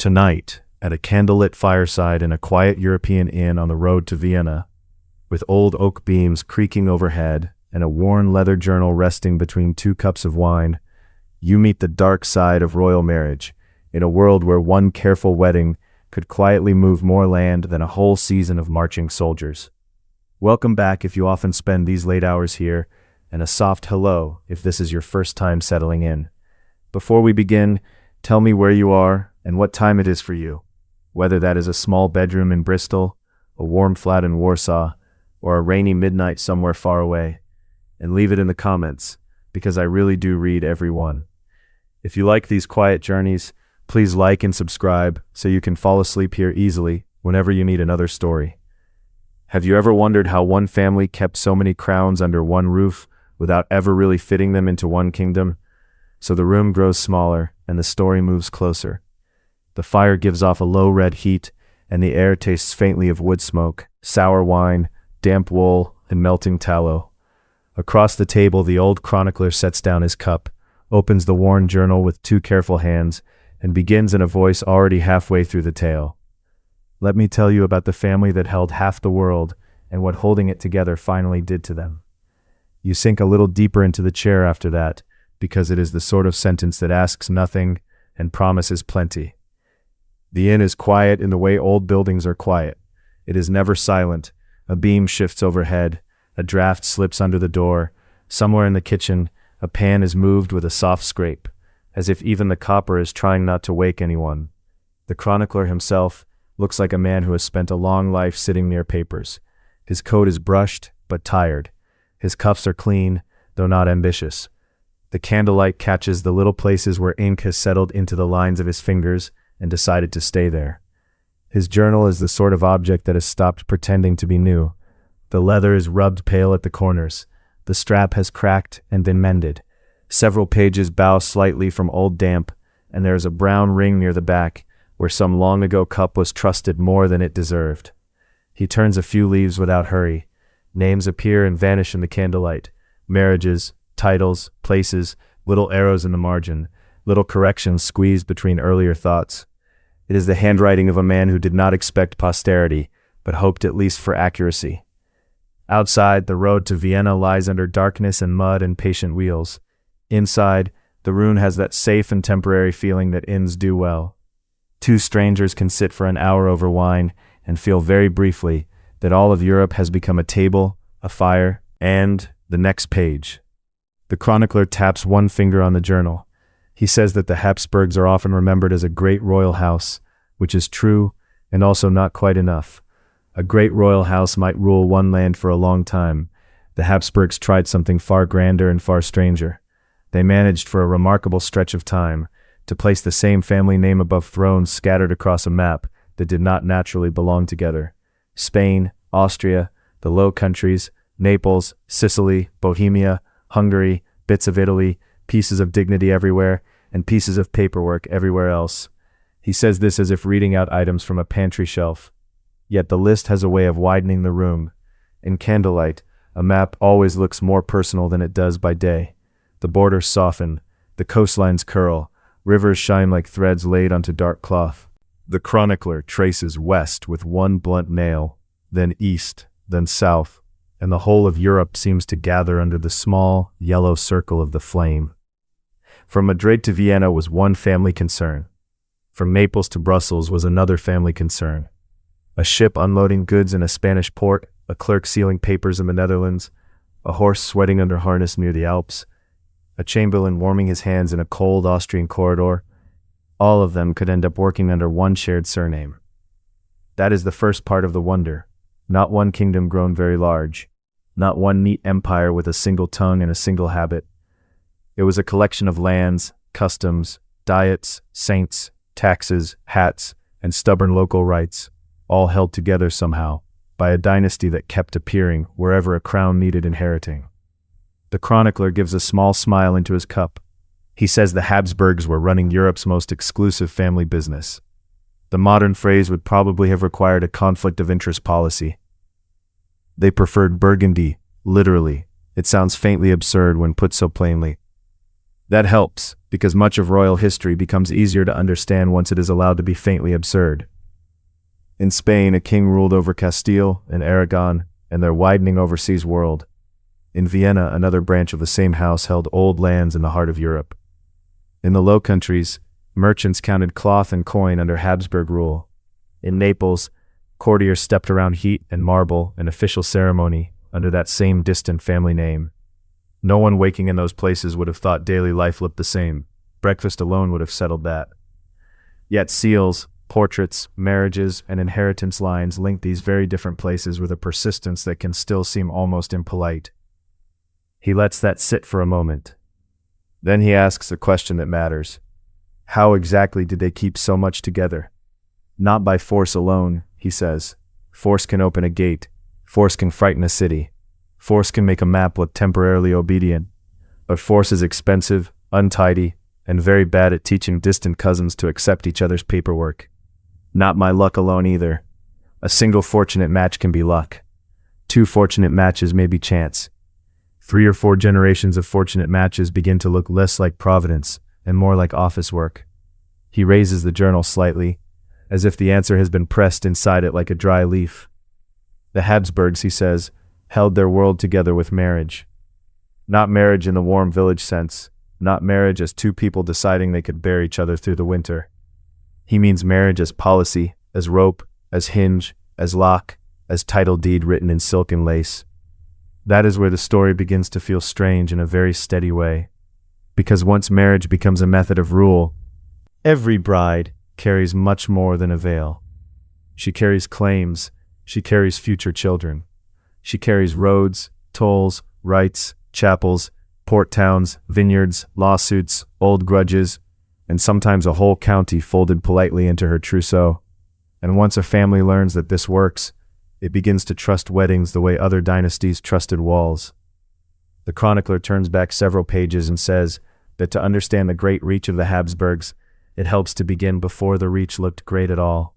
Tonight, at a candlelit fireside in a quiet European inn on the road to Vienna, with old oak beams creaking overhead and a worn leather journal resting between 2 cups of wine, you meet the dark side of royal marriage, in a world where one careful wedding could quietly move more land than a whole season of marching soldiers. Welcome back if you often spend these late hours here, and a soft hello if this is your first time settling in. Before we begin, tell me where you are and what time it is for you, whether that is a small bedroom in Bristol, a warm flat in Warsaw, or a rainy midnight somewhere far away, and leave it in the comments, because I really do read every one. If you like these quiet journeys, please like and subscribe so you can fall asleep here easily whenever you need another story. Have you ever wondered how one family kept so many crowns under one roof without ever really fitting them into one kingdom? So the room grows smaller and the story moves closer. The fire gives off a low red heat, and the air tastes faintly of wood smoke, sour wine, damp wool, and melting tallow. Across the table, the old chronicler sets down his cup, opens the worn journal with 2 careful hands, and begins in a voice already halfway through the tale. Let me tell you about the family that held half the world and what holding it together finally did to them. You sink a little deeper into the chair after that, because it is the sort of sentence that asks nothing and promises plenty. The inn is quiet in the way old buildings are quiet. It is never silent. A beam shifts overhead. A draft slips under the door. Somewhere in the kitchen, a pan is moved with a soft scrape, as if even the copper is trying not to wake anyone. The chronicler himself looks like a man who has spent a long life sitting near papers. His coat is brushed, but tired. His cuffs are clean, though not ambitious. The candlelight catches the little places where ink has settled into the lines of his fingers and decided to stay there. His journal is the sort of object that has stopped pretending to be new. The leather is rubbed pale at the corners. The strap has cracked and been mended. Several pages bow slightly from old damp, and there is a brown ring near the back where some long-ago cup was trusted more than it deserved. He turns a few leaves without hurry. Names appear and vanish in the candlelight. Marriages, titles, places, little arrows in the margin, little corrections squeezed between earlier thoughts. It is the handwriting of a man who did not expect posterity, but hoped at least for accuracy. Outside, the road to Vienna lies under darkness and mud and patient wheels. Inside, the rune has that safe and temporary feeling that inns do well. 2 strangers can sit for an hour over wine and feel very briefly that all of Europe has become a table, a fire, and the next page. The chronicler taps one finger on the journal. He says that the Habsburgs are often remembered as a great royal house, which is true and also not quite enough. A great royal house might rule one land for a long time. The Habsburgs tried something far grander and far stranger. They managed for a remarkable stretch of time to place the same family name above thrones scattered across a map that did not naturally belong together. Spain, Austria, the Low Countries, Naples, Sicily, Bohemia, Hungary, bits of Italy, pieces of dignity everywhere, and pieces of paperwork everywhere else. He says this as if reading out items from a pantry shelf. Yet the list has a way of widening the room. In candlelight, a map always looks more personal than it does by day. The borders soften, the coastlines curl, rivers shine like threads laid onto dark cloth. The chronicler traces west with one blunt nail, then east, then south, and the whole of Europe seems to gather under the small, yellow circle of the flame. From Madrid to Vienna was one family concern. From Naples to Brussels was another family concern. A ship unloading goods in a Spanish port, a clerk sealing papers in the Netherlands, a horse sweating under harness near the Alps, a chamberlain warming his hands in a cold Austrian corridor. All of them could end up working under one shared surname. That is the first part of the wonder. Not one kingdom grown very large. Not one neat empire with a single tongue and a single habit. It was a collection of lands, customs, diets, saints, taxes, hats, and stubborn local rights, all held together somehow by a dynasty that kept appearing wherever a crown needed inheriting. The chronicler gives a small smile into his cup. He says the Habsburgs were running Europe's most exclusive family business. The modern phrase would probably have required a conflict of interest policy. They preferred Burgundy, literally. It sounds faintly absurd when put so plainly. That helps, because much of royal history becomes easier to understand once it is allowed to be faintly absurd. In Spain, a king ruled over Castile and Aragon and their widening overseas world. In Vienna, another branch of the same house held old lands in the heart of Europe. In the Low Countries, merchants counted cloth and coin under Habsburg rule. In Naples, courtiers stepped around heat and marble and official ceremony under that same distant family name. No one waking in those places would have thought daily life looked the same. Breakfast alone would have settled that. Yet seals, portraits, marriages, and inheritance lines link these very different places with a persistence that can still seem almost impolite. He lets that sit for a moment. Then he asks a question that matters. How exactly did they keep so much together? Not by force alone, he says. Force can open a gate. Force can frighten a city. Force can make a map look temporarily obedient. But force is expensive, untidy, and very bad at teaching distant cousins to accept each other's paperwork. Not my luck alone either. A single fortunate match can be luck. 2 fortunate matches may be chance. 3 or 4 generations of fortunate matches begin to look less like providence and more like office work. He raises the journal slightly, as if the answer has been pressed inside it like a dry leaf. The Habsburgs, he says, held their world together with marriage. Not marriage in the warm village sense, not marriage as 2 people deciding they could bear each other through the winter. He means marriage as policy, as rope, as hinge, as lock, as title deed written in silk and lace. That is where the story begins to feel strange in a very steady way. Because once marriage becomes a method of rule, every bride carries much more than a veil. She carries claims, she carries future children. She carries roads, tolls, rights, chapels, port towns, vineyards, lawsuits, old grudges, and sometimes a whole county folded politely into her trousseau. And once a family learns that this works, it begins to trust weddings the way other dynasties trusted walls. The chronicler turns back several pages and says that to understand the great reach of the Habsburgs, it helps to begin before the reach looked great at all.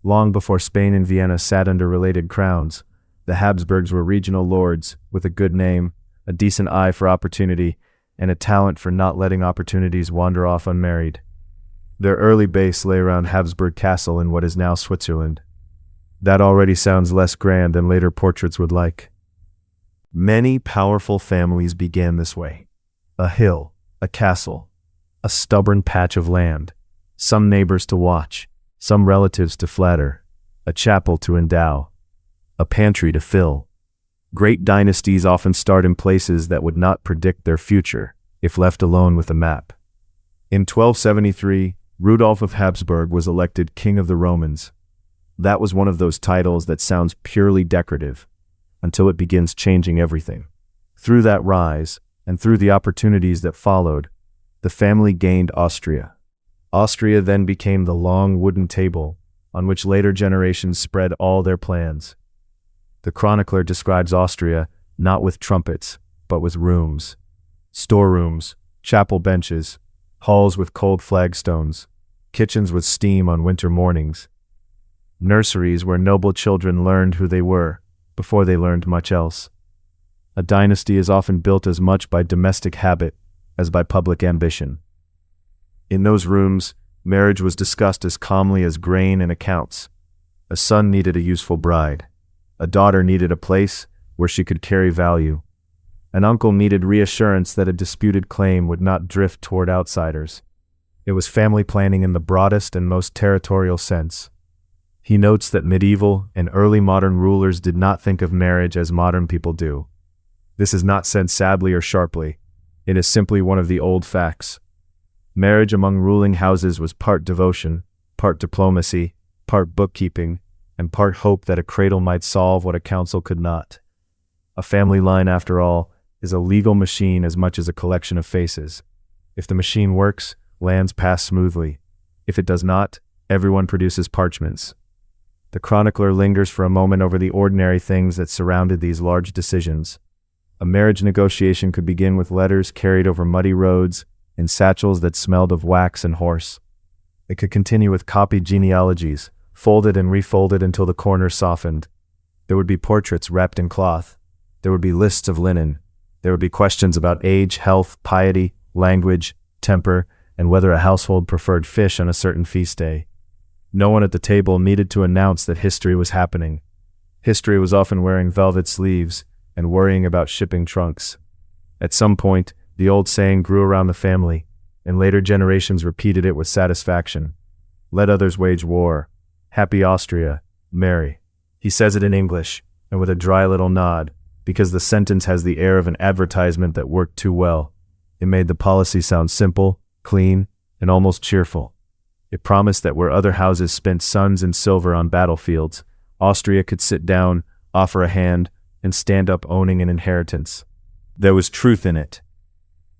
Long before Spain and Vienna sat under related crowns, the Habsburgs were regional lords with a good name, a decent eye for opportunity, and a talent for not letting opportunities wander off unmarried. Their early base lay around Habsburg Castle in what is now Switzerland. That already sounds less grand than later portraits would like. Many powerful families began this way. A hill, a castle, a stubborn patch of land, some neighbors to watch, some relatives to flatter, a chapel to endow, a pantry to fill. Great dynasties often start in places that would not predict their future if left alone with a map. In 1273, Rudolf of Habsburg was elected King of the Romans. That was one of those titles that sounds purely decorative, until it begins changing everything. Through that rise, and through the opportunities that followed, the family gained Austria. Austria then became the long wooden table on which later generations spread all their plans. The chronicler describes Austria not with trumpets, but with rooms. Storerooms, chapel benches, halls with cold flagstones, kitchens with steam on winter mornings. Nurseries where noble children learned who they were before they learned much else. A dynasty is often built as much by domestic habit as by public ambition. In those rooms, marriage was discussed as calmly as grain and accounts. A son needed a useful bride. A daughter needed a place where she could carry value. An uncle needed reassurance that a disputed claim would not drift toward outsiders. It was family planning in the broadest and most territorial sense. He notes that medieval and early modern rulers did not think of marriage as modern people do. This is not said sadly or sharply. It is simply one of the old facts. Marriage among ruling houses was part devotion, part diplomacy, part bookkeeping, and part hope that a cradle might solve what a council could not. A family line, after all, is a legal machine as much as a collection of faces. If the machine works, lands pass smoothly. If it does not, everyone produces parchments. The chronicler lingers for a moment over the ordinary things that surrounded these large decisions. A marriage negotiation could begin with letters carried over muddy roads in satchels that smelled of wax and horse. It could continue with copied genealogies, folded and refolded until the corners softened. There would be portraits wrapped in cloth. There would be lists of linen. There would be questions about age, health, piety, language, temper, and whether a household preferred fish on a certain feast day. No one at the table needed to announce that history was happening. History was often wearing velvet sleeves and worrying about shipping trunks. At some point, the old saying grew around the family, and later generations repeated it with satisfaction. Let others wage war. Happy Austria, merry. He says it in English, and with a dry little nod, because the sentence has the air of an advertisement that worked too well. It made the policy sound simple, clean, and almost cheerful. It promised that where other houses spent sons in silver on battlefields, Austria could sit down, offer a hand, and stand up owning an inheritance. There was truth in it.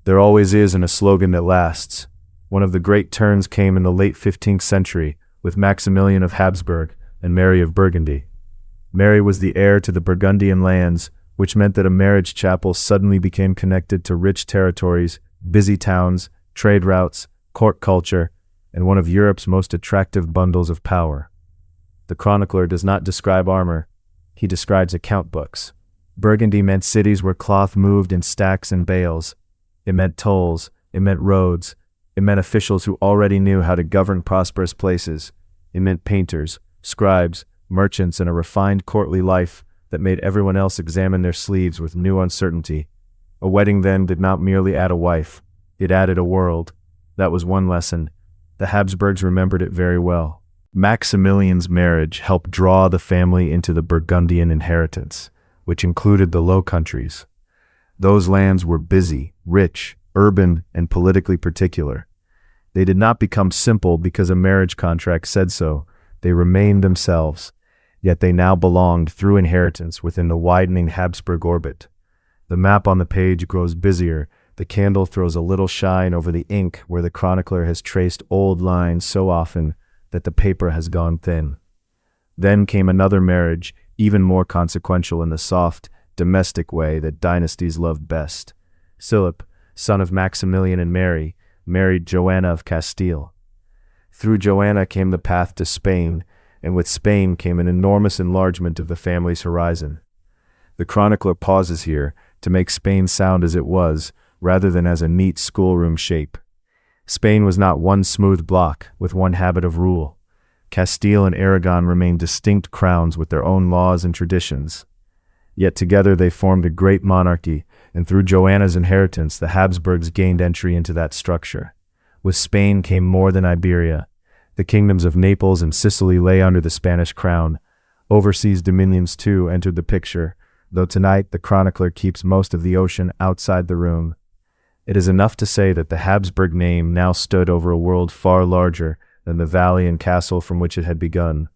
There always is in a slogan that lasts. One of the great turns came in the late 15th century with Maximilian of Habsburg and Mary of Burgundy. Mary was the heir to the Burgundian lands, which meant that a marriage chapel suddenly became connected to rich territories, busy towns, trade routes, court culture, and one of Europe's most attractive bundles of power. The chronicler does not describe armor, he describes account books. Burgundy meant cities where cloth moved in stacks and bales. It meant tolls, it meant roads, it meant officials who already knew how to govern prosperous places. It meant painters, scribes, merchants, and a refined courtly life that made everyone else examine their sleeves with new uncertainty. A wedding then did not merely add a wife, it added a world. That was one lesson. The Habsburgs remembered it very well. Maximilian's marriage helped draw the family into the Burgundian inheritance, which included the Low Countries. Those lands were busy, rich, urban, and politically particular. They did not become simple because a marriage contract said so. They remained themselves, yet they now belonged through inheritance within the widening Habsburg orbit. The map on the page grows busier. The candle throws a little shine over the ink where the chronicler has traced old lines so often that the paper has gone thin. Then came another marriage, even more consequential in the soft, domestic way that dynasties loved best. Philip, son of Maximilian and Mary, married Joanna of Castile. Through Joanna came the path to Spain, and with Spain came an enormous enlargement of the family's horizon. The chronicler pauses here to make Spain sound as it was, rather than as a neat schoolroom shape. Spain was not one smooth block with one habit of rule. Castile and Aragon remained distinct crowns with their own laws and traditions. Yet together they formed a great monarchy, and through Joanna's inheritance the Habsburgs gained entry into that structure. With Spain came more than Iberia. The kingdoms of Naples and Sicily lay under the Spanish crown. Overseas dominions too entered the picture, though tonight the chronicler keeps most of the ocean outside the room. It is enough to say that the Habsburg name now stood over a world far larger than the valley and castle from which it had begun.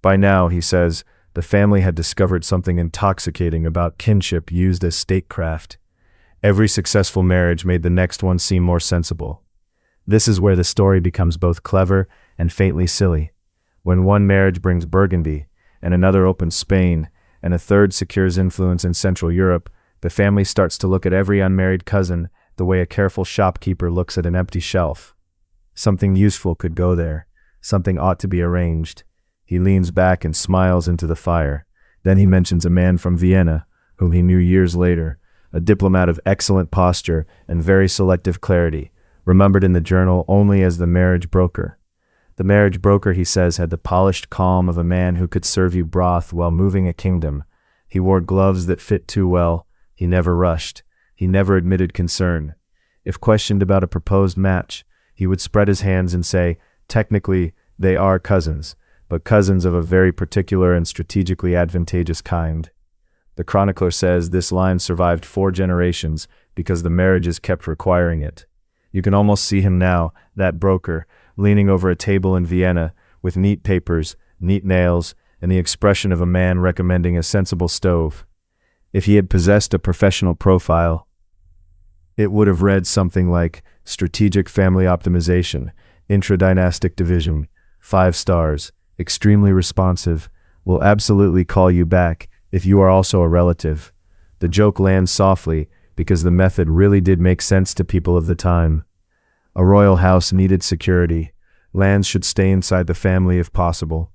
By now, he says, the family had discovered something intoxicating about kinship used as statecraft. Every successful marriage made the next one seem more sensible. This is where the story becomes both clever and faintly silly. When one marriage brings Burgundy, and another opens Spain, and a third secures influence in Central Europe, the family starts to look at every unmarried cousin the way a careful shopkeeper looks at an empty shelf. Something useful could go there. Something ought to be arranged. He leans back and smiles into the fire. Then he mentions a man from Vienna, whom he knew years later, a diplomat of excellent posture and very selective clarity, remembered in the journal only as the marriage broker. The marriage broker, he says, had the polished calm of a man who could serve you broth while moving a kingdom. He wore gloves that fit too well. He never rushed. He never admitted concern. If questioned about a proposed match, he would spread his hands and say, technically, they are cousins, but cousins of a very particular and strategically advantageous kind. The chronicler says this line survived 4 generations because the marriages kept requiring it. You can almost see him now, that broker, leaning over a table in Vienna with neat papers, neat nails, and the expression of a man recommending a sensible stove. If he had possessed a professional profile, it would have read something like strategic family optimization, intra-dynastic division, 5 stars, extremely responsive, will absolutely call you back if you are also a relative. The joke lands softly because the method really did make sense to people of the time. A royal house needed security. Lands should stay inside the family if possible.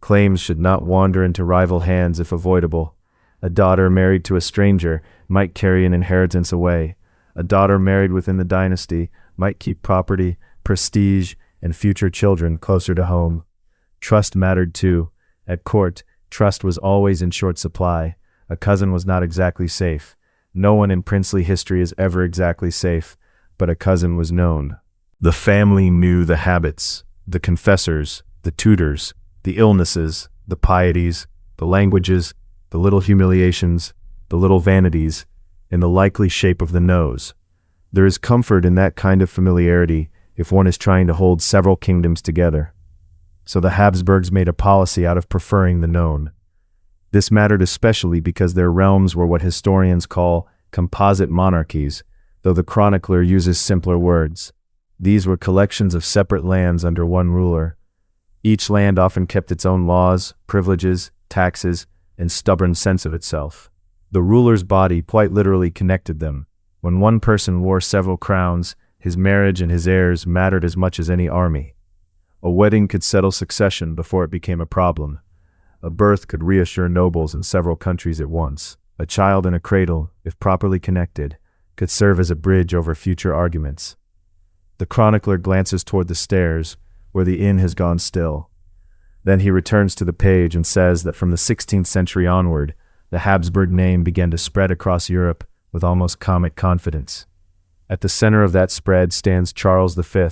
Claims should not wander into rival hands if avoidable. A daughter married to a stranger might carry an inheritance away. A daughter married within the dynasty might keep property, prestige, and future children closer to home. Trust mattered too. At court, trust was always in short supply. A cousin was not exactly safe. No one in princely history is ever exactly safe, but a cousin was known. The family knew the habits, the confessors, the tutors, the illnesses, the pieties, the languages, the little humiliations, the little vanities, in the likely shape of the nose. There is comfort in that kind of familiarity if one is trying to hold several kingdoms together. So the Habsburgs made a policy out of preferring the known. This mattered especially because their realms were what historians call composite monarchies, though the chronicler uses simpler words. These were collections of separate lands under one ruler. Each land often kept its own laws, privileges, taxes, and stubborn sense of itself. The ruler's body quite literally connected them. When one person wore several crowns, his marriage and his heirs mattered as much as any army. A wedding could settle succession before it became a problem. A birth could reassure nobles in several countries at once. A child in a cradle, if properly connected, could serve as a bridge over future arguments. The chronicler glances toward the stairs, where the inn has gone still. Then he returns to the page and says that from the 16th century onward, the Habsburg name began to spread across Europe with almost comic confidence. At the center of that spread stands Charles V,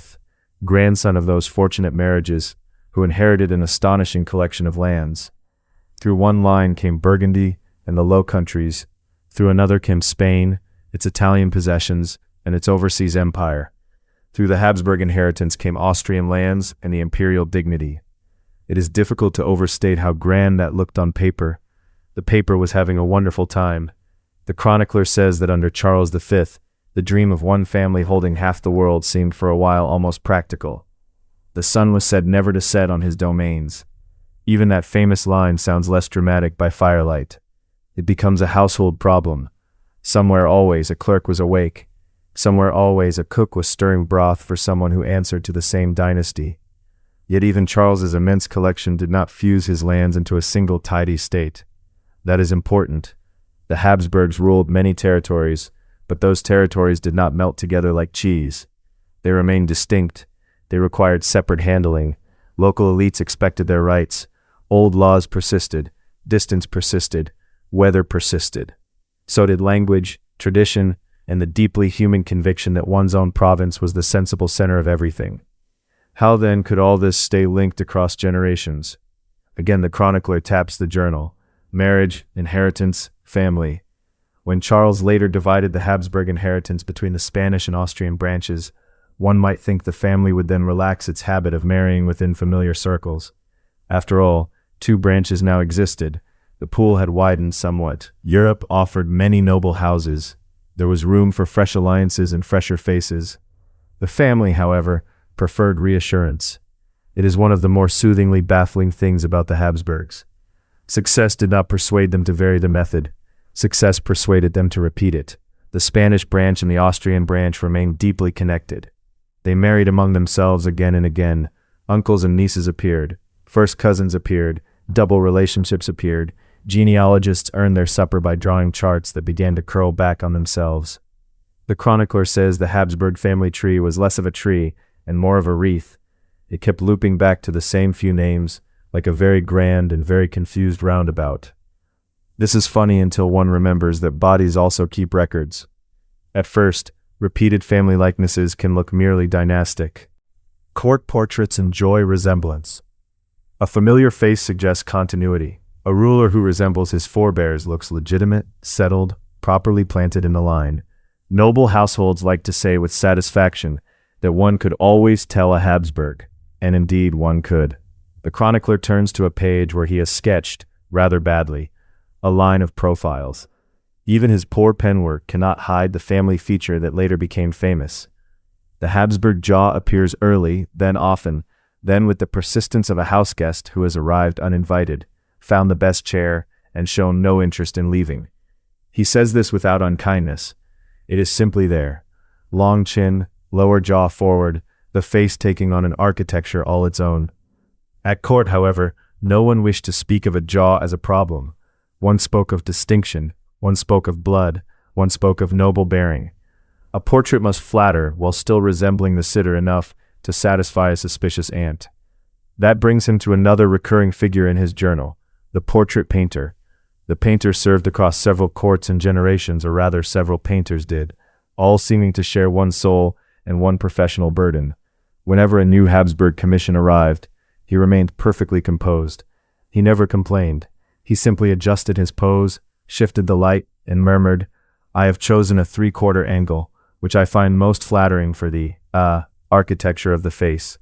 grandson of those fortunate marriages, who inherited an astonishing collection of lands. Through one line came Burgundy and the Low Countries, through another came Spain, its Italian possessions, and its overseas empire. Through the Habsburg inheritance came Austrian lands and the imperial dignity. It is difficult to overstate how grand that looked on paper. The paper was having a wonderful time. The chronicler says that under Charles V, the dream of one family holding half the world seemed for a while almost practical. The sun was said never to set on his domains. Even that famous line sounds less dramatic by firelight. It becomes a household problem. Somewhere always a clerk was awake. Somewhere always a cook was stirring broth for someone who answered to the same dynasty. Yet even Charles's immense collection did not fuse his lands into a single tidy state. That is important. The Habsburgs ruled many territories, but those territories did not melt together like cheese. They remained distinct. They required separate handling. Local elites expected their rights. Old laws persisted, distance persisted, weather persisted. So did language, tradition, and the deeply human conviction that one's own province was the sensible center of everything. How then could all this stay linked across generations? Again, the chronicler taps the journal. Marriage, inheritance, family. When Charles later divided the Habsburg inheritance between the Spanish and Austrian branches, one might think the family would then relax its habit of marrying within familiar circles. After all, two branches now existed. The pool had widened somewhat. Europe offered many noble houses. There was room for fresh alliances and fresher faces. The family, however, preferred reassurance. It is one of the more soothingly baffling things about the Habsburgs. Success did not persuade them to vary the method. Success persuaded them to repeat it. The Spanish branch and the Austrian branch remained deeply connected. They married among themselves again and again. Uncles and nieces appeared. First cousins appeared. Double relationships appeared. Genealogists earned their supper by drawing charts that began to curl back on themselves. The chronicler says the Habsburg family tree was less of a tree and more of a wreath. It kept looping back to the same few names, like a very grand and very confused roundabout. This is funny until one remembers that bodies also keep records. At first, repeated family likenesses can look merely dynastic. Court portraits enjoy resemblance. A familiar face suggests continuity. A ruler who resembles his forebears looks legitimate, settled, properly planted in the line. Noble households like to say with satisfaction that one could always tell a Habsburg, and indeed one could. The chronicler turns to a page where he has sketched, rather badly, a line of profiles. Even his poor penwork cannot hide the family feature that later became famous. The Habsburg jaw appears early, then often, then with the persistence of a houseguest who has arrived uninvited, found the best chair, and shown no interest in leaving. He says this without unkindness. It is simply there. Long chin, lower jaw forward, the face taking on an architecture all its own. At court, however, no one wished to speak of a jaw as a problem. One spoke of distinction, one spoke of blood, one spoke of noble bearing. A portrait must flatter while still resembling the sitter enough to satisfy a suspicious aunt. That brings him to another recurring figure in his journal, the portrait painter. The painter served across several courts and generations, or rather several painters did, all seeming to share one soul and one professional burden. Whenever a new Habsburg commission arrived, he remained perfectly composed. He never complained. He simply adjusted his pose, shifted the light, and murmured, "I have chosen a 3/4 angle, which I find most flattering for the, architecture of the face."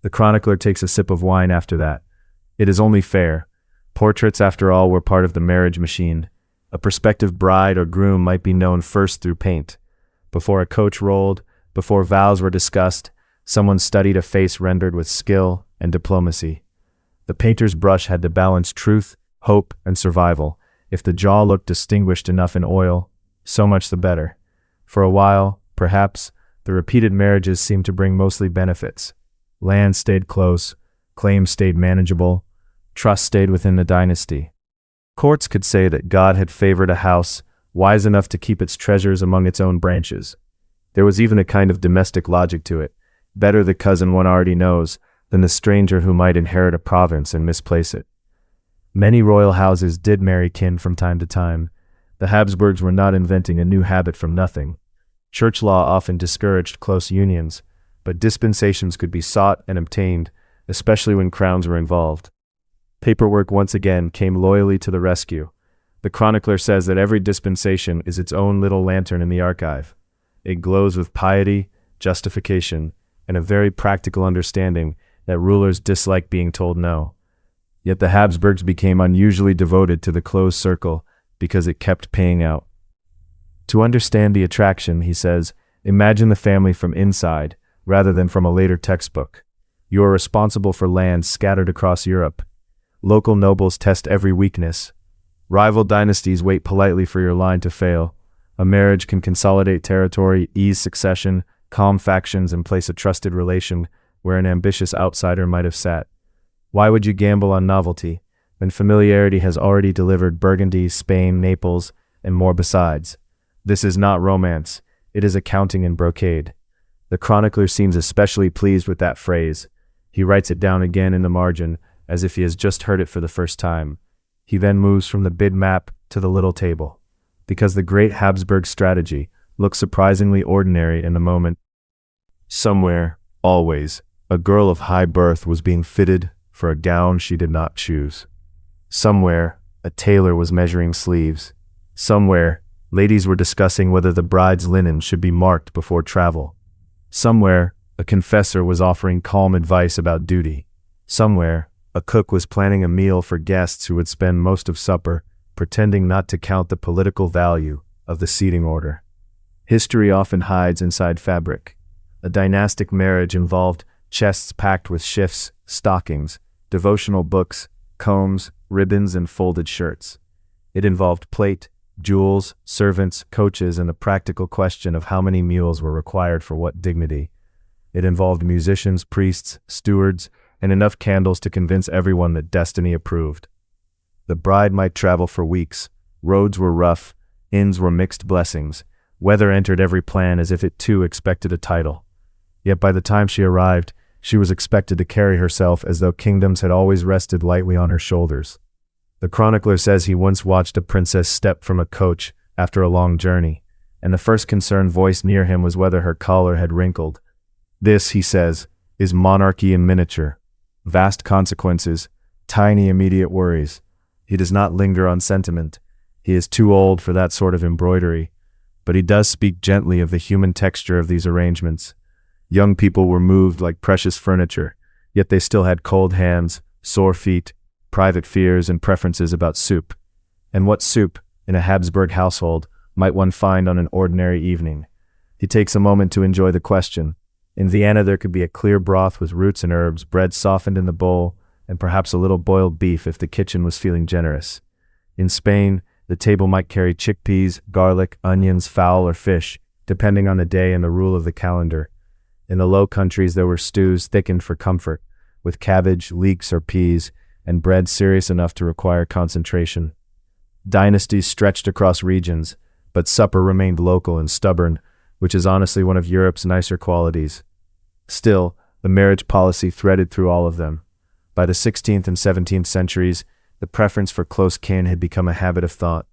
The chronicler takes a sip of wine after that. It is only fair. Portraits, after all, were part of the marriage machine. A prospective bride or groom might be known first through paint. Before a coach rolled, before vows were discussed, someone studied a face rendered with skill and diplomacy. The painter's brush had to balance truth, hope, and survival. If the jaw looked distinguished enough in oil, so much the better. For a while, perhaps, the repeated marriages seemed to bring mostly benefits. Land stayed close, claims stayed manageable, trust stayed within the dynasty. Courts could say that God had favored a house wise enough to keep its treasures among its own branches. There was even a kind of domestic logic to it. Better the cousin one already knows than the stranger who might inherit a province and misplace it. Many royal houses did marry kin from time to time. The Habsburgs were not inventing a new habit from nothing. Church law often discouraged close unions, but dispensations could be sought and obtained, especially when crowns were involved. Paperwork once again came loyally to the rescue. The chronicler says that every dispensation is its own little lantern in the archive. It glows with piety, justification, and a very practical understanding that rulers dislike being told no. Yet the Habsburgs became unusually devoted to the closed circle because it kept paying out. To understand the attraction, he says, imagine the family from inside, rather than from a later textbook. You are responsible for lands scattered across Europe. Local nobles test every weakness. Rival dynasties wait politely for your line to fail. A marriage can consolidate territory, ease succession, calm factions, and place a trusted relation where an ambitious outsider might have sat. Why would you gamble on novelty when familiarity has already delivered Burgundy, Spain, Naples, and more besides? This is not romance. It is accounting in brocade. The chronicler seems especially pleased with that phrase. He writes it down again in the margin, as if he has just heard it for the first time. He then moves from the bid map to the little table, because the great Habsburg strategy looks surprisingly ordinary in the moment. Somewhere, always, a girl of high birth was being fitted for a gown she did not choose. Somewhere, a tailor was measuring sleeves. Somewhere, ladies were discussing whether the bride's linen should be marked before travel. Somewhere, a confessor was offering calm advice about duty. Somewhere, a cook was planning a meal for guests who would spend most of supper pretending not to count the political value of the seating order. History often hides inside fabric. A dynastic marriage involved chests packed with shifts, stockings, devotional books, combs, ribbons, and folded shirts. It involved plate, jewels, servants, coaches, and the practical question of how many meals were required for what dignity. It involved musicians, priests, stewards, and enough candles to convince everyone that destiny approved. The bride might travel for weeks. Roads were rough, inns were mixed blessings. Weather entered every plan as if it too expected a title. Yet by the time she arrived, she was expected to carry herself as though kingdoms had always rested lightly on her shoulders. The chronicler says he once watched a princess step from a coach after a long journey, and the first concern voiced near him was whether her collar had wrinkled. This, he says, is monarchy in miniature. Vast consequences, tiny immediate worries. He does not linger on sentiment. He is too old for that sort of embroidery, but he does speak gently of the human texture of these arrangements. Young people were moved like precious furniture, yet they still had cold hands, sore feet, private fears and preferences about soup. And what soup, in a Habsburg household, might one find on an ordinary evening? He takes a moment to enjoy the question. In Vienna there could be a clear broth with roots and herbs, bread softened in the bowl, and perhaps a little boiled beef if the kitchen was feeling generous. In Spain, the table might carry chickpeas, garlic, onions, fowl, or fish, depending on the day and the rule of the calendar. In the Low Countries there were stews thickened for comfort, with cabbage, leeks, or peas, and bread serious enough to require concentration. Dynasties stretched across regions, but supper remained local and stubborn, which is honestly one of Europe's nicer qualities. Still, the marriage policy threaded through all of them. By the 16th and 17th centuries, the preference for close kin had become a habit of thought.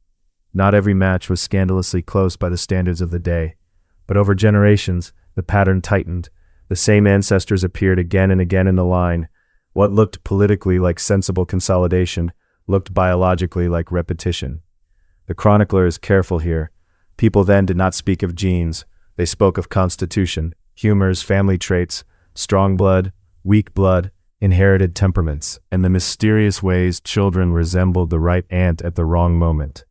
Not every match was scandalously close by the standards of the day, but over generations, the pattern tightened. The same ancestors appeared again and again in the line. What looked politically like sensible consolidation looked biologically like repetition. The chronicler is careful here. People then did not speak of genes. They spoke of constitution, humors, family traits, strong blood, weak blood, inherited temperaments, and the mysterious ways children resembled the right aunt at the wrong moment.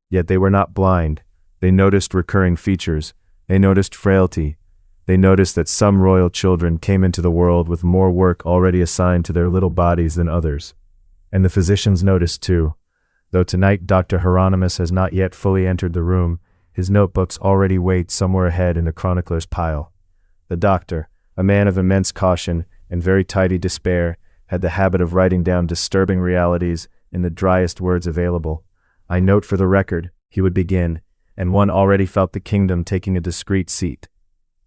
Yet they were not blind. They noticed recurring features. They noticed frailty. They noticed that some royal children came into the world with more work already assigned to their little bodies than others. And the physicians noticed too. Though tonight Dr. Hieronymus has not yet fully entered the room, his notebooks already wait somewhere ahead in the chronicler's pile. The doctor, a man of immense caution and very tidy despair, had the habit of writing down disturbing realities in the driest words available. "I note for the record," he would begin, and one already felt the kingdom taking a discreet seat.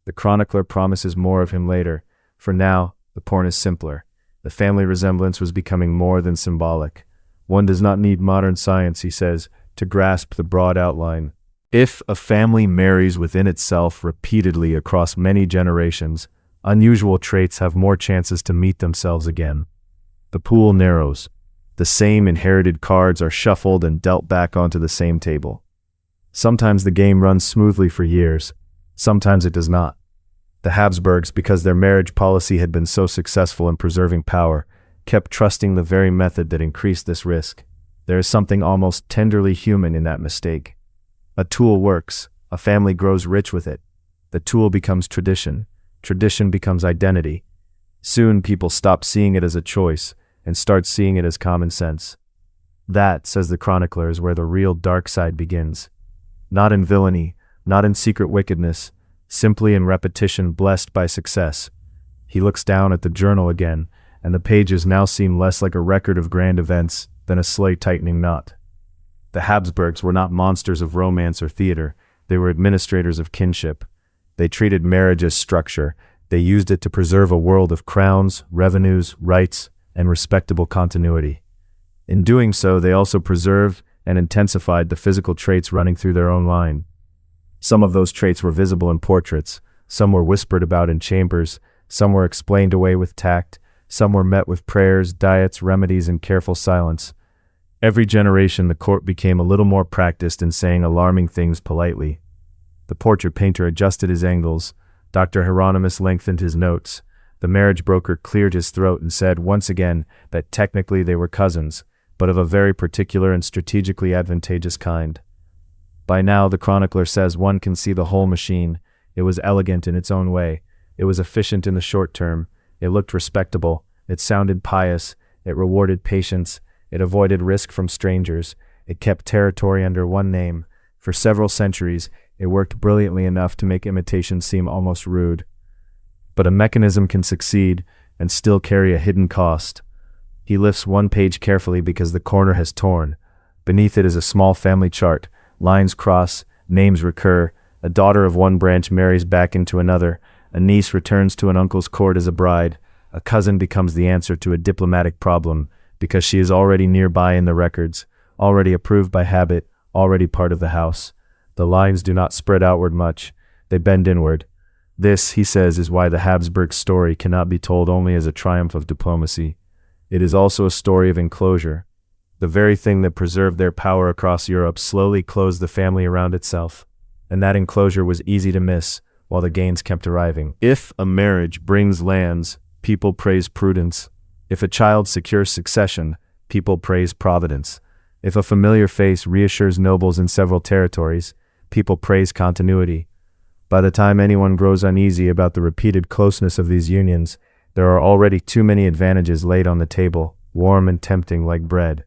The chronicler promises more of him later. For now, the point is simpler. The family resemblance was becoming more than symbolic. One does not need modern science, he says, to grasp the broad outline. If a family marries within itself repeatedly across many generations, unusual traits have more chances to meet themselves again. The pool narrows. The same inherited cards are shuffled and dealt back onto the same table. Sometimes the game runs smoothly for years. Sometimes it does not. The Habsburgs, because their marriage policy had been so successful in preserving power, kept trusting the very method that increased this risk. There is something almost tenderly human in that mistake. A tool works. A family grows rich with it. The tool becomes tradition. Tradition becomes identity. Soon people stop seeing it as a choice and start seeing it as common sense. That, says the chronicler, is where the real dark side begins. Not in villainy, not in secret wickedness, simply in repetition blessed by success. He looks down at the journal again, and the pages now seem less like a record of grand events than a sleigh-tightening knot. The Habsburgs were not monsters of romance or theater. They were administrators of kinship. They treated marriage as structure. They used it to preserve a world of crowns, revenues, rights, and respectable continuity. In doing so, they also preserved and intensified the physical traits running through their own line. Some of those traits were visible in portraits, some were whispered about in chambers, some were explained away with tact, some were met with prayers, diets, remedies, and careful silence. Every generation the court became a little more practiced in saying alarming things politely. The portrait painter adjusted his angles. Dr. Hieronymus lengthened his notes. The marriage broker cleared his throat and said once again that technically they were cousins, but of a very particular and strategically advantageous kind. By now, the chronicler says, one can see the whole machine. It was elegant in its own way. It was efficient in the short term. It looked respectable. It sounded pious. It rewarded patience. It avoided risk from strangers. It kept territory under one name. For several centuries, it worked brilliantly enough to make imitation seem almost rude. But a mechanism can succeed and still carry a hidden cost. He lifts one page carefully because the corner has torn. Beneath it is a small family chart. Lines cross, names recur. A daughter of one branch marries back into another. A niece returns to an uncle's court as a bride. A cousin becomes the answer to a diplomatic problem because she is already nearby in the records, already approved by habit, already part of the house. The lines do not spread outward much. They bend inward. This, he says, is why the Habsburg story cannot be told only as a triumph of diplomacy. It is also a story of enclosure. The very thing that preserved their power across Europe slowly closed the family around itself, and that enclosure was easy to miss while the gains kept arriving. If a marriage brings lands, people praise prudence. If a child secures succession, people praise providence. If a familiar face reassures nobles in several territories, people praise continuity. By the time anyone grows uneasy about the repeated closeness of these unions, there are already too many advantages laid on the table, warm and tempting like bread.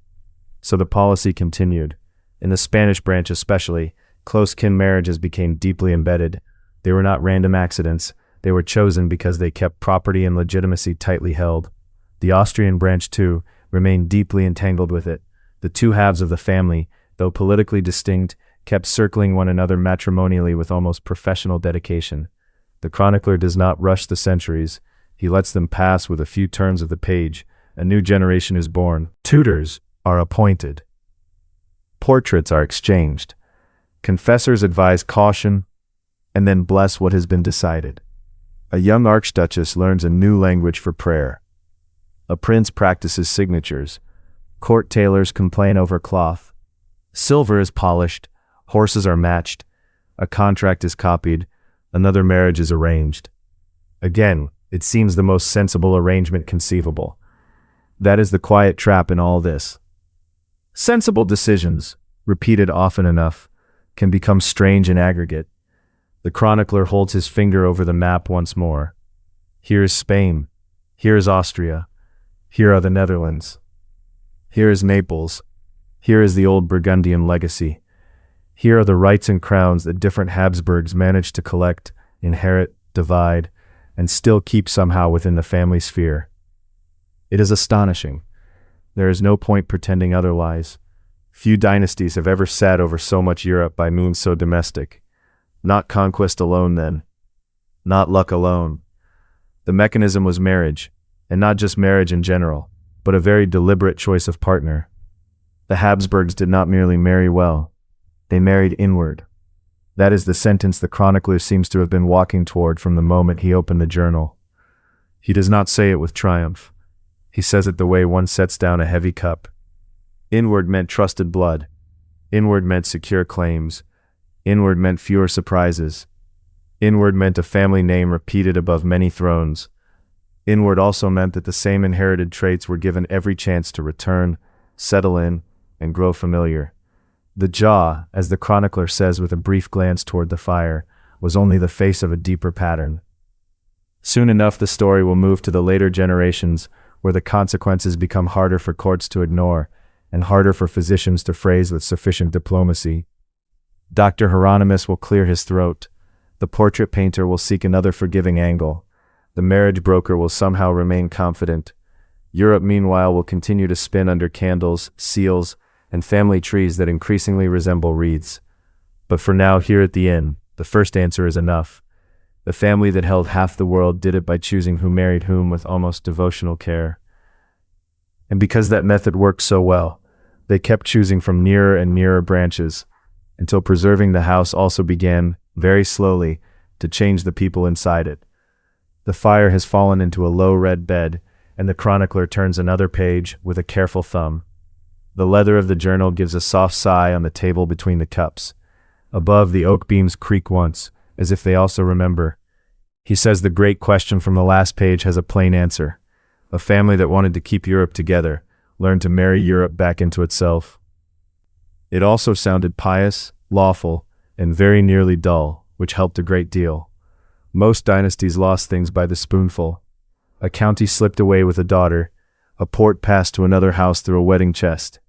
So the policy continued. In the Spanish branch especially, close-kin marriages became deeply embedded. They were not random accidents. They were chosen because they kept property and legitimacy tightly held. The Austrian branch, too, remained deeply entangled with it. The two halves of the family, though politically distinct, kept circling one another matrimonially with almost professional dedication. The chronicler does not rush the centuries. He lets them pass with a few turns of the page. A new generation is born. Tutors are appointed. Portraits are exchanged. Confessors advise caution and then bless what has been decided. A young archduchess learns a new language for prayer. A prince practices signatures. Court tailors complain over cloth. Silver is polished. Horses are matched. A contract is copied. Another marriage is arranged. Again, it seems the most sensible arrangement conceivable. That is the quiet trap in all this. Sensible decisions, repeated often enough, can become strange in aggregate. The chronicler holds his finger over the map once more. Here is Spain. Here is Austria. Here are the Netherlands. Here is Naples. Here is the old Burgundian legacy. Here are the rights and crowns that different Habsburgs managed to collect, inherit, divide, and still keep somehow within the family sphere. It is astonishing. There is no point pretending otherwise. Few dynasties have ever sat over so much Europe by means so domestic. Not conquest alone, then. Not luck alone. The mechanism was marriage, and not just marriage in general, but a very deliberate choice of partner. The Habsburgs did not merely marry well. They married inward. That is the sentence the chronicler seems to have been walking toward from the moment he opened the journal. He does not say it with triumph. He says it the way one sets down a heavy cup. Inward meant trusted blood. Inward meant secure claims. Inward meant fewer surprises. Inward meant a family name repeated above many thrones. Inward also meant that the same inherited traits were given every chance to return, settle in, and grow familiar. The jaw, as the chronicler says with a brief glance toward the fire, was only the face of a deeper pattern. Soon enough the story will move to the later generations, where the consequences become harder for courts to ignore, and harder for physicians to phrase with sufficient diplomacy. Dr. Hieronymus will clear his throat. The portrait painter will seek another forgiving angle. The marriage broker will somehow remain confident. Europe, meanwhile, will continue to spin under candles, seals, and family trees that increasingly resemble wreaths. But for now, here at the inn, the first answer is enough. The family that held half the world did it by choosing who married whom with almost devotional care. And because that method worked so well, they kept choosing from nearer and nearer branches, until preserving the house also began, very slowly, to change the people inside it. The fire has fallen into a low red bed, and the chronicler turns another page with a careful thumb. The leather of the journal gives a soft sigh on the table between the cups. Above, the oak beams creak once, as if they also remember. He says the great question from the last page has a plain answer. A family that wanted to keep Europe together learned to marry Europe back into itself. It also sounded pious, lawful, and very nearly dull, which helped a great deal. Most dynasties lost things by the spoonful. A county slipped away with a daughter. A port passed to another house through a wedding chest.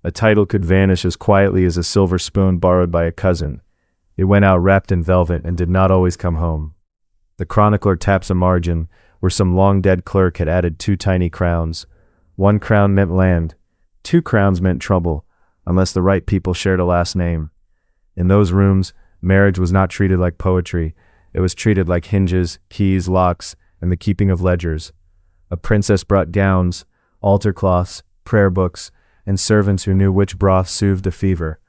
A title could vanish as quietly as a silver spoon borrowed by a cousin. It went out wrapped in velvet and did not always come home. The chronicler taps a margin where some long-dead clerk had added 2 tiny crowns. 1 crown meant land. 2 crowns meant trouble, unless the right people shared a last name. In those rooms, marriage was not treated like poetry. It was treated like hinges, keys, locks, and the keeping of ledgers. A princess brought gowns, altar cloths, prayer books, and servants who knew which broth soothed a fever.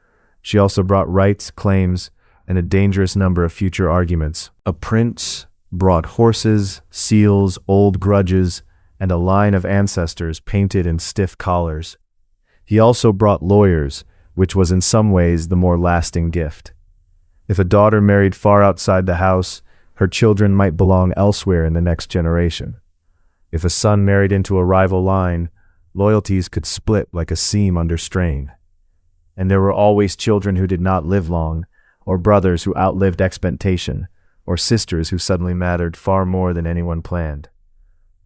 She also brought rights, claims, and a dangerous number of future arguments. A prince brought horses, seals, old grudges, and a line of ancestors painted in stiff collars. He also brought lawyers, which was in some ways the more lasting gift. If a daughter married far outside the house, her children might belong elsewhere in the next generation. If a son married into a rival line, loyalties could split like a seam under strain. And there were always children who did not live long, or brothers who outlived expectation, or sisters who suddenly mattered far more than anyone planned.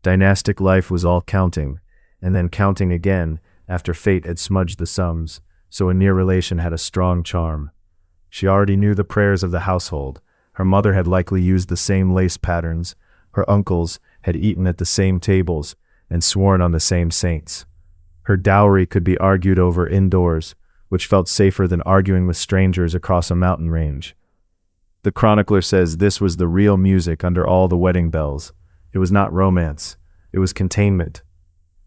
Dynastic life was all counting, and then counting again after fate had smudged the sums, so a near relation had a strong charm. She already knew the prayers of the household. Her mother had likely used the same lace patterns. Her uncles had eaten at the same tables and sworn on the same saints. Her dowry could be argued over indoors, which felt safer than arguing with strangers across a mountain range. The chronicler says this was the real music under all the wedding bells. It was not romance. It was containment.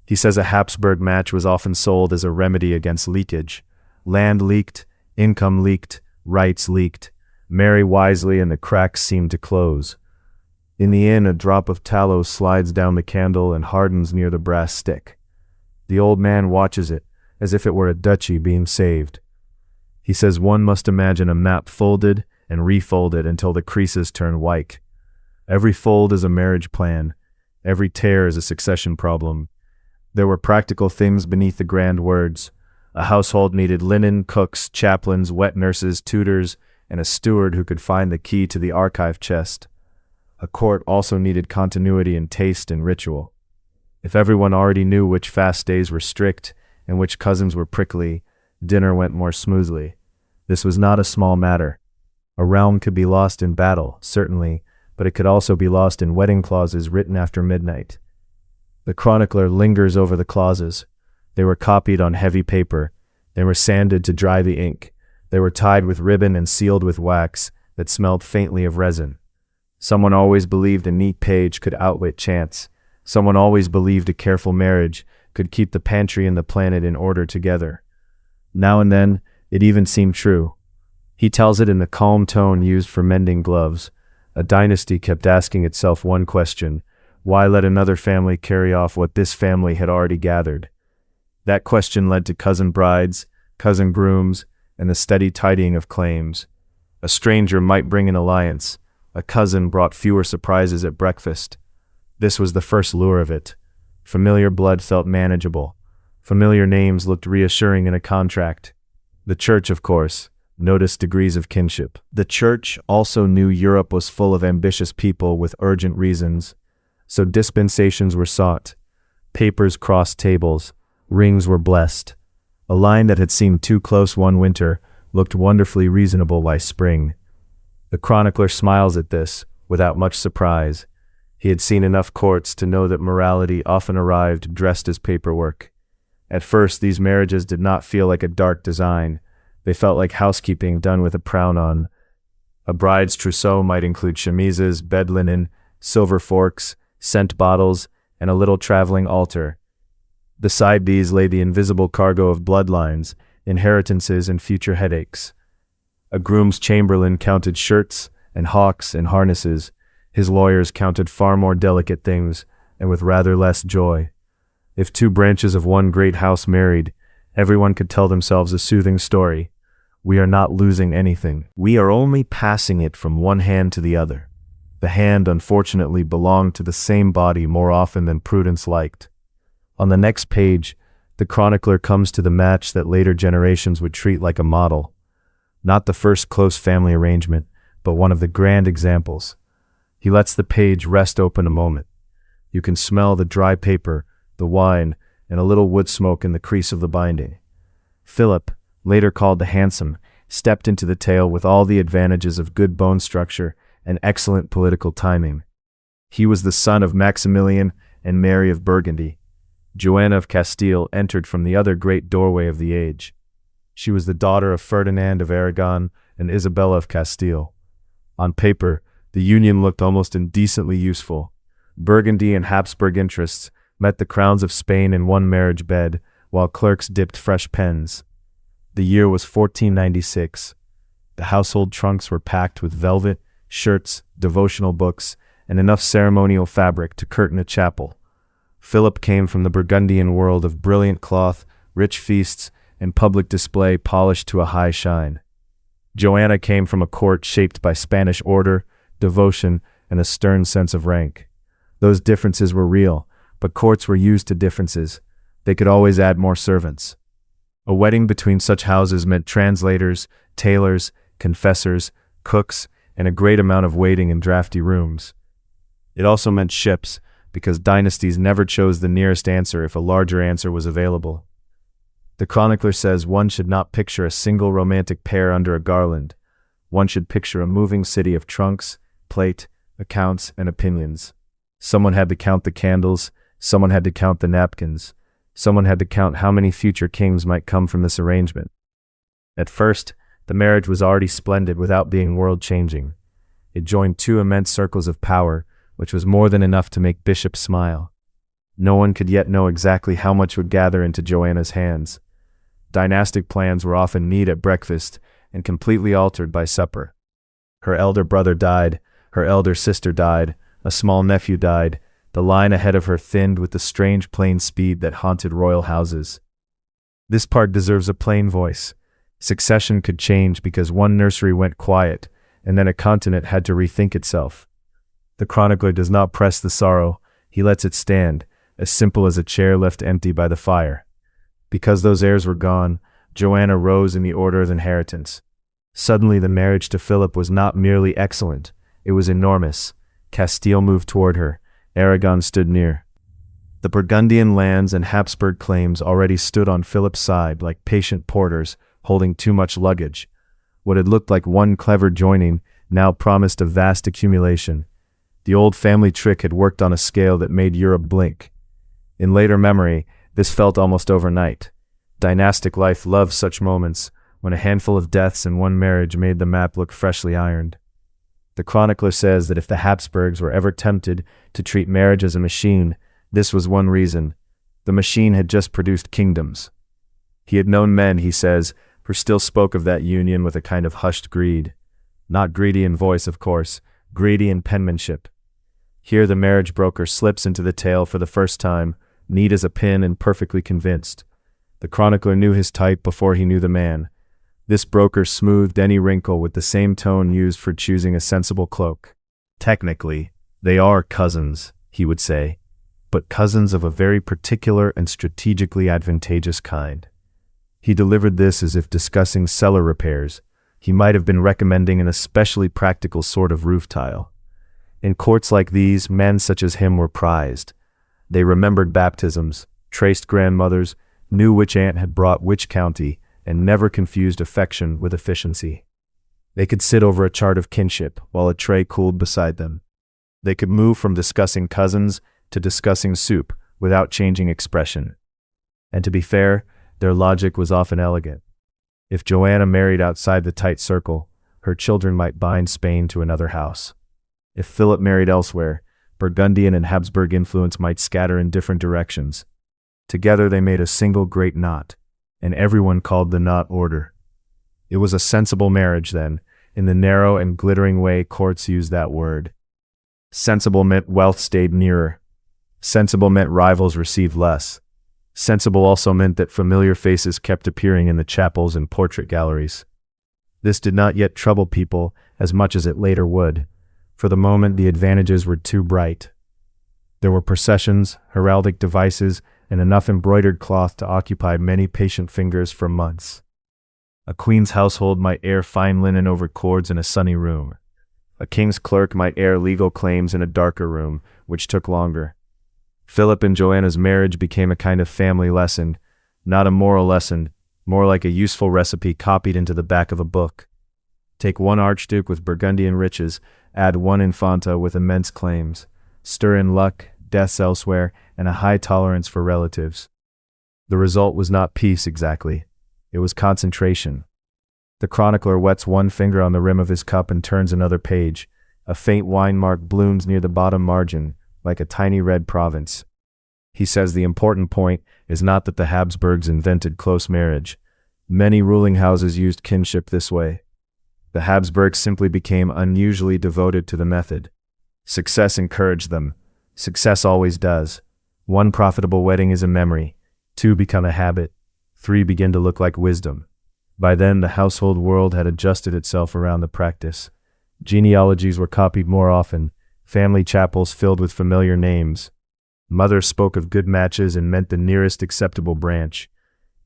He says a Habsburg match was often sold as a remedy against leakage. Land leaked, income leaked, rights leaked. Marry wisely and the cracks seemed to close. In the inn, a drop of tallow slides down the candle and hardens near the brass stick. The old man watches it, as if it were a duchy being saved. He says one must imagine a map folded and refolded until the creases turn white. Every fold is a marriage plan. Every tear is a succession problem. There were practical things beneath the grand words. A household needed linen, cooks, chaplains, wet nurses, tutors, and a steward who could find the key to the archive chest. A court also needed continuity in taste and ritual. If everyone already knew which fast days were strict and which cousins were prickly, dinner went more smoothly. This was not a small matter. A realm could be lost in battle, certainly, but it could also be lost in wedding clauses written after midnight. The chronicler lingers over the clauses. They were copied on heavy paper. They were sanded to dry the ink. They were tied with ribbon and sealed with wax that smelled faintly of resin. Someone always believed a neat page could outwit chance. Someone always believed a careful marriage could keep the pantry and the planet in order together. Now and then, it even seemed true. He tells it in the calm tone used for mending gloves. A dynasty kept asking itself one question: why let another family carry off what this family had already gathered? That question led to cousin brides, cousin grooms, and the steady tidying of claims. A stranger might bring an alliance. A cousin brought fewer surprises at breakfast. This was the first lure of it. Familiar blood felt manageable. Familiar names looked reassuring in a contract. The church, of course, noticed degrees of kinship. The church also knew Europe was full of ambitious people with urgent reasons, so dispensations were sought. Papers crossed tables. Rings were blessed. A line that had seemed too close one winter looked wonderfully reasonable by spring. The chronicler smiles at this, without much surprise. He had seen enough courts to know that morality often arrived dressed as paperwork. At first, these marriages did not feel like a dark design. They felt like housekeeping done with a frown on. A bride's trousseau might include chemises, bed linen, silver forks, scent bottles, and a little traveling altar. Beside these lay the invisible cargo of bloodlines, inheritances, and future headaches. A groom's chamberlain counted shirts and hawks and harnesses. His lawyers counted far more delicate things, and with rather less joy. If two branches of one great house married, everyone could tell themselves a soothing story. We are not losing anything. We are only passing it from one hand to the other. The hand, unfortunately, belonged to the same body more often than prudence liked. On the next page, the chronicler comes to the match that later generations would treat like a model. Not the first close family arrangement, but one of the grand examples. He lets the page rest open a moment. You can smell the dry paper, the wine, and a little wood smoke in the crease of the binding. Philip, later called the Handsome, stepped into the tale with all the advantages of good bone structure and excellent political timing. He was the son of Maximilian and Mary of Burgundy. Joanna of Castile entered from the other great doorway of the age. She was the daughter of Ferdinand of Aragon and Isabella of Castile. On paper, the union looked almost indecently useful. Burgundy and Habsburg interests met the crowns of Spain in one marriage bed, while clerks dipped fresh pens. The year was 1496. The household trunks were packed with velvet, shirts, devotional books, and enough ceremonial fabric to curtain a chapel. Philip came from the Burgundian world of brilliant cloth, rich feasts, and public display polished to a high shine. Joanna came from a court shaped by Spanish order, devotion, and a stern sense of rank. Those differences were real, but courts were used to differences. They could always add more servants. A wedding between such houses meant translators, tailors, confessors, cooks, and a great amount of waiting in drafty rooms. It also meant ships, because dynasties never chose the nearest answer if a larger answer was available. The chronicler says one should not picture a single romantic pair under a garland. One should picture a moving city of trunks, plate, accounts, and opinions. Someone had to count the candles, someone had to count the napkins, someone had to count how many future kings might come from this arrangement. At first, the marriage was already splendid without being world-changing. It joined two immense circles of power, which was more than enough to make bishops smile. No one could yet know exactly how much would gather into Joanna's hands. Dynastic plans were often neat at breakfast and completely altered by supper. Her elder brother died, her elder sister died, a small nephew died. The line ahead of her thinned with the strange plain speed that haunted royal houses. This part deserves a plain voice. Succession could change because one nursery went quiet, and then a continent had to rethink itself. The chronicler does not press the sorrow, he lets it stand, as simple as a chair left empty by the fire. Because those heirs were gone, Joanna rose in the order of inheritance. Suddenly the marriage to Philip was not merely excellent, it was enormous. Castile moved toward her. Aragon stood near. The Burgundian lands and Habsburg claims already stood on Philip's side like patient porters holding too much luggage. What had looked like one clever joining now promised a vast accumulation. The old family trick had worked on a scale that made Europe blink. In later memory, this felt almost overnight. Dynastic life loves such moments, when a handful of deaths and one marriage made the map look freshly ironed. The chronicler says that if the Habsburgs were ever tempted to treat marriage as a machine, this was one reason. The machine had just produced kingdoms. He had known men, he says, who still spoke of that union with a kind of hushed greed. Not greedy in voice, of course, greedy in penmanship. Here the marriage broker slips into the tale for the first time, neat as a pin and perfectly convinced. The chronicler knew his type before he knew the man. This broker smoothed any wrinkle with the same tone used for choosing a sensible cloak. Technically, they are cousins, he would say, but cousins of a very particular and strategically advantageous kind. He delivered this as if discussing cellar repairs. He might have been recommending an especially practical sort of roof tile. In courts like these, men such as him were prized. They remembered baptisms, traced grandmothers, knew which aunt had brought which county, and never confused affection with efficiency. They could sit over a chart of kinship while a tray cooled beside them. They could move from discussing cousins to discussing soup without changing expression. And to be fair, their logic was often elegant. If Joanna married outside the tight circle, her children might bind Spain to another house. If Philip married elsewhere, Burgundian and Habsburg influence might scatter in different directions. Together they made a single great knot, and everyone called the knot order. It was a sensible marriage then, in the narrow and glittering way courts use that word. Sensible meant wealth stayed nearer. Sensible meant rivals received less. Sensible also meant that familiar faces kept appearing in the chapels and portrait galleries. This did not yet trouble people as much as it later would. For the moment the advantages were too bright. There were processions, heraldic devices, and enough embroidered cloth to occupy many patient fingers for months. A queen's household might air fine linen over cords in a sunny room. A king's clerk might air legal claims in a darker room, which took longer. Philip and Joanna's marriage became a kind of family lesson, not a moral lesson, more like a useful recipe copied into the back of a book. Take one archduke with Burgundian riches, add one infanta with immense claims, stir in luck, deaths elsewhere, and a high tolerance for relatives. The result was not peace exactly. It was concentration. The chronicler wets one finger on the rim of his cup and turns another page. A faint wine mark blooms near the bottom margin, like a tiny red province. He says the important point is not that the Habsburgs invented close marriage. Many ruling houses used kinship this way. The Habsburgs simply became unusually devoted to the method. Success encouraged them. Success always does. One profitable wedding is a memory. 2 become a habit. 3 begin to look like wisdom. By then, the household world had adjusted itself around the practice. Genealogies were copied more often, family chapels filled with familiar names. Mothers spoke of good matches and meant the nearest acceptable branch.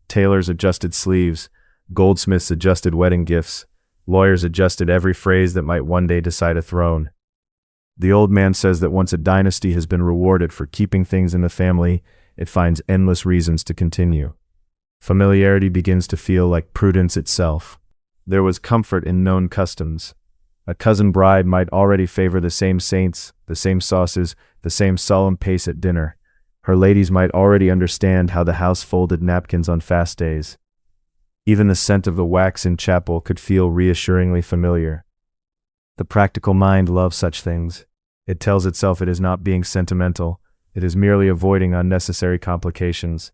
Tailors adjusted sleeves. Goldsmiths adjusted wedding gifts. Lawyers adjusted every phrase that might one day decide a throne. The old man says that once a dynasty has been rewarded for keeping things in the family, it finds endless reasons to continue. Familiarity begins to feel like prudence itself. There was comfort in known customs. A cousin bride might already favor the same saints, the same sauces, the same solemn pace at dinner. Her ladies might already understand how the house folded napkins on fast days. Even the scent of the wax in chapel could feel reassuringly familiar. The practical mind loves such things. It tells itself it is not being sentimental, it is merely avoiding unnecessary complications.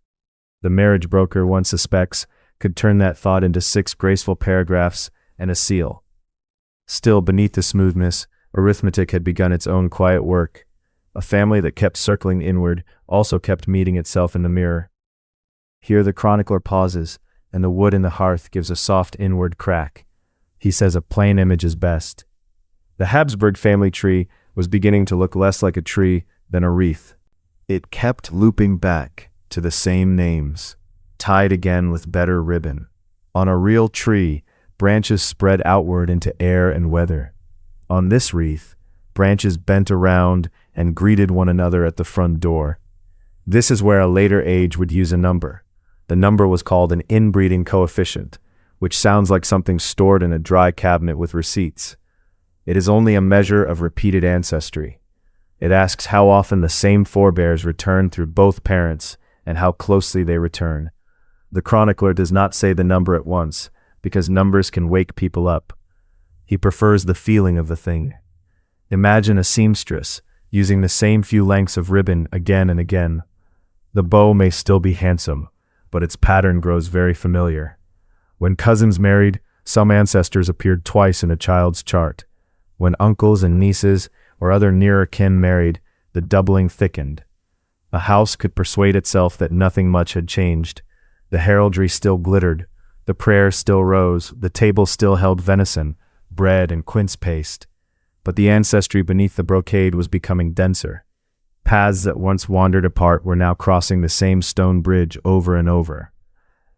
The marriage broker, one suspects, could turn that thought into 6 graceful paragraphs and a seal. Still, beneath the smoothness, arithmetic had begun its own quiet work. A family that kept circling inward also kept meeting itself in the mirror. Here the chronicler pauses, and the wood in the hearth gives a soft inward crack. He says a plain image is best. The Habsburg family tree was beginning to look less like a tree than a wreath. It kept looping back to the same names, tied again with better ribbon. On a real tree, branches spread outward into air and weather. On this wreath, branches bent around and greeted one another at the front door. This is where a later age would use a number. The number was called an inbreeding coefficient, which sounds like something stored in a dry cabinet with receipts. It is only a measure of repeated ancestry. It asks how often the same forebears return through both parents and how closely they return. The chronicler does not say the number at once, because numbers can wake people up. He prefers the feeling of the thing. Imagine a seamstress using the same few lengths of ribbon again and again. The bow may still be handsome, but its pattern grows very familiar. When cousins married, some ancestors appeared twice in a child's chart. When uncles and nieces or other nearer kin married, the doubling thickened. A house could persuade itself that nothing much had changed. The heraldry still glittered, the prayers still rose, the table still held venison, bread and quince paste. But the ancestry beneath the brocade was becoming denser. Paths that once wandered apart were now crossing the same stone bridge over and over.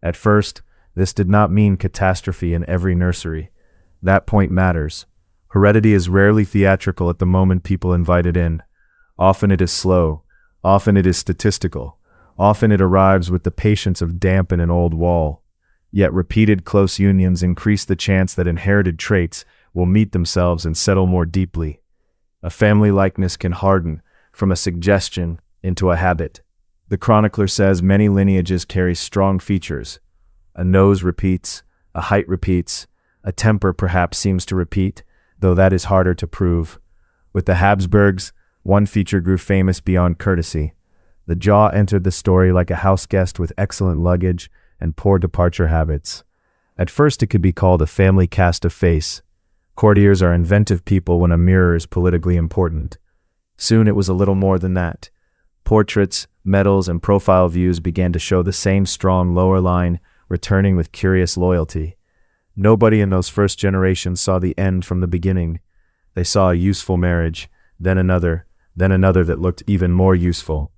At first, this did not mean catastrophe in every nursery. That point matters. Heredity is rarely theatrical at the moment people invite it in. Often it is slow. Often it is statistical. Often it arrives with the patience of dampen an old wall. Yet repeated close unions increase the chance that inherited traits will meet themselves and settle more deeply. A family likeness can harden from a suggestion into a habit. The chronicler says many lineages carry strong features. A nose repeats, a height repeats, a temper perhaps seems to repeat, though that is harder to prove. With the Habsburgs, one feature grew famous beyond courtesy. The jaw entered the story like a house guest with excellent luggage and poor departure habits. At first it could be called a family cast of face. Courtiers are inventive people when a mirror is politically important. Soon it was a little more than that. Portraits, medals, and profile views began to show the same strong lower line, returning with curious loyalty. Nobody in those first generations saw the end from the beginning. They saw a useful marriage, then another that looked even more useful.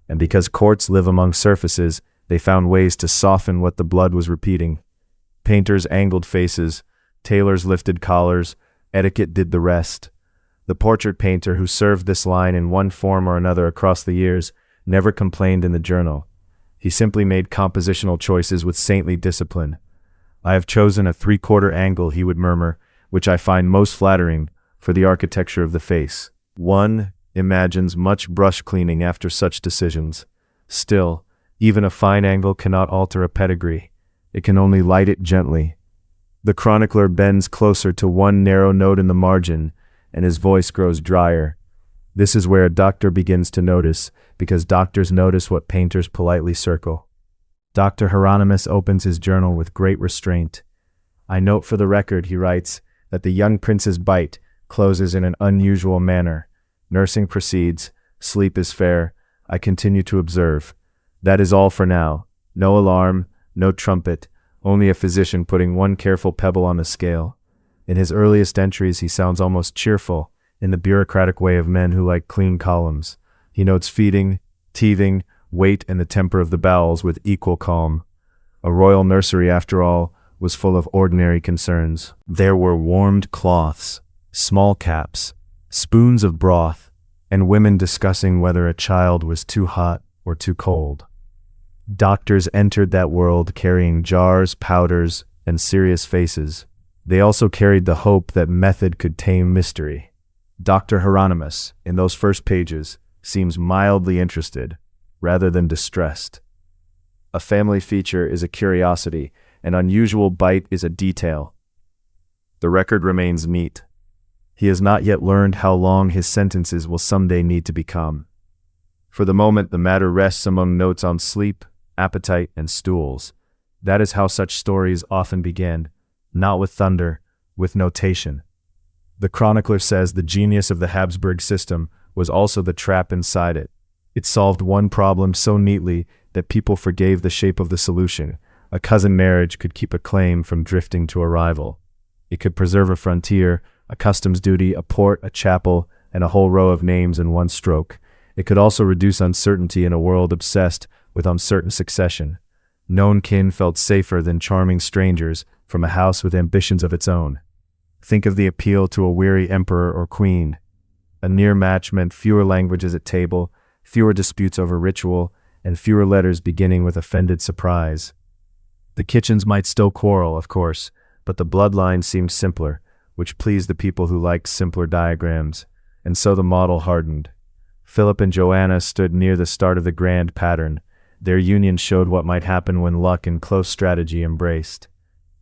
And because courts live among surfaces, they found ways to soften what the blood was repeating. Painters angled faces, tailors lifted collars, etiquette did the rest. The portrait painter who served this line in one form or another across the years never complained in the journal. He simply made compositional choices with saintly discipline. "I have chosen a 3/4 angle," he would murmur, "which I find most flattering for the architecture of the face." One imagines much brush cleaning after such decisions. Still, even a fine angle cannot alter a pedigree. It can only light it gently. The chronicler bends closer to one narrow note in the margin, and his voice grows drier. This is where a doctor begins to notice, because doctors notice what painters politely circle. Dr. Hieronymus opens his journal with great restraint. "I note for the record," he writes, "that the young prince's bite closes in an unusual manner. Nursing proceeds. Sleep is fair. I continue to observe. That is all for now. No alarm, no trumpet, only a physician putting one careful pebble on the scale. In his earliest entries he sounds almost cheerful, in the bureaucratic way of men who like clean columns. He notes feeding, teething, weight, and the temper of the bowels with equal calm. A royal nursery, after all, was full of ordinary concerns. There were warmed cloths, small caps, spoons of broth, and women discussing whether a child was too hot or too cold. Doctors entered that world carrying jars, powders, and serious faces. They also carried the hope that method could tame mystery. Dr. Hieronymus, in those first pages, seems mildly interested, rather than distressed. A family feature is a curiosity, an unusual bite is a detail. The record remains neat. He has not yet learned how long his sentences will someday need to become. For the moment, the matter rests among notes on sleep, appetite, and stools. That is how such stories often begin, not with thunder, with notation. The chronicler says the genius of the Habsburg system was also the trap inside it. It solved one problem so neatly that people forgave the shape of the solution. A cousin marriage could keep a claim from drifting to a rival. It could preserve a frontier, a customs duty, a port, a chapel, and a whole row of names in one stroke. It could also reduce uncertainty in a world obsessed with uncertain succession. Known kin felt safer than charming strangers from a house with ambitions of its own. Think of the appeal to a weary emperor or queen. A near match meant fewer languages at table, fewer disputes over ritual, and fewer letters beginning with offended surprise. The kitchens might still quarrel, of course, but the bloodline seemed simpler, which pleased the people who liked simpler diagrams, and so the model hardened. Philip and Joanna stood near the start of the grand pattern. Their union showed what might happen when luck and close strategy embraced.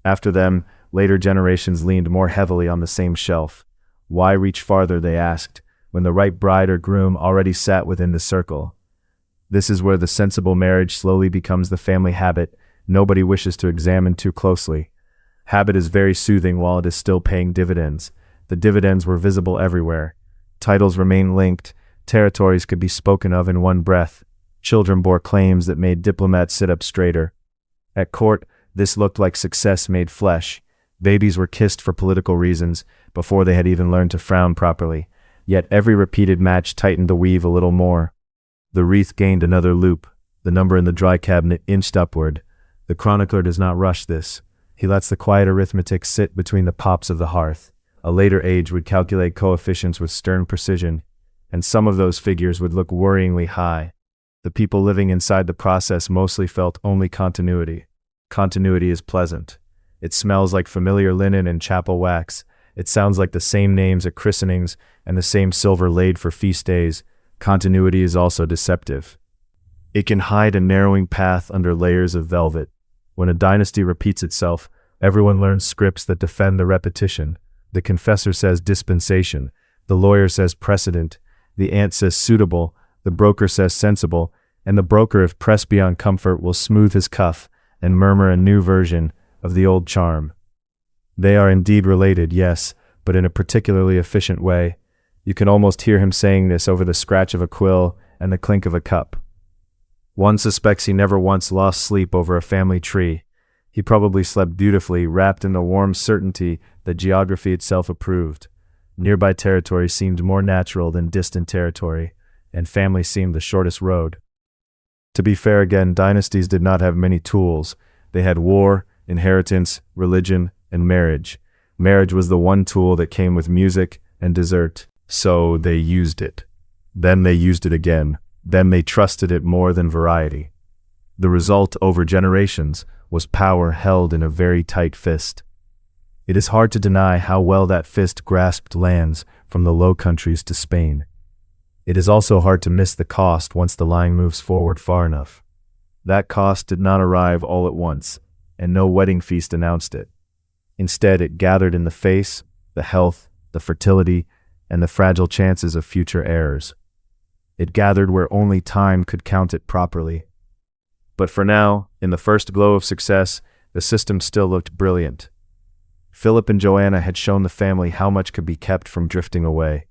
After them, later generations leaned more heavily on the same shelf. Why reach farther, they asked, when the right bride or groom already sat within the circle? This is where the sensible marriage slowly becomes the family habit nobody wishes to examine too closely. Habit is very soothing while it is still paying dividends. The dividends were visible everywhere. Titles remained linked, territories could be spoken of in one breath. Children bore claims that made diplomats sit up straighter. At court, this looked like success made flesh. Babies were kissed for political reasons before they had even learned to frown properly. Yet every repeated match tightened the weave a little more. The wreath gained another loop. The number in the dry cabinet inched upward. The chronicler does not rush this. He lets the quiet arithmetic sit between the pops of the hearth. A later age would calculate coefficients with stern precision, and some of those figures would look worryingly high. The people living inside the process mostly felt only continuity. Continuity is pleasant. It smells like familiar linen and chapel wax. It sounds like the same names at christenings and the same silver laid for feast days. Continuity is also deceptive. It can hide a narrowing path under layers of velvet. When a dynasty repeats itself, everyone learns scripts that defend the repetition. The confessor says dispensation. The lawyer says precedent. The aunt says suitable. The broker says sensible. And the broker, if pressed beyond comfort, will smooth his cuff and murmur a new version of the old charm. They are indeed related, yes, but in a particularly efficient way. You can almost hear him saying this over the scratch of a quill and the clink of a cup. One suspects he never once lost sleep over a family tree. He probably slept beautifully, wrapped in the warm certainty that geography itself approved. Nearby territory seemed more natural than distant territory, and family seemed the shortest road. To be fair again, dynasties did not have many tools. They had war, inheritance, religion, and marriage. Marriage was the one tool that came with music and dessert, so they used it. Then they used it again. Then they trusted it more than variety. The result over generations was power held in a very tight fist. It is hard to deny how well that fist grasped lands from the Low Countries to Spain. It is also hard to miss the cost once the line moves forward far enough. That cost did not arrive all at once, and no wedding feast announced it. Instead, it gathered in the face, the health, the fertility, and the fragile chances of future heirs. It gathered where only time could count it properly. But for now, in the first glow of success, the system still looked brilliant. Philip and Joanna had shown the family how much could be kept from drifting away.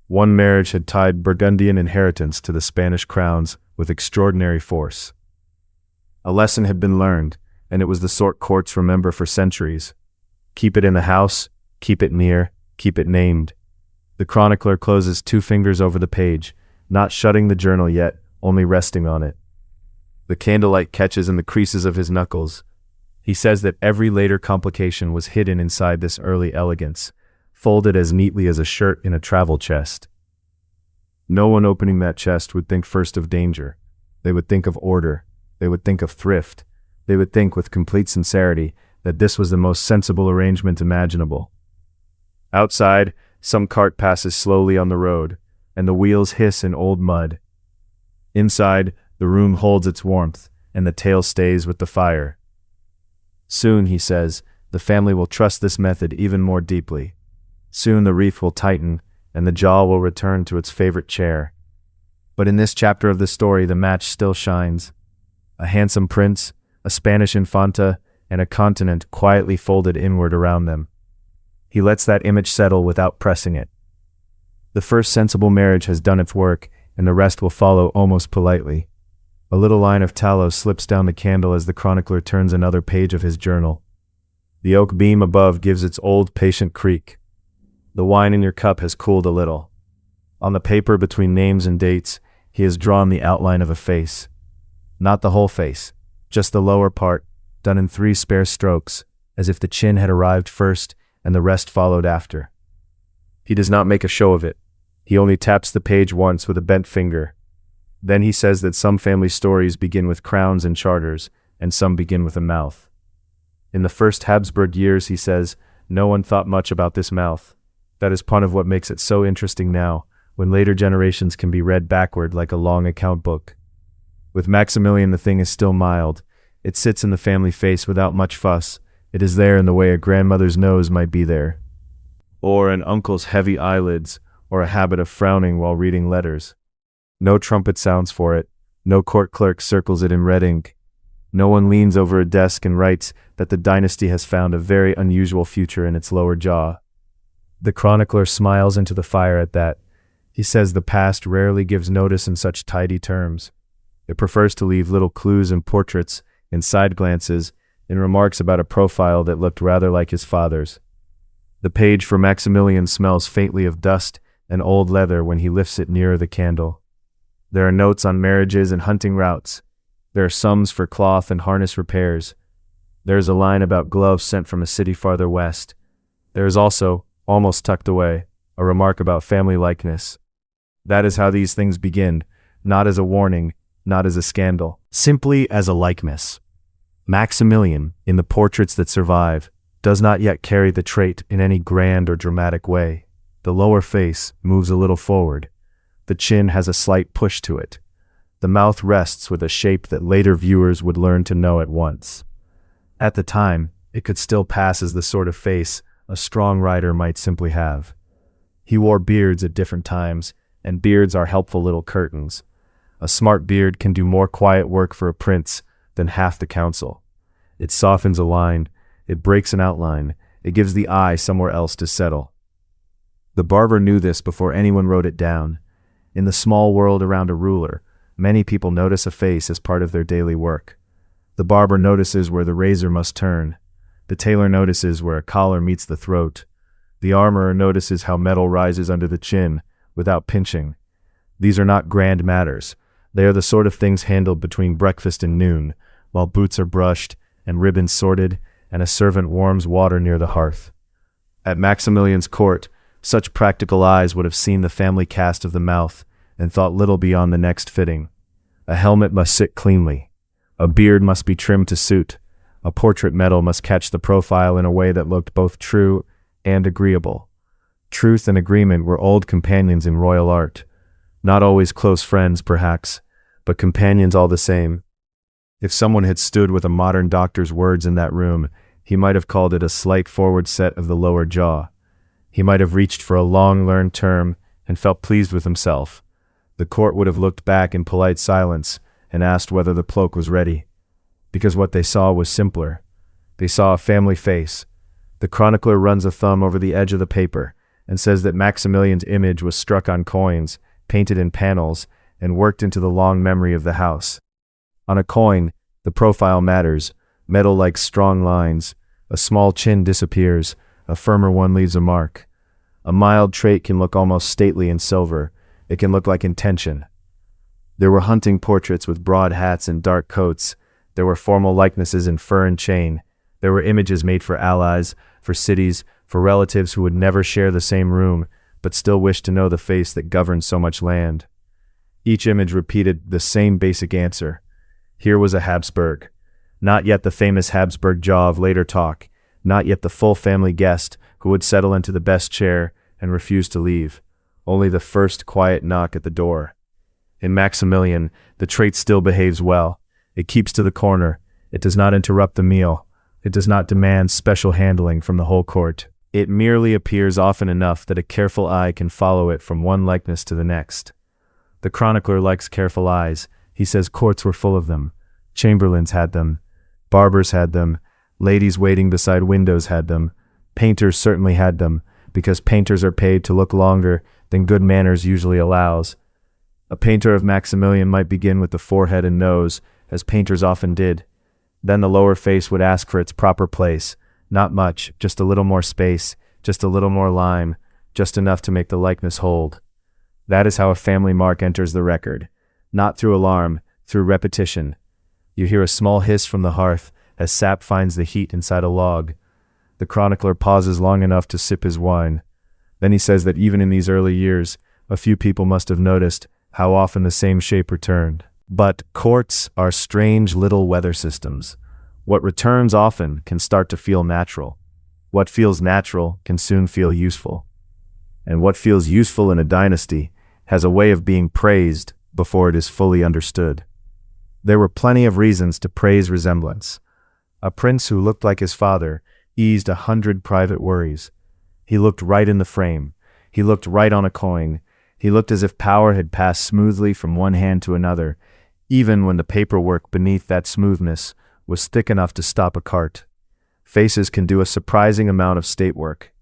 One marriage had tied Burgundian inheritance to the Spanish crowns with extraordinary force. A lesson had been learned, and it was the sort courts remember for centuries. Keep it in the house, keep it near, keep it named. The chronicler closes two fingers over the page, not shutting the journal yet, only resting on it. The candlelight catches in the creases of his knuckles. He says that every later complication was hidden inside this early elegance, folded as neatly as a shirt in a travel chest. No one opening that chest would think first of danger. They would think of order. They would think of thrift. They would think with complete sincerity that this was the most sensible arrangement imaginable. Outside, some cart passes slowly on the road, and the wheels hiss in old mud. Inside, the room holds its warmth, and the tale stays with the fire. Soon, he says, the family will trust this method even more deeply. Soon the wreath will tighten, and the jaw will return to its favorite chair. But in this chapter of the story, the match still shines. A handsome prince, a Spanish infanta, and a continent quietly folded inward around them. He lets that image settle without pressing it. The first sensible marriage has done its work, and the rest will follow almost politely. A little line of tallow slips down the candle as the chronicler turns another page of his journal. The oak beam above gives its old patient creak. The wine in your cup has cooled a little. On the paper between names and dates, he has drawn the outline of a face. Not the whole face, just the lower part, done in 3 spare strokes, as if the chin had arrived first and the rest followed after. He does not make a show of it. He only taps the page once with a bent finger. Then he says that some family stories begin with crowns and charters, and some begin with a mouth. In the first Habsburg years, he says, no one thought much about this mouth. That is part of what makes it so interesting now, when later generations can be read backward like a long account book. With Maximilian, the thing is still mild. It sits in the family face without much fuss. It is there in the way a grandmother's nose might be there, or an uncle's heavy eyelids, or a habit of frowning while reading letters. No trumpet sounds for it. No court clerk circles it in red ink. No one leans over a desk and writes that the dynasty has found a very unusual future in its lower jaw. The chronicler smiles into the fire at that. He says the past rarely gives notice in such tidy terms. It prefers to leave little clues in portraits, in side glances, in remarks about a profile that looked rather like his father's. The page for Maximilian smells faintly of dust and old leather when he lifts it nearer the candle. There are notes on marriages and hunting routes. There are sums for cloth and harness repairs. There is a line about gloves sent from a city farther west. There is also, almost tucked away, a remark about family likeness. That is how these things begin, not as a warning, not as a scandal, simply as a likeness. Maximilian, in the portraits that survive, does not yet carry the trait in any grand or dramatic way. The lower face moves a little forward. The chin has a slight push to it. The mouth rests with a shape that later viewers would learn to know at once. At the time, it could still pass as the sort of face a strong writer might simply have. He wore beards at different times, and beards are helpful little curtains. A smart beard can do more quiet work for a prince than half the council. It softens a line, it breaks an outline, it gives the eye somewhere else to settle. The barber knew this before anyone wrote it down. In the small world around a ruler, many people notice a face as part of their daily work. The barber notices where the razor must turn. The tailor notices where a collar meets the throat. The armorer notices how metal rises under the chin, without pinching. These are not grand matters. They are the sort of things handled between breakfast and noon, while boots are brushed, and ribbons sorted, and a servant warms water near the hearth. At Maximilian's court, such practical eyes would have seen the family cast of the mouth, and thought little beyond the next fitting. A helmet must sit cleanly. A beard must be trimmed to suit. A portrait medal must catch the profile in a way that looked both true and agreeable. Truth and agreement were old companions in royal art. Not always close friends, perhaps, but companions all the same. If someone had stood with a modern doctor's words in that room, he might have called it a slight forward set of the lower jaw. He might have reached for a long-learned term and felt pleased with himself. The court would have looked back in polite silence and asked whether the cloak was ready, because what they saw was simpler. They saw a family face. The chronicler runs a thumb over the edge of the paper and says that Maximilian's image was struck on coins, painted in panels, and worked into the long memory of the house. On a coin, the profile matters. Metal likes strong lines. A small chin disappears. A firmer one leaves a mark. A mild trait can look almost stately in silver. It can look like intention. There were hunting portraits with broad hats and dark coats. There were formal likenesses in fur and chain. There were images made for allies, for cities, for relatives who would never share the same room, but still wished to know the face that governed so much land. Each image repeated the same basic answer. Here was a Habsburg. Not yet the famous Habsburg jaw of later talk. Not yet the full family guest who would settle into the best chair and refuse to leave. Only the first quiet knock at the door. In Maximilian, the trait still behaves well. It keeps to the corner. It does not interrupt the meal. It does not demand special handling from the whole court. It merely appears often enough that a careful eye can follow it from one likeness to the next. The chronicler likes careful eyes. He says courts were full of them. Chamberlains had them. Barbers had them. Ladies waiting beside windows had them. Painters certainly had them, because painters are paid to look longer than good manners usually allows. A painter of Maximilian might begin with the forehead and nose, as painters often did. Then the lower face would ask for its proper place. Not much, just a little more space, just a little more lime, just enough to make the likeness hold. That is how a family mark enters the record. Not through alarm, through repetition. You hear a small hiss from the hearth as sap finds the heat inside a log. The chronicler pauses long enough to sip his wine. Then he says that even in these early years, a few people must have noticed how often the same shape returned. But courts are strange little weather systems. What returns often can start to feel natural. What feels natural can soon feel useful. And what feels useful in a dynasty has a way of being praised before it is fully understood. There were plenty of reasons to praise resemblance. A prince who looked like his father eased 100 private worries. He looked right in the frame. He looked right on a coin. He looked as if power had passed smoothly from one hand to another, even when the paperwork beneath that smoothness was thick enough to stop a cart. Faces can do a surprising amount of state work.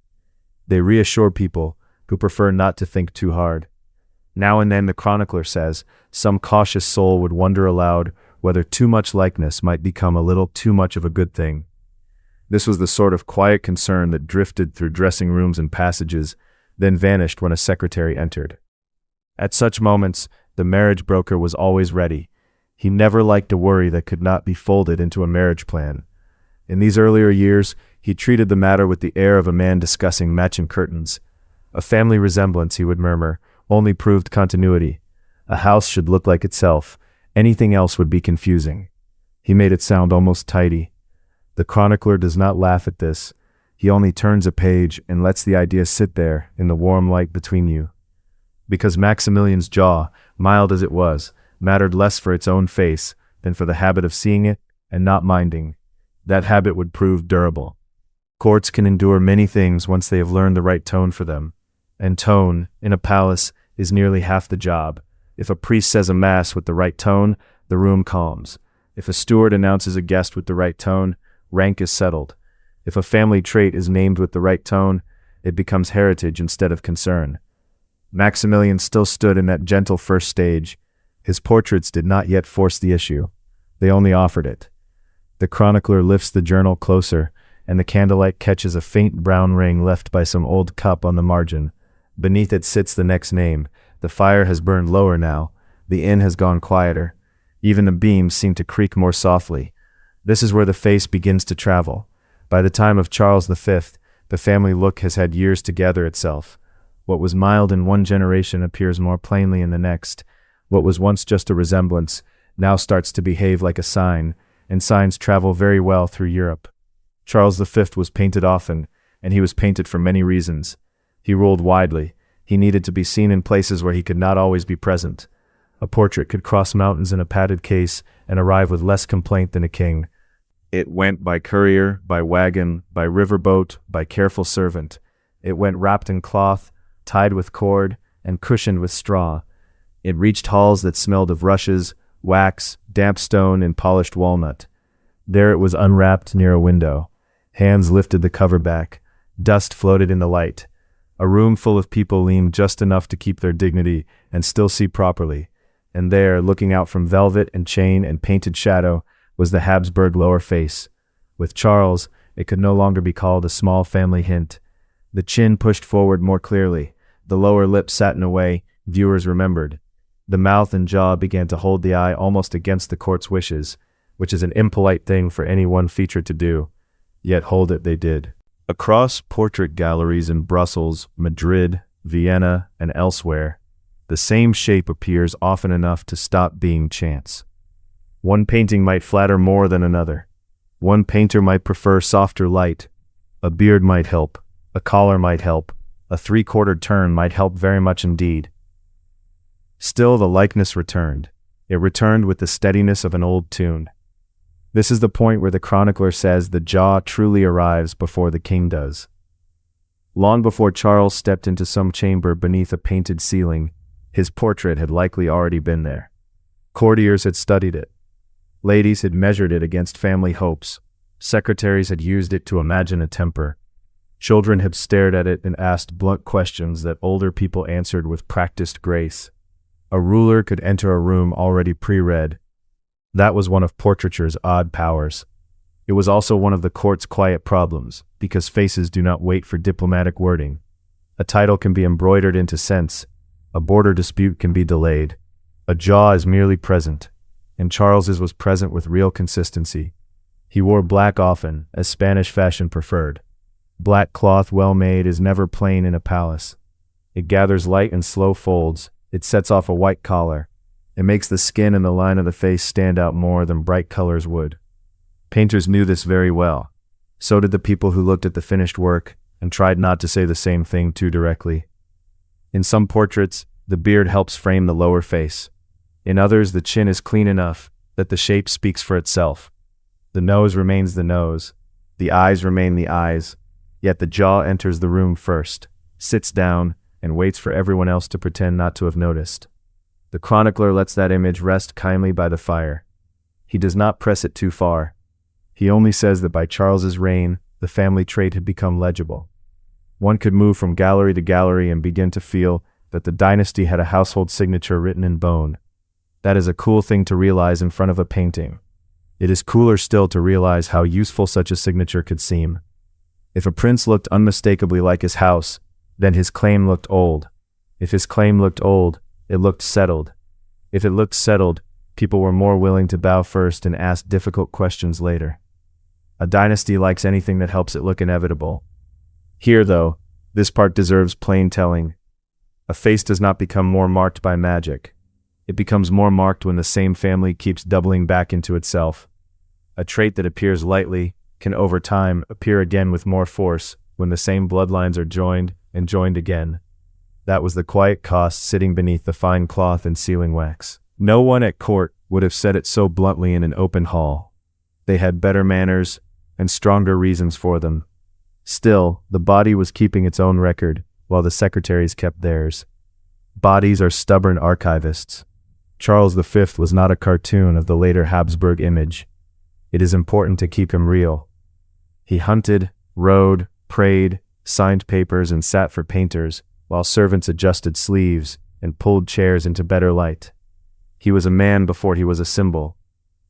They reassure people who prefer not to think too hard. Now and then, the chronicler says, some cautious soul would wonder aloud whether too much likeness might become a little too much of a good thing. This was the sort of quiet concern that drifted through dressing rooms and passages, then vanished when a secretary entered. At such moments, the marriage broker was always ready. He never liked a worry that could not be folded into a marriage plan. In these earlier years, he treated the matter with the air of a man discussing matching curtains. A family resemblance, he would murmur, only proved continuity. A house should look like itself. Anything else would be confusing. He made it sound almost tidy. The chronicler does not laugh at this. He only turns a page and lets the idea sit there in the warm light between you. Because Maximilian's jaw, mild as it was, mattered less for its own face than for the habit of seeing it and not minding. That habit would prove durable. Courts can endure many things once they have learned the right tone for them. And tone, in a palace, is nearly half the job. If a priest says a mass with the right tone, the room calms. If a steward announces a guest with the right tone, rank is settled. If a family trait is named with the right tone, it becomes heritage instead of concern. Maximilian still stood in that gentle first stage. His portraits did not yet force the issue. They only offered it. The chronicler lifts the journal closer, and the candlelight catches a faint brown ring left by some old cup on the margin. Beneath it sits the next name. The fire has burned lower now. The inn has gone quieter. Even the beams seem to creak more softly. This is where the face begins to travel. By the time of Charles V, the family look has had years to gather itself. What was mild in one generation appears more plainly in the next. What was once just a resemblance now starts to behave like a sign, and signs travel very well through Europe. Charles V was painted often, and he was painted for many reasons. He ruled widely. He needed to be seen in places where he could not always be present. A portrait could cross mountains in a padded case and arrive with less complaint than a king. It went by courier, by wagon, by riverboat, by careful servant. It went wrapped in cloth, tied with cord, and cushioned with straw. It reached halls that smelled of rushes, wax, damp stone, and polished walnut. There it was unwrapped near a window. Hands lifted the cover back. Dust floated in the light. A room full of people leaned just enough to keep their dignity and still see properly. And there, looking out from velvet and chain and painted shadow, was the Habsburg lower face. With Charles, it could no longer be called a small family hint. The chin pushed forward more clearly. The lower lip sat in a way viewers remembered. The mouth and jaw began to hold the eye almost against the court's wishes, which is an impolite thing for any one feature to do. Yet hold it they did. Across portrait galleries in Brussels, Madrid, Vienna, and elsewhere, the same shape appears often enough to stop being chance. One painting might flatter more than another. One painter might prefer softer light. A beard might help. A collar might help. A three-quartered turn might help very much indeed. Still the likeness returned. It returned with the steadiness of an old tune. This is the point where the chronicler says the jaw truly arrives before the king does. Long before Charles stepped into some chamber beneath a painted ceiling, his portrait had likely already been there. Courtiers had studied it. Ladies had measured it against family hopes. Secretaries had used it to imagine a temper. Children had stared at it and asked blunt questions that older people answered with practiced grace. A ruler could enter a room already pre-read. That was one of portraiture's odd powers. It was also one of the court's quiet problems, because faces do not wait for diplomatic wording. A title can be embroidered into sense. A border dispute can be delayed. A jaw is merely present, and Charles's was present with real consistency. He wore black often, as Spanish fashion preferred. Black cloth well made is never plain in a palace. It gathers light in slow folds. It sets off a white collar. It makes the skin and the line of the face stand out more than bright colors would. Painters knew this very well. So did the people who looked at the finished work and tried not to say the same thing too directly. In some portraits, the beard helps frame the lower face. In others, the chin is clean enough that the shape speaks for itself. The nose remains the nose. The eyes remain the eyes. Yet the jaw enters the room first, sits down, and waits for everyone else to pretend not to have noticed. The chronicler lets that image rest kindly by the fire. He does not press it too far. He only says that by Charles's reign, the family trait had become legible. One could move from gallery to gallery and begin to feel that the dynasty had a household signature written in bone. That is a cool thing to realize in front of a painting. It is cooler still to realize how useful such a signature could seem. If a prince looked unmistakably like his house, then his claim looked old. If his claim looked old, it looked settled. If it looked settled, people were more willing to bow first and ask difficult questions later. A dynasty likes anything that helps it look inevitable. Here, though, this part deserves plain telling. A face does not become more marked by magic. It becomes more marked when the same family keeps doubling back into itself. A trait that appears lightly can over time appear again with more force when the same bloodlines are joined and joined again. That was the quiet cost sitting beneath the fine cloth and sealing wax. No one at court would have said it so bluntly in an open hall. They had better manners and stronger reasons for them. Still, the body was keeping its own record, while the secretaries kept theirs. Bodies are stubborn archivists. Charles V was not a cartoon of the later Habsburg image. It is important to keep him real. He hunted, rode, prayed, signed papers, and sat for painters, while servants adjusted sleeves and pulled chairs into better light. He was a man before he was a symbol,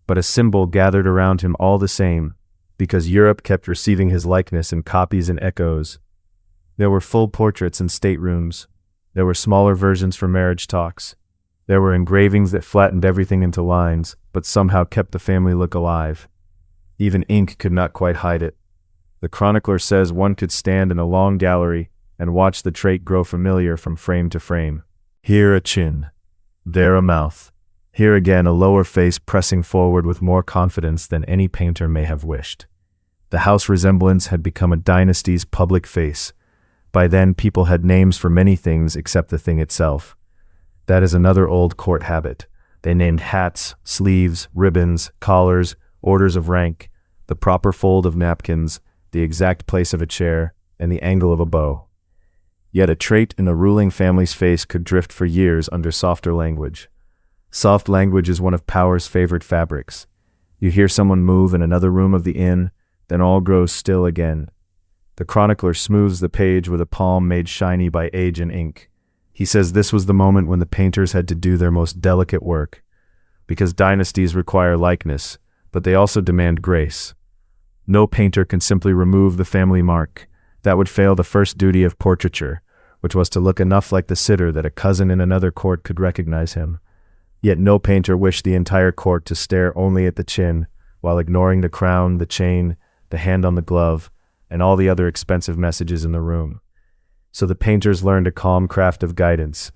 but a symbol gathered around him all the same, because Europe kept receiving his likeness in copies and echoes. There were full portraits in staterooms. There were smaller versions for marriage talks. There were engravings that flattened everything into lines, but somehow kept the family look alive. Even ink could not quite hide it. The chronicler says one could stand in a long gallery and watch the trait grow familiar from frame to frame. Here a chin, there a mouth, here again a lower face pressing forward with more confidence than any painter may have wished. The house resemblance had become a dynasty's public face. By then people had names for many things except the thing itself. That is another old court habit. They named hats, sleeves, ribbons, collars, orders of rank, the proper fold of napkins, the exact place of a chair, and the angle of a bow. Yet a trait in a ruling family's face could drift for years under softer language. Soft language is one of power's favorite fabrics. You hear someone move in another room of the inn, then all grows still again. The chronicler smooths the page with a palm made shiny by age and ink. He says this was the moment when the painters had to do their most delicate work, because dynasties require likeness, but they also demand grace. No painter can simply remove the family mark. That would fail the first duty of portraiture, which was to look enough like the sitter that a cousin in another court could recognize him. Yet no painter wished the entire court to stare only at the chin, while ignoring the crown, the chain, the hand on the glove, and all the other expensive messages in the room. So the painters learned a calm craft of guidance,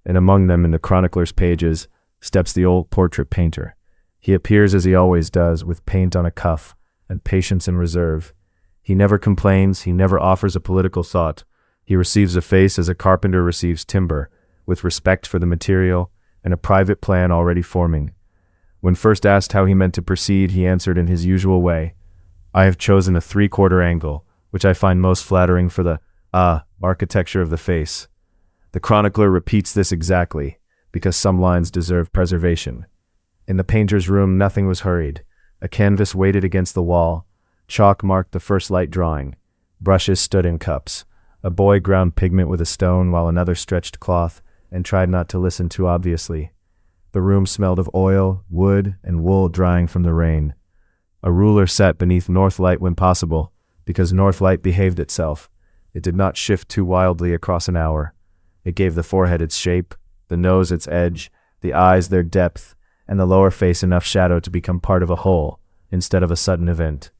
and among them in the chronicler's pages steps the old portrait painter. He appears as he always does, with paint on a cuff, and patience and reserve. He never complains, he never offers a political thought. He receives a face as a carpenter receives timber, with respect for the material and a private plan already forming. When first asked how he meant to proceed, he answered in his usual way, "I have chosen a 3/4 angle, which I find most flattering for the architecture of the face." The chronicler repeats this exactly, because some lines deserve preservation. In the painter's room nothing was hurried. A canvas waited against the wall. Chalk marked the first light drawing. Brushes stood in cups. A boy ground pigment with a stone while another stretched cloth and tried not to listen too obviously. The room smelled of oil, wood, and wool drying from the rain. A ruler sat beneath north light when possible, because north light behaved itself. It did not shift too wildly across an hour. It gave the forehead its shape, the nose its edge, the eyes their depth, and the lower face enough shadow to become part of a whole, instead of a sudden event.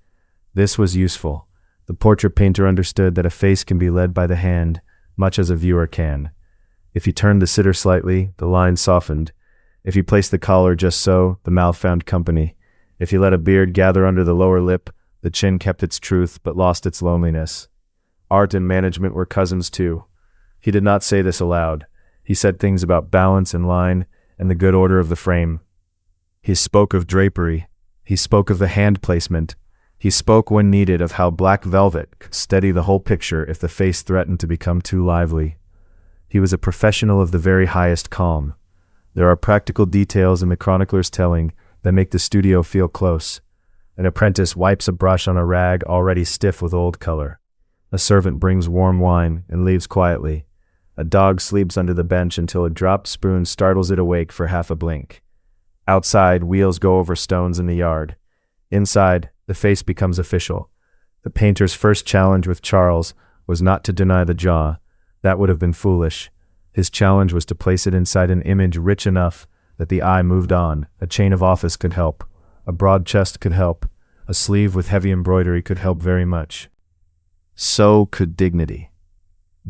This was useful. The portrait painter understood that a face can be led by the hand, much as a viewer can. If he turned the sitter slightly, the lines softened. If he placed the collar just so, the mouth found company. If he let a beard gather under the lower lip, the chin kept its truth but lost its loneliness. Art and management were cousins too. He did not say this aloud. He said things about balance and line and the good order of the frame. He spoke of drapery. He spoke of the hand placement. He spoke when needed of how black velvet could steady the whole picture if the face threatened to become too lively. He was a professional of the very highest calm. There are practical details in the chronicler's telling that make the studio feel close. An apprentice wipes a brush on a rag already stiff with old color. A servant brings warm wine and leaves quietly. A dog sleeps under the bench until a dropped spoon startles it awake for half a blink. Outside, wheels go over stones in the yard. Inside, the face becomes official. The painter's first challenge with Charles was not to deny the jaw. That would have been foolish. His challenge was to place it inside an image rich enough that the eye moved on. A chain of office could help. A broad chest could help. A sleeve with heavy embroidery could help very much. So could dignity.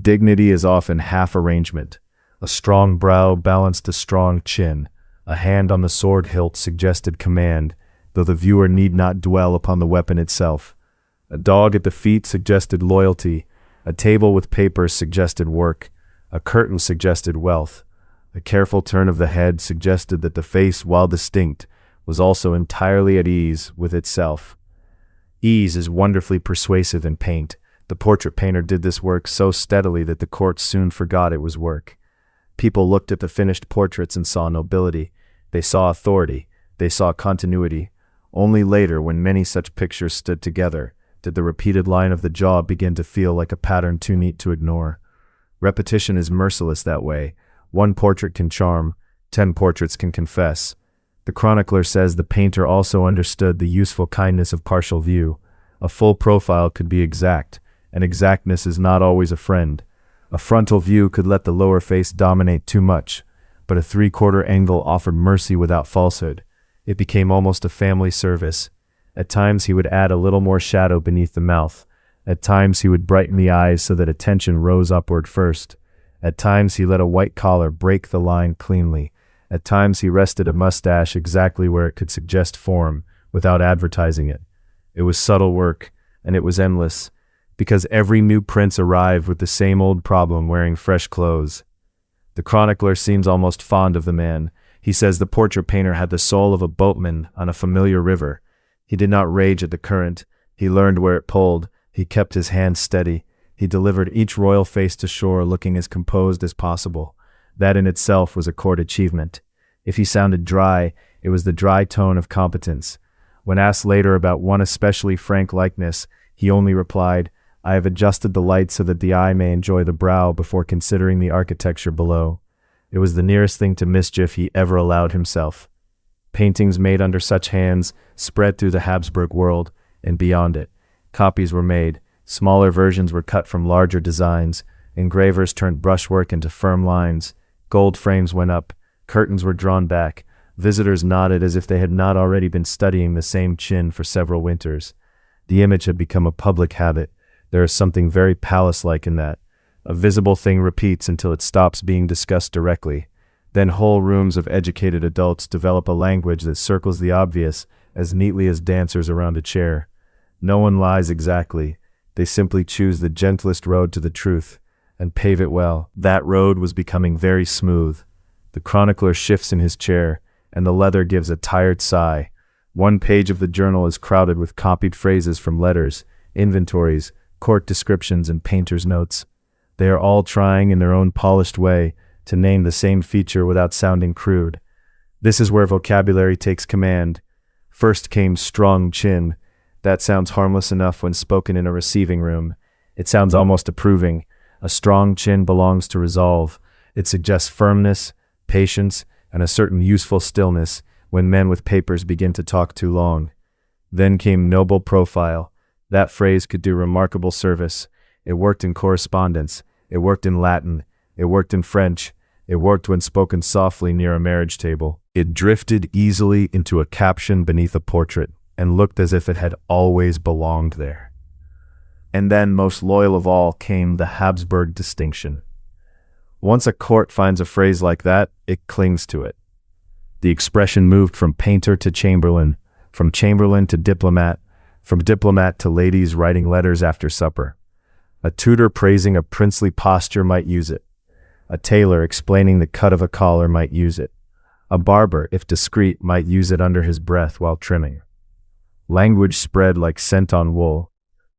Dignity is often half arrangement. A strong brow balanced a strong chin. A hand on the sword hilt suggested command, though the viewer need not dwell upon the weapon itself. A dog at the feet suggested loyalty. A table with papers suggested work. A curtain suggested wealth. A careful turn of the head suggested that the face, while distinct, was also entirely at ease with itself. Ease is wonderfully persuasive in paint. The portrait painter did this work so steadily that the court soon forgot it was work. People looked at the finished portraits and saw nobility. They saw authority. They saw continuity. Only later, when many such pictures stood together, did the repeated line of the jaw begin to feel like a pattern too neat to ignore. Repetition is merciless that way. One portrait can charm, 10 portraits can confess. The chronicler says the painter also understood the useful kindness of partial view. A full profile could be exact, and exactness is not always a friend. A frontal view could let the lower face dominate too much, but a 3/4 angle offered mercy without falsehood. It became almost a family service. At times he would add a little more shadow beneath the mouth. At times he would brighten the eyes so that attention rose upward first. At times he let a white collar break the line cleanly. At times he rested a mustache exactly where it could suggest form, without advertising it. It was subtle work, and it was endless, because every new prince arrived with the same old problem, wearing fresh clothes. The chronicler seems almost fond of the man. He says the portrait painter had the soul of a boatman on a familiar river. He did not rage at the current. He learned where it pulled. He kept his hand steady. He delivered each royal face to shore looking as composed as possible. That in itself was a court achievement. If he sounded dry, it was the dry tone of competence. When asked later about one especially frank likeness, he only replied, "I have adjusted the light so that the eye may enjoy the brow before considering the architecture below." It was the nearest thing to mischief he ever allowed himself. Paintings made under such hands spread through the Habsburg world and beyond it. Copies were made. Smaller versions were cut from larger designs. Engravers turned brushwork into firm lines. Gold frames went up. Curtains were drawn back. Visitors nodded as if they had not already been studying the same chin for several winters. The image had become a public habit. There is something very palace-like in that. A visible thing repeats until it stops being discussed directly. Then whole rooms of educated adults develop a language that circles the obvious as neatly as dancers around a chair. No one lies exactly. They simply choose the gentlest road to the truth and pave it well. That road was becoming very smooth. The chronicler shifts in his chair. and the leather gives a tired sigh. One page of the journal is crowded with copied phrases from letters, inventories, court descriptions, and painter's notes. They are all trying in their own polished way to name the same feature without sounding crude. This is where vocabulary takes command. First came strong chin. That sounds harmless enough when spoken in a receiving room. It sounds almost approving. A strong chin belongs to resolve. It suggests firmness, patience, and a certain useful stillness when men with papers begin to talk too long. Then came noble profile. That phrase could do remarkable service. It worked in correspondence. It worked in Latin. It worked in French. It worked when spoken softly near a marriage table. It drifted easily into a caption beneath a portrait and looked as if it had always belonged there. And then, most loyal of all, came the Habsburg distinction. Once a court finds a phrase like that, it clings to it. The expression moved from painter to chamberlain, from chamberlain to diplomat, from diplomat to ladies writing letters after supper. A tutor praising a princely posture might use it. A tailor explaining the cut of a collar might use it. A barber, if discreet, might use it under his breath while trimming. Language spread like scent on wool.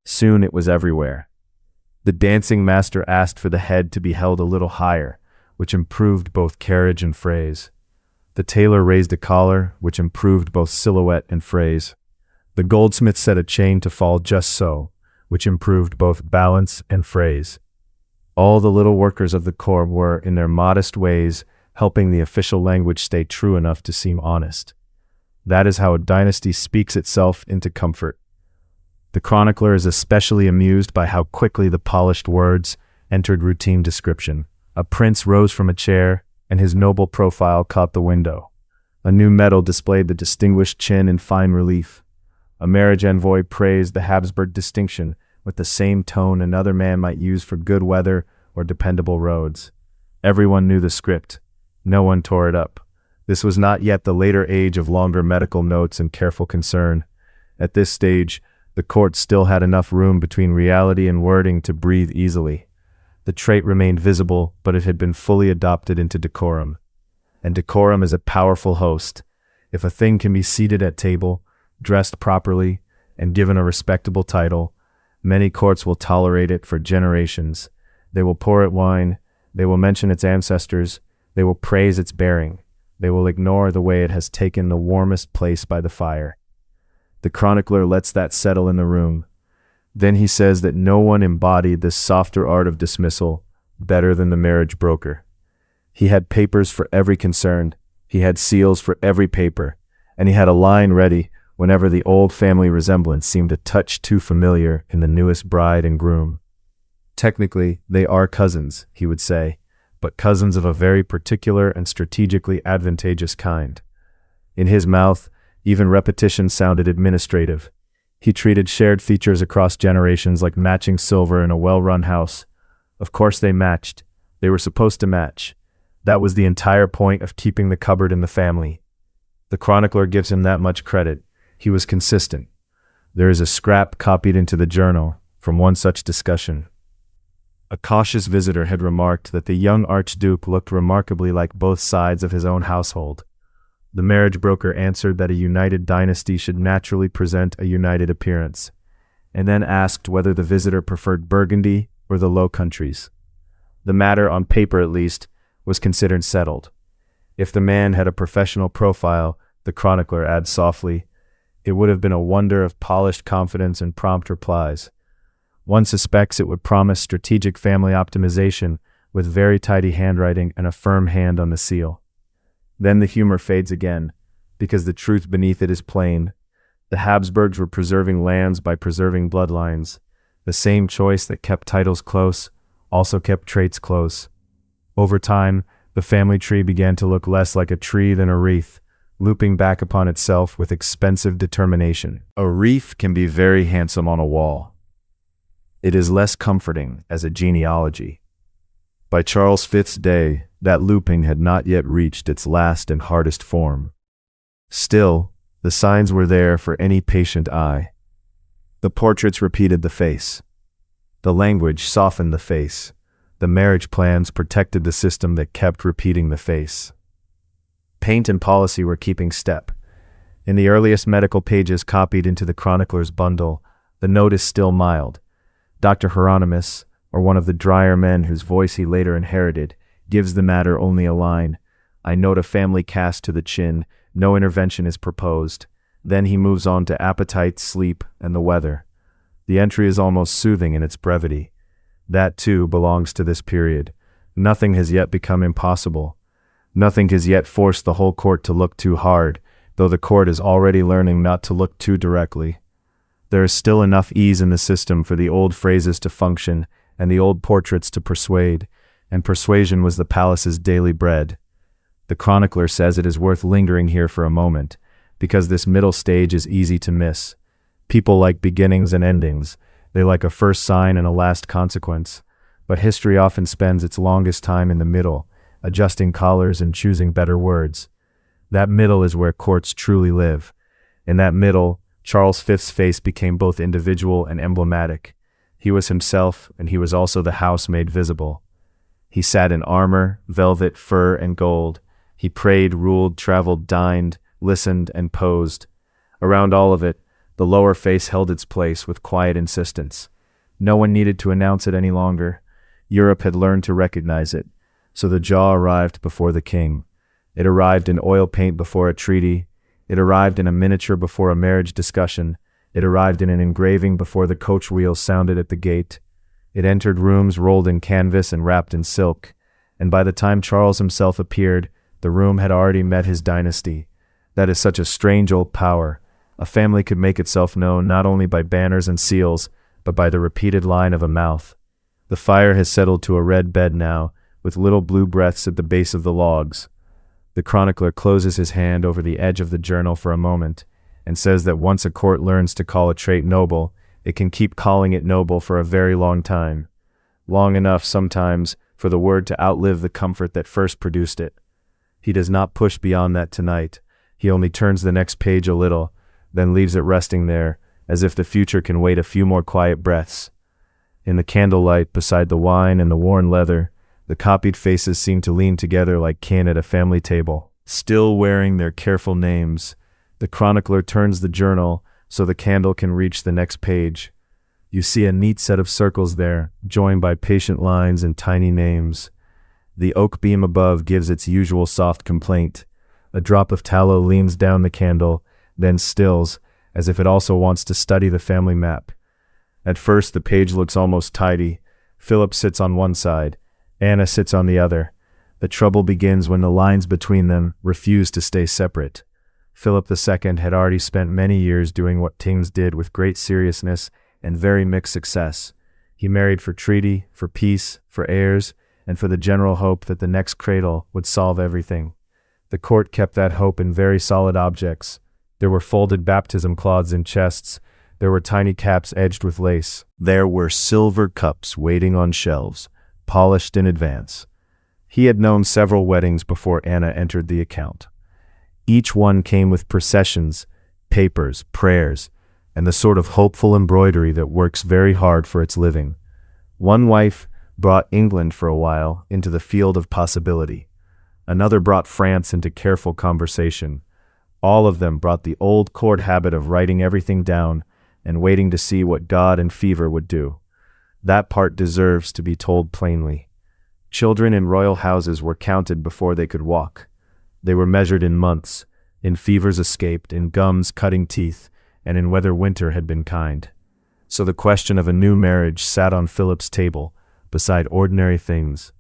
Soon it was everywhere. The dancing master asked for the head to be held a little higher, which improved both carriage and phrase. The tailor raised a collar, which improved both silhouette and phrase. The goldsmith set a chain to fall just so, which improved both balance and phrase. All the little workers of the court were, in their modest ways, helping the official language stay true enough to seem honest. That is how a dynasty speaks itself into comfort. The chronicler is especially amused by how quickly the polished words entered routine description. A prince rose from a chair, and his noble profile caught the window. A new medal displayed the distinguished chin in fine relief. A marriage envoy praised the Habsburg distinction with the same tone another man might use for good weather or dependable roads. Everyone knew the script. No one tore it up. This was not yet the later age of longer medical notes and careful concern. At this stage, the court still had enough room between reality and wording to breathe easily. The trait remained visible, but it had been fully adopted into decorum. And decorum is a powerful host. If a thing can be seated at table, dressed properly, and given a respectable title, many courts will tolerate it for generations. They will pour it wine, they will mention its ancestors, they will praise its bearing, they will ignore the way it has taken the warmest place by the fire. The chronicler lets that settle in the room. Then he says that no one embodied this softer art of dismissal better than the marriage broker. He had papers for every concern, he had seals for every paper, and he had a line ready whenever the old family resemblance seemed a touch too familiar in the newest bride and groom. Technically, they are cousins, he would say, but cousins of a very particular and strategically advantageous kind. In his mouth, even repetition sounded administrative. He treated shared features across generations like matching silver in a well-run house. Of course they matched. They were supposed to match. That was the entire point of keeping the cupboard in the family. The chronicler gives him that much credit. He was consistent. There is a scrap copied into the journal from one such discussion. A cautious visitor had remarked that the young archduke looked remarkably like both sides of his own household. The marriage broker answered that a united dynasty should naturally present a united appearance, and then asked whether the visitor preferred Burgundy or the Low Countries. The matter, on paper at least, was considered settled. If the man had a professional profile, the chronicler adds softly, it would have been a wonder of polished confidence and prompt replies. One suspects it would promise strategic family optimization with very tidy handwriting and a firm hand on the seal. Then the humor fades again, because the truth beneath it is plain. The Habsburgs were preserving lands by preserving bloodlines. The same choice that kept titles close also kept traits close. Over time, the family tree began to look less like a tree than a wreath, looping back upon itself with expensive determination. A wreath can be very handsome on a wall. It is less comforting as a genealogy. By Charles V's day, that looping had not yet reached its last and hardest form. Still, the signs were there for any patient eye. The portraits repeated the face. The language softened the face. The marriage plans protected the system that kept repeating the face. Paint and policy were keeping step. In the earliest medical pages copied into the chronicler's bundle, the note is still mild. Dr. Hieronymus, or one of the drier men whose voice he later inherited, gives the matter only a line. I note a family cast to the chin, no intervention is proposed. Then he moves on to appetite, sleep, and the weather. The entry is almost soothing in its brevity. That, too, belongs to this period. Nothing has yet become impossible. Nothing has yet forced the whole court to look too hard, though the court is already learning not to look too directly. There is still enough ease in the system for the old phrases to function and the old portraits to persuade, and persuasion was the palace's daily bread. The chronicler says it is worth lingering here for a moment, because this middle stage is easy to miss. People like beginnings and endings. They like a first sign and a last consequence. But history often spends its longest time in the middle, adjusting collars and choosing better words. That middle is where courts truly live. In that middle, Charles V's face became both individual and emblematic. He was himself, and he was also the house made visible. He sat in armor, velvet, fur, and gold. He prayed, ruled, traveled, dined, listened, and posed. Around all of it, the lower face held its place with quiet insistence. No one needed to announce it any longer. Europe had learned to recognize it. So the jaw arrived before the king. It arrived in oil paint before a treaty. It arrived in a miniature before a marriage discussion. It arrived in an engraving before the coach wheels sounded at the gate. It entered rooms rolled in canvas and wrapped in silk. And by the time Charles himself appeared, the room had already met his dynasty. That is such a strange old power. A family could make itself known not only by banners and seals, but by the repeated line of a mouth. The fire has settled to a red bed now, with little blue breaths at the base of the logs. The chronicler closes his hand over the edge of the journal for a moment, and says that once a court learns to call a trait noble, it can keep calling it noble for a very long time. Long enough, sometimes, for the word to outlive the comfort that first produced it. He does not push beyond that tonight. He only turns the next page a little, then leaves it resting there, as if the future can wait a few more quiet breaths. In the candlelight, beside the wine and the worn leather, the copied faces seem to lean together like kin at a family table, still wearing their careful names. The chronicler turns the journal so the candle can reach the next page. You see a neat set of circles there, joined by patient lines and tiny names. The oak beam above gives its usual soft complaint. A drop of tallow leans down the candle, then stills, as if it also wants to study the family map. At first the page looks almost tidy. Philip sits on one side. Anna sits on the other. The trouble begins when the lines between them refuse to stay separate. Philip II had already spent many years doing what kings did with great seriousness and very mixed success. He married for treaty, for peace, for heirs, and for the general hope that the next cradle would solve everything. The court kept that hope in very solid objects. There were folded baptism cloths in chests. There were tiny caps edged with lace. There were silver cups waiting on shelves, polished in advance. He had known several weddings before Anna entered the account. Each one came with processions, papers, prayers, and the sort of hopeful embroidery that works very hard for its living. One wife brought England for a while into the field of possibility. Another brought France into careful conversation. All of them brought the old court habit of writing everything down and waiting to see what God and fever would do. That part deserves to be told plainly. Children in royal houses were counted before they could walk. They were measured in months, in fevers escaped, in gums cutting teeth, and in whether winter had been kind. So the question of a new marriage sat on Philip's table, beside ordinary things.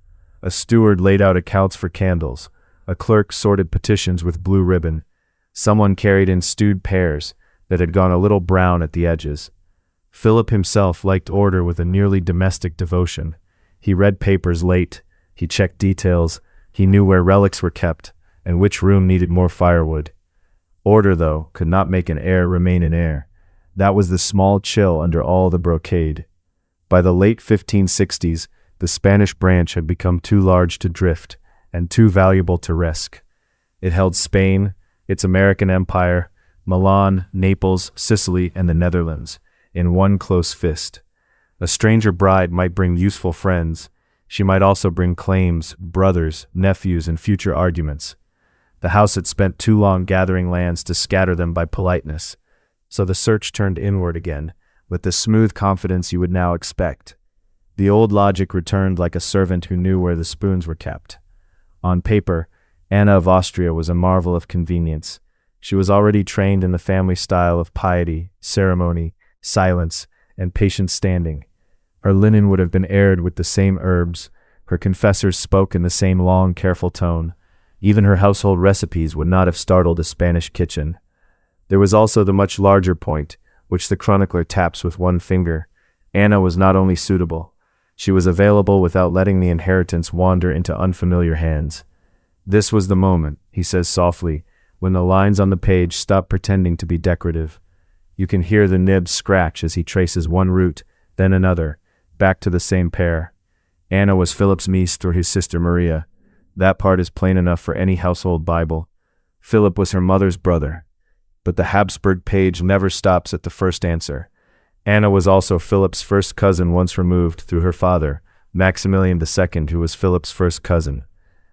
A steward laid out accounts for candles. A clerk sorted petitions with blue ribbon. Someone carried in stewed pears that had gone a little brown at the edges. Philip himself liked order with a nearly domestic devotion. He read papers late. He checked details. He knew where relics were kept and which room needed more firewood. Order, though, could not make an heir remain an heir. That was the small chill under all the brocade. By the late 1560s, the Spanish branch had become too large to drift and too valuable to risk. It held Spain, its American empire, Milan, Naples, Sicily, and the Netherlands, in one close fist. A stranger bride might bring useful friends. She might also bring claims, brothers, nephews, and future arguments. The house had spent too long gathering lands to scatter them by politeness, so the search turned inward again, with the smooth confidence you would now expect. The old logic returned like a servant who knew where the spoons were kept. On paper, Anna of Austria was a marvel of convenience. She was already trained in the family style of piety, ceremony, silence, and patient standing. Her linen would have been aired with the same herbs, her confessors spoke in the same long, careful tone. Even her household recipes would not have startled a Spanish kitchen. There was also the much larger point, which the chronicler taps with one finger. Anna was not only suitable, she was available without letting the inheritance wander into unfamiliar hands. This was the moment, he says softly, when the lines on the page stop pretending to be decorative. You can hear the nibs scratch as he traces one root, then another, back to the same pair. Anna was Philip's niece through his sister Maria. That part is plain enough for any household Bible. Philip was her mother's brother. But the Habsburg page never stops at the first answer. Anna was also Philip's first cousin once removed through her father, Maximilian II, who was Philip's first cousin.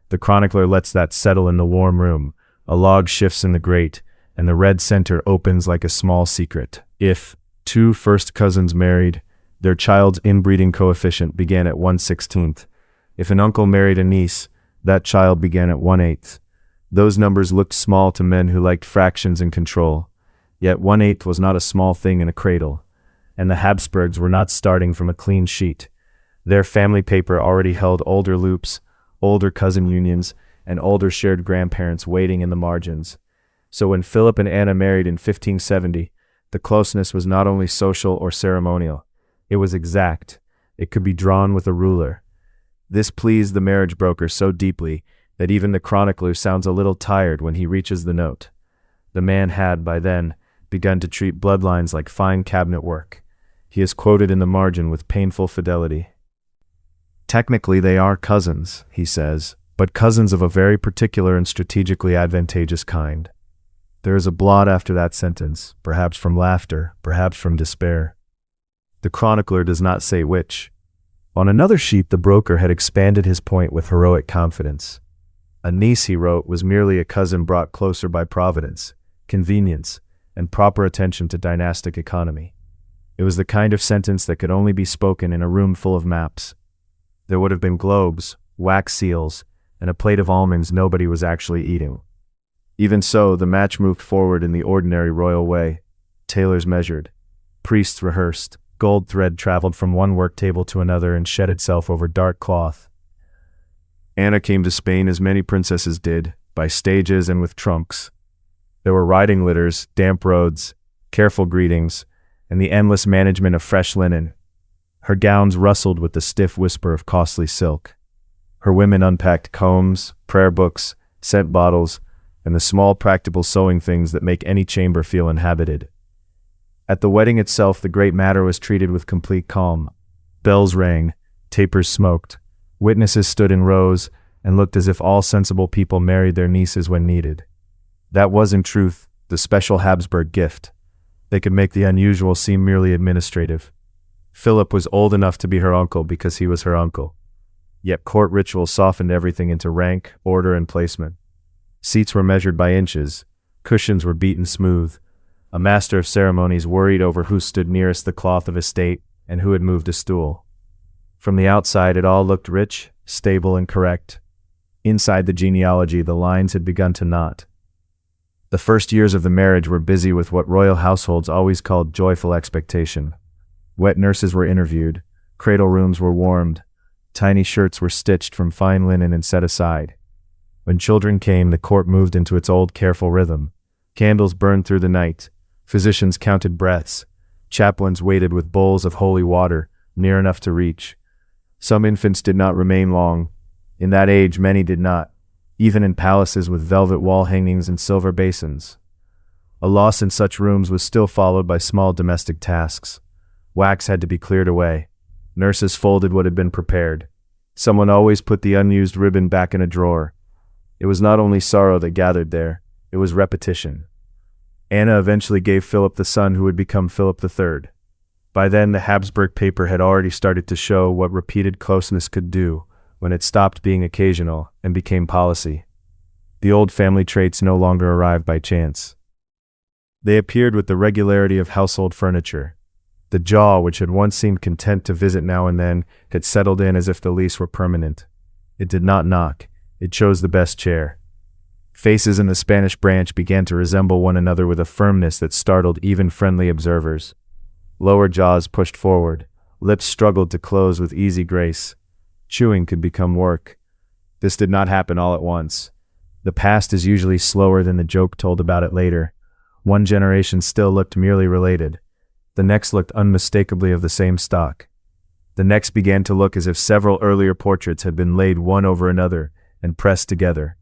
The chronicler lets that settle in the warm room. A log shifts in the grate, and the red center opens like a small secret. If two first cousins married, their child's inbreeding coefficient began at 1/16. If an uncle married a niece, that child began at 1/8. Those numbers looked small to men who liked fractions and control. Yet 1/8 was not a small thing in a cradle. And the Habsburgs were not starting from a clean sheet. Their family paper already held older loops, older cousin unions, and older shared grandparents waiting in the margins. So when Philip and Anna married in 1570, the closeness was not only social or ceremonial. It was exact. It could be drawn with a ruler. This pleased the marriage broker so deeply that even the chronicler sounds a little tired when he reaches the note. The man had, by then, begun to treat bloodlines like fine cabinet work. He is quoted in the margin with painful fidelity. Technically they are cousins, he says, but cousins of a very particular and strategically advantageous kind. There is a blot after that sentence, perhaps from laughter, perhaps from despair. The chronicler does not say which. On another sheet the broker had expanded his point with heroic confidence. A niece, he wrote, was merely a cousin brought closer by providence, convenience, and proper attention to dynastic economy. It was the kind of sentence that could only be spoken in a room full of maps. There would have been globes, wax seals, and a plate of almonds nobody was actually eating. Even so, the match moved forward in the ordinary royal way. Tailors measured. Priests rehearsed. Gold thread traveled from one work table to another and shed itself over dark cloth. Anna came to Spain as many princesses did, by stages and with trunks. There were riding litters, damp roads, careful greetings, and the endless management of fresh linen. Her gowns rustled with the stiff whisper of costly silk. Her women unpacked combs, prayer books, scent bottles, and the small practical sewing things that make any chamber feel inhabited. At the wedding itself, the great matter was treated with complete calm. Bells rang, tapers smoked, witnesses stood in rows, and looked as if all sensible people married their nieces when needed. That was, in truth, the special Habsburg gift. They could make the unusual seem merely administrative. Philip was old enough to be her uncle because he was her uncle. Yet court ritual softened everything into rank, order, and placement. Seats were measured by inches, cushions were beaten smooth. A master of ceremonies worried over who stood nearest the cloth of estate and who had moved a stool. From the outside it all looked rich, stable, and correct. Inside the genealogy the lines had begun to knot. The first years of the marriage were busy with what royal households always called joyful expectation. Wet nurses were interviewed, cradle rooms were warmed, tiny shirts were stitched from fine linen and set aside. When children came, the court moved into its old careful rhythm. Candles burned through the night. Physicians counted breaths. Chaplains waited with bowls of holy water, near enough to reach. Some infants did not remain long. In that age, many did not, even in palaces with velvet wall hangings and silver basins. A loss in such rooms was still followed by small domestic tasks. Wax had to be cleared away. Nurses folded what had been prepared. Someone always put the unused ribbon back in a drawer. It was not only sorrow that gathered there, it was repetition. Anna eventually gave Philip the son who would become Philip III. By then, the Habsburg paper had already started to show what repeated closeness could do when it stopped being occasional and became policy. The old family traits no longer arrived by chance. They appeared with the regularity of household furniture. The jaw, which had once seemed content to visit now and then, had settled in as if the lease were permanent. It did not knock. It chose the best chair. Faces in the Spanish branch began to resemble one another with a firmness that startled even friendly observers. Lower jaws pushed forward. Lips struggled to close with easy grace. Chewing could become work. This did not happen all at once. The past is usually slower than the joke told about it later. One generation still looked merely related. The next looked unmistakably of the same stock. The next began to look as if several earlier portraits had been laid one over another and pressed together.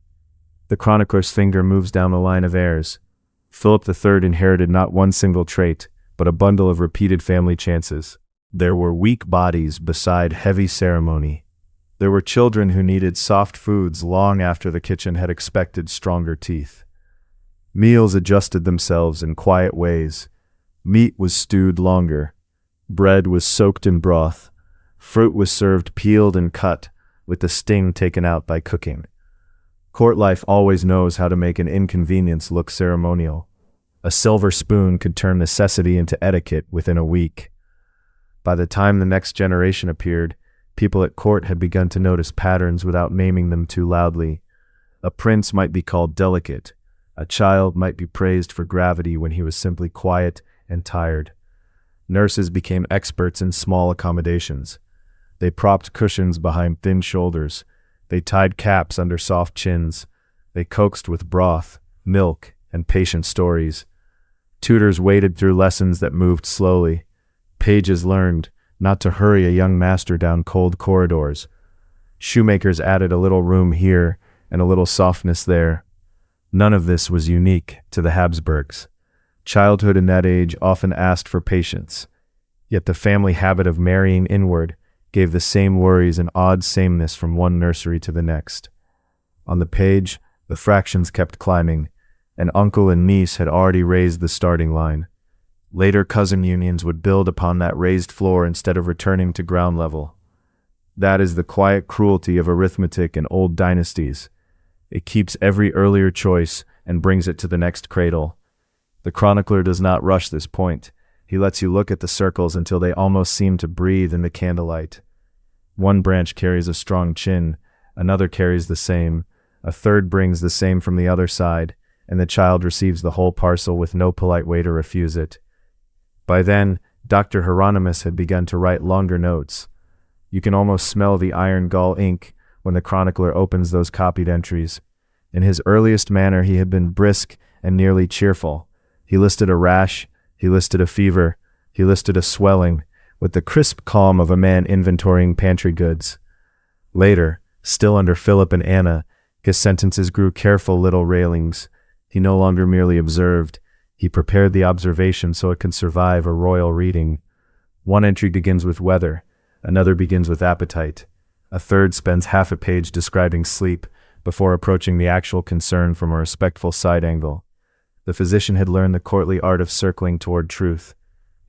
The chronicler's finger moves down the line of heirs. Philip III inherited not one single trait, but a bundle of repeated family chances. There were weak bodies beside heavy ceremony. There were children who needed soft foods long after the kitchen had expected stronger teeth. Meals adjusted themselves in quiet ways. Meat was stewed longer. Bread was soaked in broth. Fruit was served peeled and cut, with the sting taken out by cooking. Court life always knows how to make an inconvenience look ceremonial. A silver spoon could turn necessity into etiquette within a week. By the time the next generation appeared, people at court had begun to notice patterns without naming them too loudly. A prince might be called delicate. A child might be praised for gravity when he was simply quiet and tired. Nurses became experts in small accommodations. They propped cushions behind thin shoulders. They tied caps under soft chins. They coaxed with broth, milk, and patient stories. Tutors waded through lessons that moved slowly. Pages learned not to hurry a young master down cold corridors. Shoemakers added a little room here and a little softness there. None of this was unique to the Habsburgs. Childhood in that age often asked for patience. Yet the family habit of marrying inward gave the same worries and odd sameness from one nursery to the next. On the page, the fractions kept climbing, and uncle and niece had already raised the starting line. Later cousin unions would build upon that raised floor instead of returning to ground level. That is the quiet cruelty of arithmetic in old dynasties. It keeps every earlier choice and brings it to the next cradle. The chronicler does not rush this point. He lets you look at the circles until they almost seem to breathe in the candlelight. One branch carries a strong chin, another carries the same, a third brings the same from the other side, and the child receives the whole parcel with no polite way to refuse it. By then, Dr. Hieronymus had begun to write longer notes. You can almost smell the iron gall ink when the chronicler opens those copied entries. In his earliest manner he had been brisk and nearly cheerful. He listed a rash, he listed a fever, he listed a swelling, with the crisp calm of a man inventorying pantry goods. Later, still under Philip and Anna, his sentences grew careful little railings. He no longer merely observed, he prepared the observation so it can survive a royal reading. One entry begins with weather, another begins with appetite. A third spends half a page describing sleep before approaching the actual concern from a respectful side angle. The physician had learned the courtly art of circling toward truth.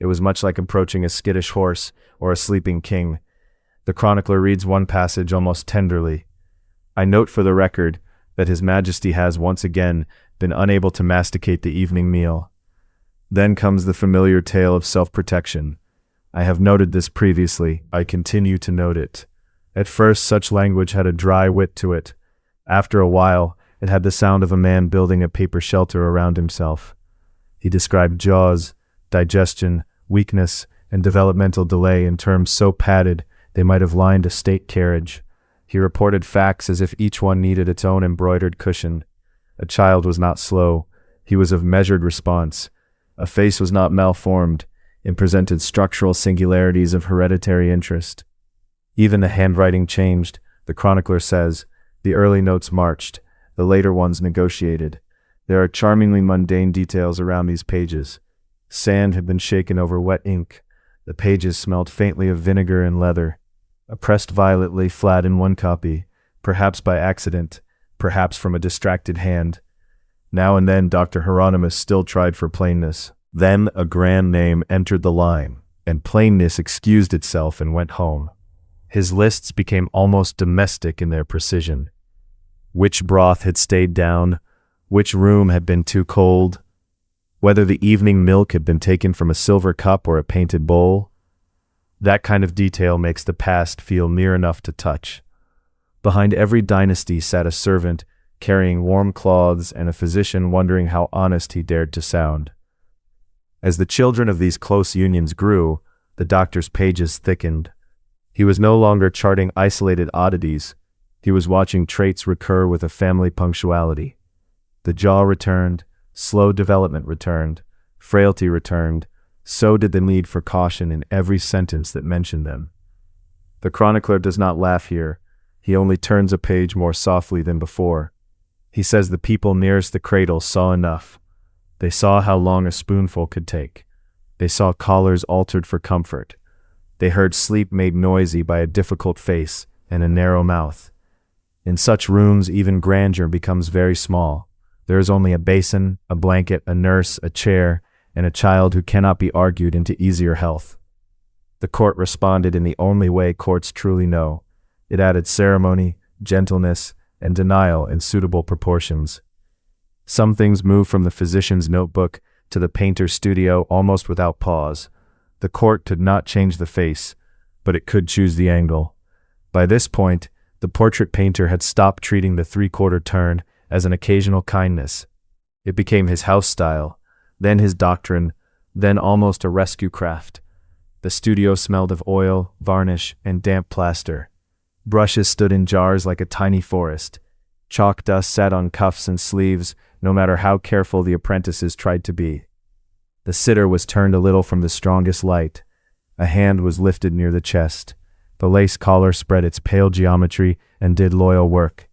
It was much like approaching a skittish horse or a sleeping king. The chronicler reads one passage almost tenderly. I note for the record that His Majesty has once again been unable to masticate the evening meal. Then comes the familiar tale of self-protection. I have noted this previously. I continue to note it. At first, such language had a dry wit to it. After a while, it had the sound of a man building a paper shelter around himself. He described jaws, digestion, weakness, and developmental delay in terms so padded they might have lined a state carriage. He reported facts as if each one needed its own embroidered cushion. A child was not slow. He was of measured response. A face was not malformed and presented structural singularities of hereditary interest. Even the handwriting changed, the chronicler says. The early notes marched, the later ones negotiated. There are charmingly mundane details around these pages. Sand had been shaken over wet ink. The pages smelled faintly of vinegar and leather. A pressed violet lay flat in one copy, perhaps by accident, perhaps from a distracted hand. Now and then Dr. Hieronymus still tried for plainness. Then a grand name entered the line, and plainness excused itself and went home. His lists became almost domestic in their precision. which broth had stayed down, which room had been too cold, whether the evening milk had been taken from a silver cup or a painted bowl. That kind of detail makes the past feel near enough to touch. Behind every dynasty sat a servant carrying warm cloths and a physician wondering how honest he dared to sound. As the children of these close unions grew, the doctor's pages thickened. He was no longer charting isolated oddities. He was watching traits recur with a family punctuality. The jaw returned, slow development returned, frailty returned, so did the need for caution in every sentence that mentioned them. The chronicler does not laugh here. He only turns a page more softly than before. He says the people nearest the cradle saw enough. They saw how long a spoonful could take. They saw collars altered for comfort. They heard sleep made noisy by a difficult face and a narrow mouth. In such rooms, even grandeur becomes very small. There is only a basin, a blanket, a nurse, a chair, and a child who cannot be argued into easier health. The court responded in the only way courts truly know. It added ceremony, gentleness, and denial in suitable proportions. Some things moved from the physician's notebook to the painter's studio almost without pause. The court could not change the face, but it could choose the angle. By this point, the portrait painter had stopped treating the three-quarter turn as an occasional kindness. It became his house style, then his doctrine, then almost a rescue craft. The studio smelled of oil, varnish, and damp plaster. Brushes stood in jars like a tiny forest. Chalk dust sat on cuffs and sleeves, no matter how careful the apprentices tried to be. The sitter was turned a little from the strongest light. A hand was lifted near the chest. The lace collar spread its pale geometry and did loyal work.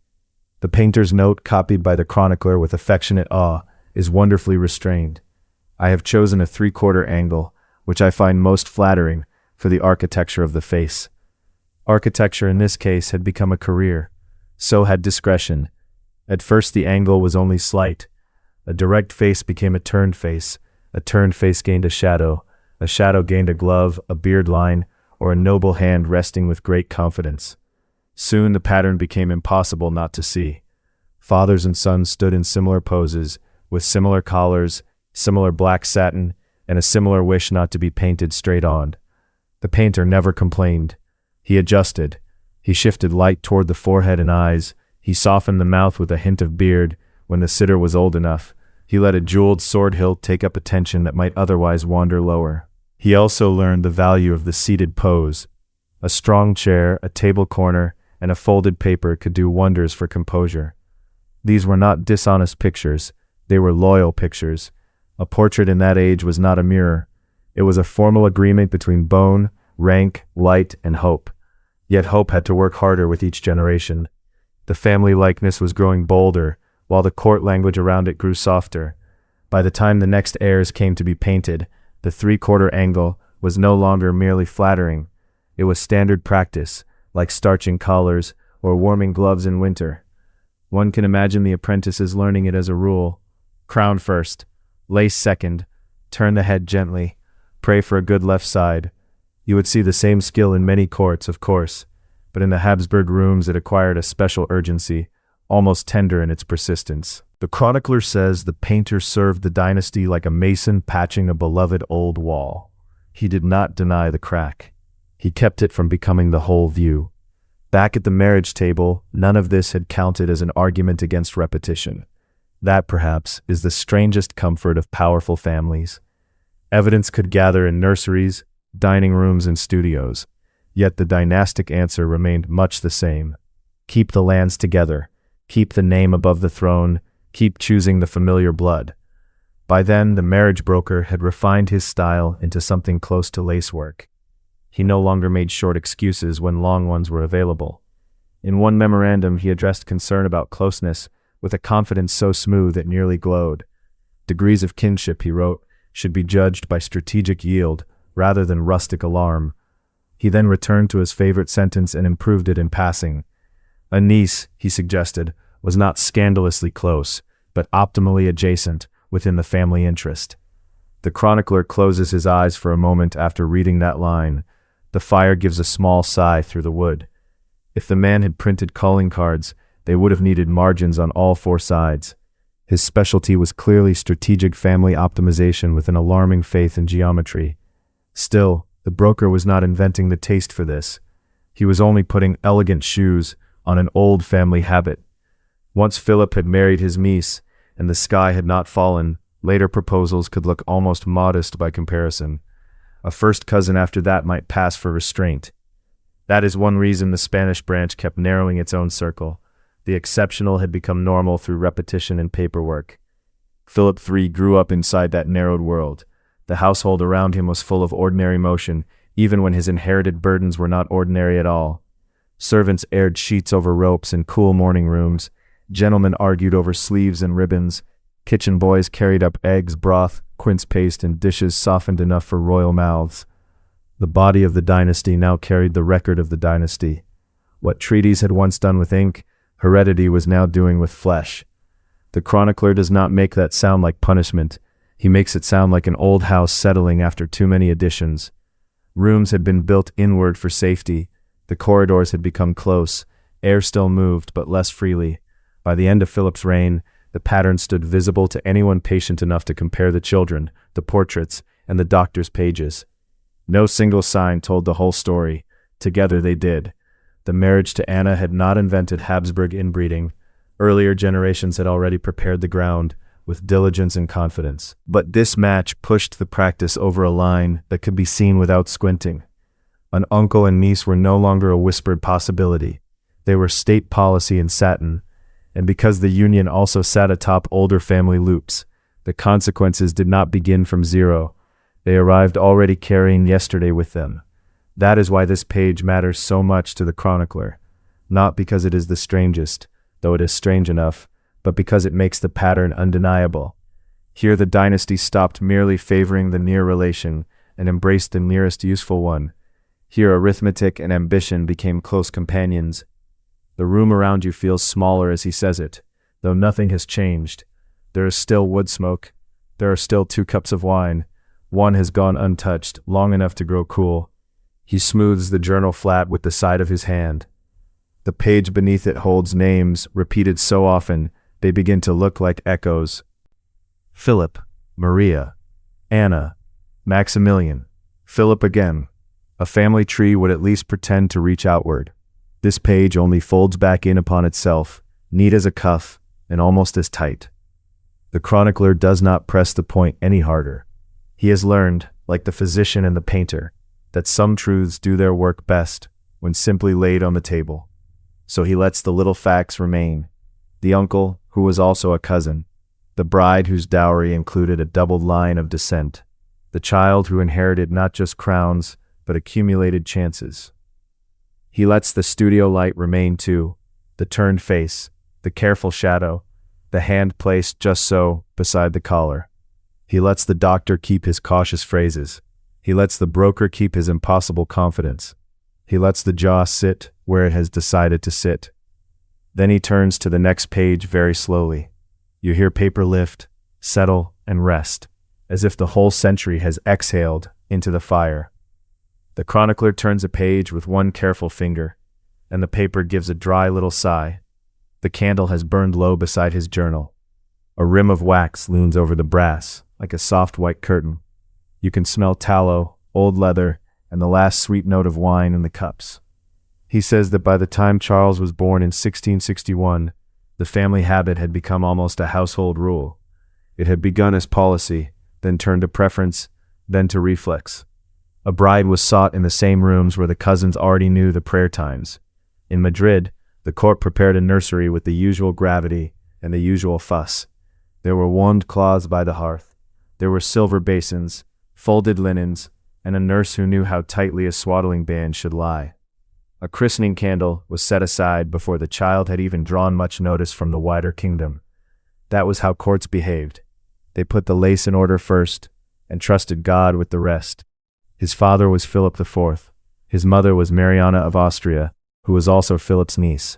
The painter's note, copied by the chronicler with affectionate awe, is wonderfully restrained. I have chosen a three-quarter angle, which I find most flattering for the architecture of the face. Architecture in this case had become a career. So had discretion. At first the angle was only slight. A direct face became a turned face gained a shadow gained a glove, a beard line, or a noble hand resting with great confidence. Soon the pattern became impossible not to see. Fathers and sons stood in similar poses, with similar collars, similar black satin, and a similar wish not to be painted straight on. The painter never complained. He adjusted. He shifted light toward the forehead and eyes. He softened the mouth with a hint of beard. When the sitter was old enough, he let a jeweled sword hilt take up attention that might otherwise wander lower. He also learned the value of the seated pose. A strong chair, a table corner, and a folded paper could do wonders for composure. These were not dishonest pictures. They were loyal pictures. A portrait in that age was not a mirror. It was a formal agreement between bone, rank, light, and hope. Yet hope had to work harder with each generation. The family likeness was growing bolder, while the court language around it grew softer. By the time the next heirs came to be painted, the three-quarter angle was no longer merely flattering. It was standard practice, like starching collars or warming gloves in winter. One can imagine the apprentices learning it as a rule. Crown first, lace second, turn the head gently, pray for a good left side. You would see the same skill in many courts, of course, but in the Habsburg rooms it acquired a special urgency, almost tender in its persistence. The chronicler says the painter served the dynasty like a mason patching a beloved old wall. He did not deny the crack. He kept it from becoming the whole view. Back at the marriage table, none of this had counted as an argument against repetition. That, perhaps, is the strangest comfort of powerful families. Evidence could gather in nurseries, dining rooms, and studios. Yet the dynastic answer remained much the same. Keep the lands together. Keep the name above the throne. Keep choosing the familiar blood. By then, the marriage broker had refined his style into something close to lacework. He no longer made short excuses when long ones were available. In one memorandum, he addressed concern about closeness with a confidence so smooth it nearly glowed. Degrees of kinship, he wrote, should be judged by strategic yield rather than rustic alarm. He then returned to his favorite sentence and improved it in passing. A niece, he suggested, was not scandalously close, but optimally adjacent within the family interest. The chronicler closes his eyes for a moment after reading that line. The fire gives a small sigh through the wood. If the man had printed calling cards, they would have needed margins on all four sides. His specialty was clearly strategic family optimization with an alarming faith in geometry. Still, the broker was not inventing the taste for this. He was only putting elegant shoes on an old family habit. Once Philip had married his niece, and the sky had not fallen, later proposals could look almost modest by comparison. A first cousin after that might pass for restraint. That is one reason the Spanish branch kept narrowing its own circle. The exceptional had become normal through repetition and paperwork. Philip III grew up inside that narrowed world. The household around him was full of ordinary motion, even when his inherited burdens were not ordinary at all. Servants aired sheets over ropes in cool morning rooms. Gentlemen argued over sleeves and ribbons. Kitchen boys carried up eggs, broth, quince paste, and dishes softened enough for royal mouths. The body of the dynasty now carried the record of the dynasty. What treaties had once done with ink, heredity was now doing with flesh. The chronicler does not make that sound like punishment. He makes it sound like an old house settling after too many additions. Rooms had been built inward for safety. The corridors had become close. Air still moved, but less freely. By the end of Philip's reign, the pattern stood visible to anyone patient enough to compare the children, the portraits, and the doctor's pages. No single sign told the whole story. Together they did. The marriage to Anna had not invented Habsburg inbreeding. Earlier generations had already prepared the ground, with diligence and confidence. But this match pushed the practice over a line that could be seen without squinting. An uncle and niece were no longer a whispered possibility. They were state policy in satin, and because the union also sat atop older family loops, the consequences did not begin from zero. They arrived already carrying yesterday with them. That is why this page matters so much to the chronicler, not because it is the strangest, though it is strange enough, but because it makes the pattern undeniable. Here the dynasty stopped merely favoring the near relation and embraced the nearest useful one. Here arithmetic and ambition became close companions. The room around you feels smaller as he says it, though nothing has changed. There is still wood smoke. There are still 2 cups of wine. One has gone untouched, long enough to grow cool. He smooths the journal flat with the side of his hand. The page beneath it holds names, repeated so often, they begin to look like echoes. Philip, Maria, Anna, Maximilian, Philip again. A family tree would at least pretend to reach outward. This page only folds back in upon itself, neat as a cuff, and almost as tight. The chronicler does not press the point any harder. He has learned, like the physician and the painter, that some truths do their work best when simply laid on the table. So he lets the little facts remain. The uncle, who was also a cousin. The bride whose dowry included a doubled line of descent. The child who inherited not just crowns, but accumulated chances. He lets the studio light remain too, the turned face, the careful shadow, the hand placed just so beside the collar. He lets the doctor keep his cautious phrases. He lets the broker keep his impossible confidence. He lets the jaw sit where it has decided to sit. Then he turns to the next page very slowly. You hear paper lift, settle, and rest, as if the whole century has exhaled into the fire. The chronicler turns a page with one careful finger, and the paper gives a dry little sigh. The candle has burned low beside his journal. A rim of wax looms over the brass, like a soft white curtain. You can smell tallow, old leather, and the last sweet note of wine in the cups. He says that by the time Charles was born in 1661, the family habit had become almost a household rule. It had begun as policy, then turned to preference, then to reflex. A bride was sought in the same rooms where the cousins already knew the prayer times. In Madrid, the court prepared a nursery with the usual gravity and the usual fuss. There were warmed cloths by the hearth. There were silver basins, folded linens, and a nurse who knew how tightly a swaddling band should lie. A christening candle was set aside before the child had even drawn much notice from the wider kingdom. That was how courts behaved. They put the lace in order first, and trusted God with the rest. His father was Philip IV. His mother was Mariana of Austria, who was also Philip's niece.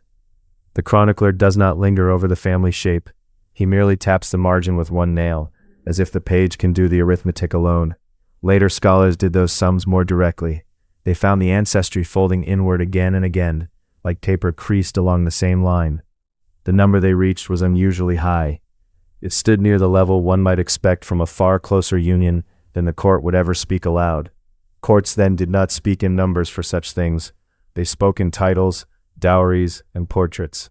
The chronicler does not linger over the family shape. He merely taps the margin with one nail, as if the page can do the arithmetic alone. Later scholars did those sums more directly. They found the ancestry folding inward again and again, like paper creased along the same line. The number they reached was unusually high. It stood near the level one might expect from a far closer union than the court would ever speak aloud. Courts then did not speak in numbers for such things. They spoke in titles, dowries, and portraits.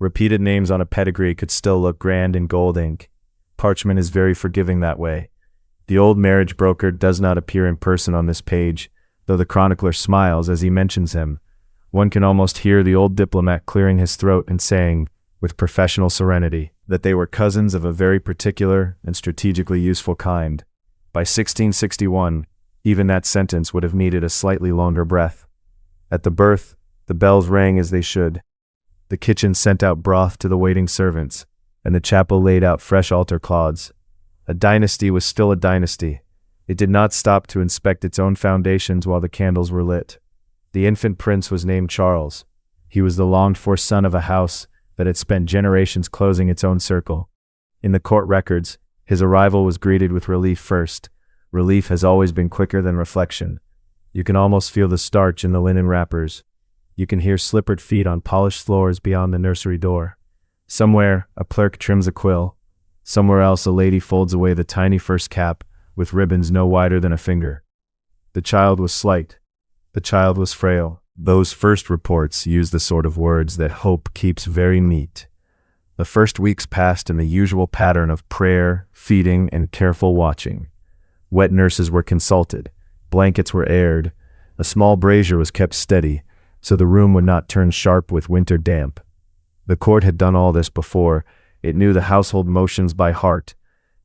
Repeated names on a pedigree could still look grand in gold ink. Parchment is very forgiving that way. The old marriage broker does not appear in person on this page, though the chronicler smiles as he mentions him. One can almost hear the old diplomat clearing his throat and saying, with professional serenity, that they were cousins of a very particular and strategically useful kind. By 1661, even that sentence would have needed a slightly longer breath. At the birth, the bells rang as they should. The kitchen sent out broth to the waiting servants, and the chapel laid out fresh altar cloths. A dynasty was still a dynasty. It did not stop to inspect its own foundations while the candles were lit. The infant prince was named Charles. He was the longed-for son of a house that had spent generations closing its own circle. In the court records, his arrival was greeted with relief first. Relief has always been quicker than reflection. You can almost feel the starch in the linen wrappers. You can hear slippered feet on polished floors beyond the nursery door. Somewhere, a clerk trims a quill. Somewhere else, a lady folds away the tiny first cap with ribbons no wider than a finger. The child was slight. The child was frail. Those first reports use the sort of words that hope keeps very neat. The first weeks passed in the usual pattern of prayer, feeding, and careful watching. Wet nurses were consulted. Blankets were aired. A small brazier was kept steady, so the room would not turn sharp with winter damp. The court had done all this before. It knew the household motions by heart.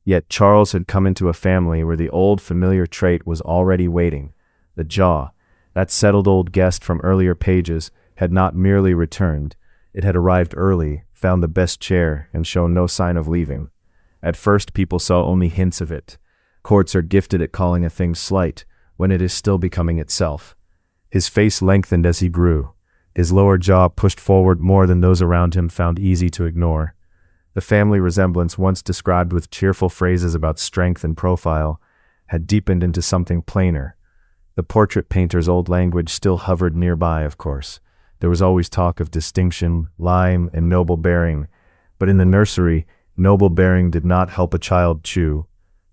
Yet Charles had come into a family where the old familiar trait was already waiting. The jaw, that settled old guest from earlier pages, had not merely returned. It had arrived early, found the best chair, and shown no sign of leaving. At first people saw only hints of it. Courts are gifted at calling a thing slight when it is still becoming itself. His face lengthened as he grew. His lower jaw pushed forward more than those around him found easy to ignore. The family resemblance, once described with cheerful phrases about strength and profile, had deepened into something plainer. The portrait painter's old language still hovered nearby, of course. There was always talk of distinction, lime, and noble bearing, but in the nursery, noble bearing did not help a child chew.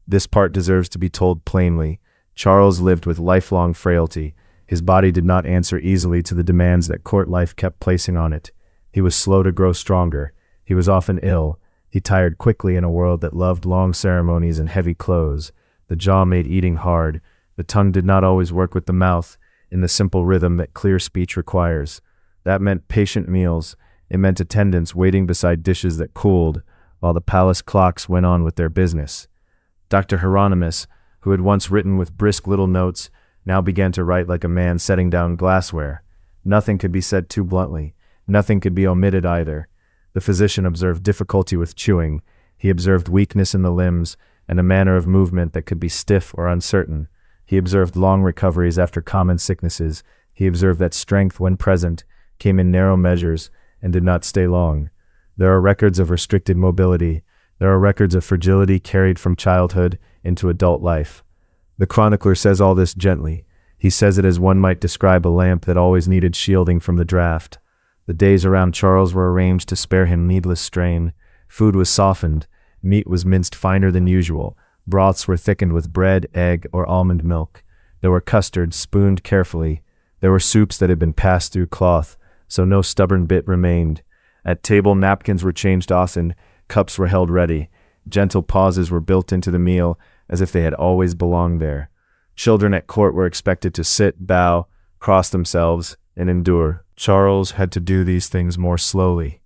This part deserves to be told plainly. Charles lived with lifelong frailty. His body did not answer easily to the demands that court life kept placing on it. He was slow to grow stronger. He was often ill. He tired quickly in a world that loved long ceremonies and heavy clothes. The jaw made eating hard. The tongue did not always work with the mouth in the simple rhythm that clear speech requires. That meant patient meals. It meant attendants waiting beside dishes that cooled, while the palace clocks went on with their business. Dr. Hieronymus, who had once written with brisk little notes, now began to write like a man setting down glassware. Nothing could be said too bluntly. Nothing could be omitted either. The physician observed difficulty with chewing. He observed weakness in the limbs and a manner of movement that could be stiff or uncertain. He observed long recoveries after common sicknesses. He observed that strength, when present, came in narrow measures and did not stay long. There are records of restricted mobility. There are records of fragility carried from childhood into adult life. The chronicler says all this gently. He says it as one might describe a lamp that always needed shielding from the draft. The days around Charles were arranged to spare him needless strain. Food was softened. Meat was minced finer than usual. Broths were thickened with bread, egg, or almond milk. There were custards spooned carefully. There were soups that had been passed through cloth, so no stubborn bit remained. At table, napkins were changed often. Cups were held ready. Gentle pauses were built into the meal, as if they had always belonged there. Children at court were expected to sit, bow, cross themselves, and endure. Charles had to do these things more slowly.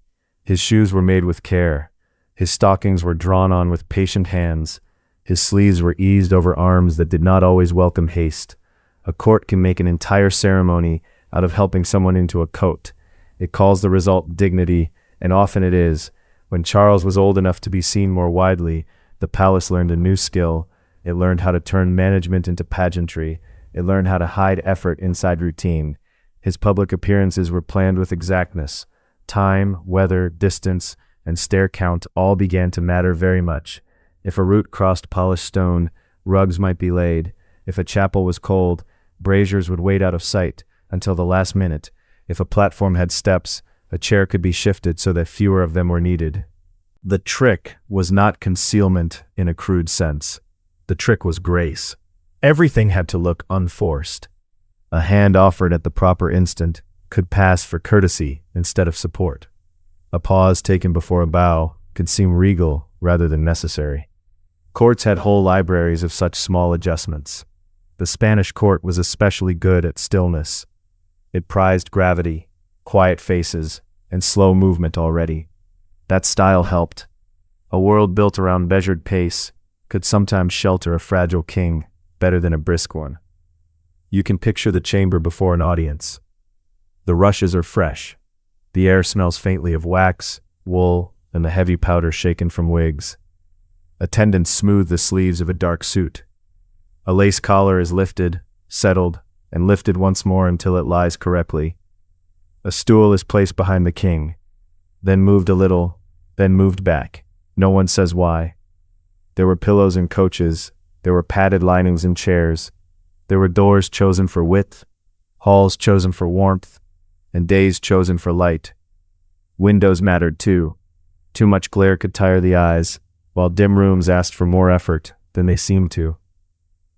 His shoes were made with care. His stockings were drawn on with patient hands. His sleeves were eased over arms that did not always welcome haste. A court can make an entire ceremony out of helping someone into a coat. It calls the result dignity, and often it is. When Charles was old enough to be seen more widely, the palace learned a new skill. It learned how to turn management into pageantry. It learned how to hide effort inside routine. His public appearances were planned with exactness. Time, weather, distance, and stair count all began to matter very much. If a route crossed polished stone, rugs might be laid. If a chapel was cold, braziers would wait out of sight until the last minute. If a platform had steps, A chair could be shifted so that fewer of them were needed. The trick was not concealment in a crude sense. The trick was grace. Everything had to look unforced. A hand offered at the proper instant could pass for courtesy instead of support. A pause taken before a bow could seem regal rather than necessary. Courts had whole libraries of such small adjustments. The Spanish court was especially good at stillness. It prized gravity, quiet faces, and slow movement already. That style helped. A world built around measured pace could sometimes shelter a fragile king better than a brisk one. You can picture the chamber before an audience. The rushes are fresh. The air smells faintly of wax, wool, and the heavy powder shaken from wigs. Attendants smooth the sleeves of a dark suit. A lace collar is lifted, settled, and lifted once more until it lies correctly. A stool is placed behind the king, then moved a little, then moved back. No one says why. There were pillows in coaches, there were padded linings in chairs, there were doors chosen for width, halls chosen for warmth, and days chosen for light. Windows mattered too. Too much glare could tire the eyes, while dim rooms asked for more effort than they seemed to.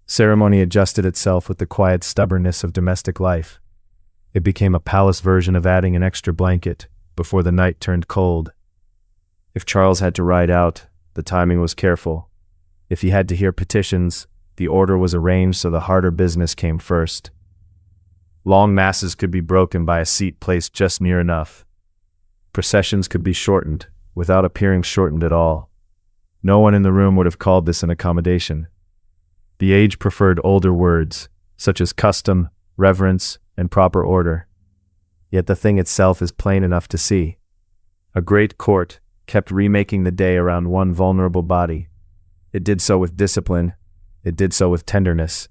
Ceremony adjusted itself with the quiet stubbornness of domestic life. It became a palace version of adding an extra blanket before the night turned cold. If Charles had to ride out, the timing was careful. If he had to hear petitions, the order was arranged so the harder business came first. Long masses could be broken by a seat placed just near enough. Processions could be shortened without appearing shortened at all. No one in the room would have called this an accommodation. The age preferred older words, such as custom, reverence, and proper order. Yet the thing itself is plain enough to see. A great court kept remaking the day around one vulnerable body. It did so with discipline. It did so with tenderness.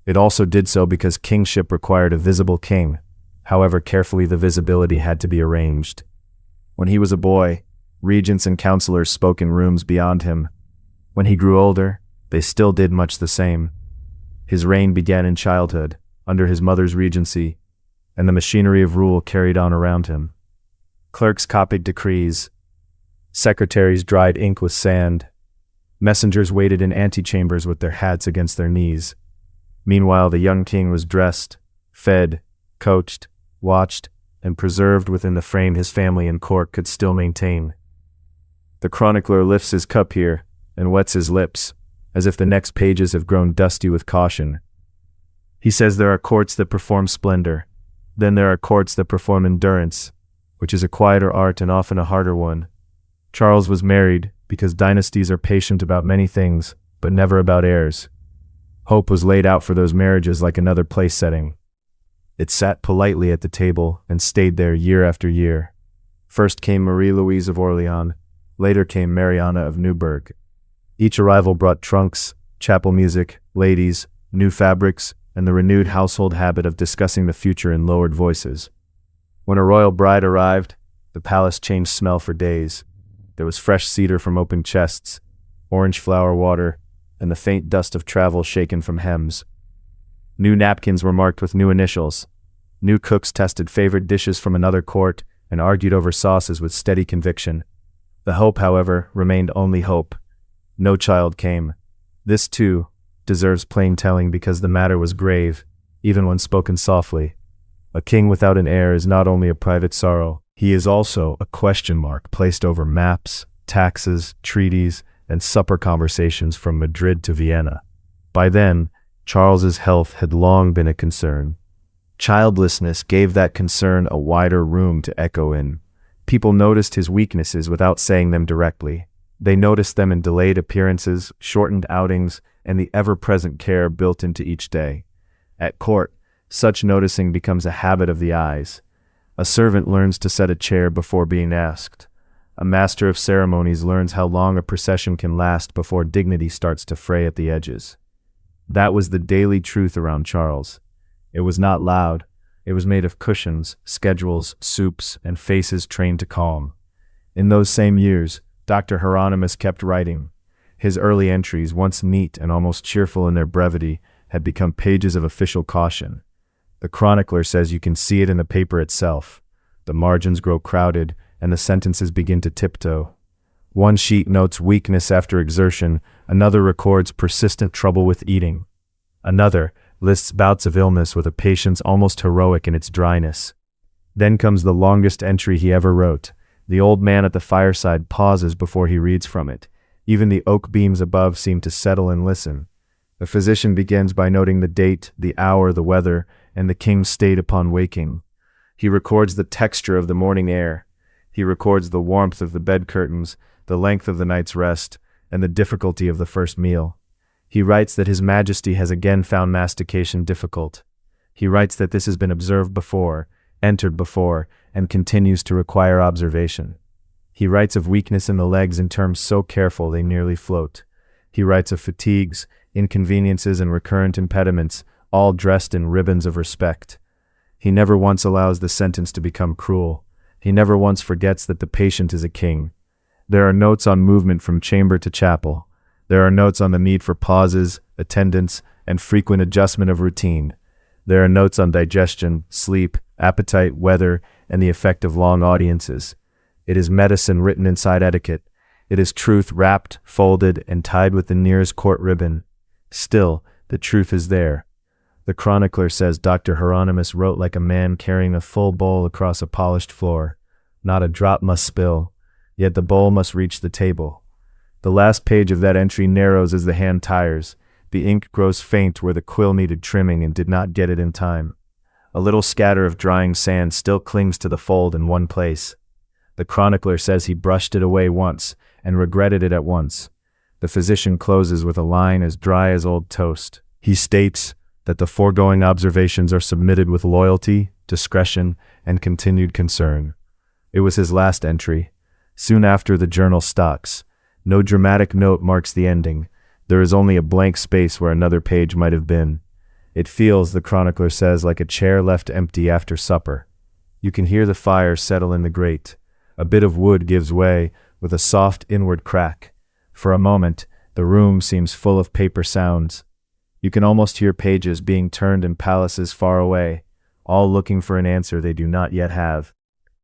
It also did so because kingship required a visible king, however carefully the visibility had to be arranged. When he was a boy, regents and counselors spoke in rooms beyond him. When he grew older, they still did much the same. His reign began in childhood, under his mother's regency, and the machinery of rule carried on around him. Clerks copied decrees. Secretaries dried ink with sand. Messengers waited in antechambers with their hats against their knees. Meanwhile, the young king was dressed, fed, coached, watched, and preserved within the frame his family and court could still maintain. The chronicler lifts his cup here and wets his lips, as if the next pages have grown dusty with caution. He says there are courts that perform splendor. Then there are courts that perform endurance, which is a quieter art and often a harder one. Charles was married because dynasties are patient about many things, but never about heirs. Hope was laid out for those marriages like another place setting. It sat politely at the table and stayed there year after year. First came Marie-Louise of Orleans, later came Mariana of Newburgh. Each arrival brought trunks, chapel music, ladies, new fabrics, and the renewed household habit of discussing the future in lowered voices. When a royal bride arrived, the palace changed smell for days. There was fresh cedar from open chests, orange flower water, and the faint dust of travel shaken from hems. New napkins were marked with new initials. New cooks tested favored dishes from another court and argued over sauces with steady conviction. The hope, however, remained only hope. No child came. This, too, deserves plain telling because the matter was grave, even when spoken softly. A king without an heir is not only a private sorrow, he is also a question mark placed over maps, taxes, treaties, and supper conversations from Madrid to Vienna. By then, Charles's health had long been a concern. Childlessness gave that concern a wider room to echo in. People noticed his weaknesses without saying them directly. They noticed them in delayed appearances, shortened outings, and the ever-present care built into each day. At court, such noticing becomes a habit of the eyes. A servant learns to set a chair before being asked. A master of ceremonies learns how long a procession can last before dignity starts to fray at the edges. That was the daily truth around Charles. It was not loud. It was made of cushions, schedules, soups, and faces trained to calm. In those same years, Dr. Hieronymus kept writing. His early entries, once neat and almost cheerful in their brevity, had become pages of official caution. The chronicler says you can see it in the paper itself. The margins grow crowded, and the sentences begin to tiptoe. One sheet notes weakness after exertion, another records persistent trouble with eating. Another lists bouts of illness with a patience almost heroic in its dryness. Then comes the longest entry he ever wrote. The old man at the fireside pauses before he reads from it. Even the oak beams above seem to settle and listen. The physician begins by noting the date, the hour, the weather, and the king's state upon waking. He records the texture of the morning air. He records the warmth of the bed curtains, the length of the night's rest, and the difficulty of the first meal. He writes that His Majesty has again found mastication difficult. He writes that this has been observed before, entered before, and continues to require observation. He writes of weakness in the legs in terms so careful they nearly float. He writes of fatigues, inconveniences, and recurrent impediments, all dressed in ribbons of respect. He never once allows the sentence to become cruel. He never once forgets that the patient is a king. There are notes on movement from chamber to chapel. There are notes on the need for pauses, attendance, and frequent adjustment of routine. There are notes on digestion, sleep, appetite, weather, and the effect of long audiences. It is medicine written inside etiquette. It is truth wrapped, folded, and tied with the nearest court ribbon. Still, the truth is there. The chronicler says Dr. Hieronymus wrote like a man carrying a full bowl across a polished floor. Not a drop must spill, yet the bowl must reach the table. The last page of that entry narrows as the hand tires. The ink grows faint where the quill needed trimming and did not get it in time. A little scatter of drying sand still clings to the fold in one place. The chronicler says he brushed it away once and regretted it at once. The physician closes with a line as dry as old toast. He states that the foregoing observations are submitted with loyalty, discretion, and continued concern. It was his last entry. Soon after, the journal stocks. No dramatic note marks the ending. There is only a blank space where another page might have been. It feels, the chronicler says, like a chair left empty after supper. You can hear the fire settle in the grate. A bit of wood gives way with a soft inward crack. For a moment, the room seems full of paper sounds. You can almost hear pages being turned in palaces far away, all looking for an answer they do not yet have.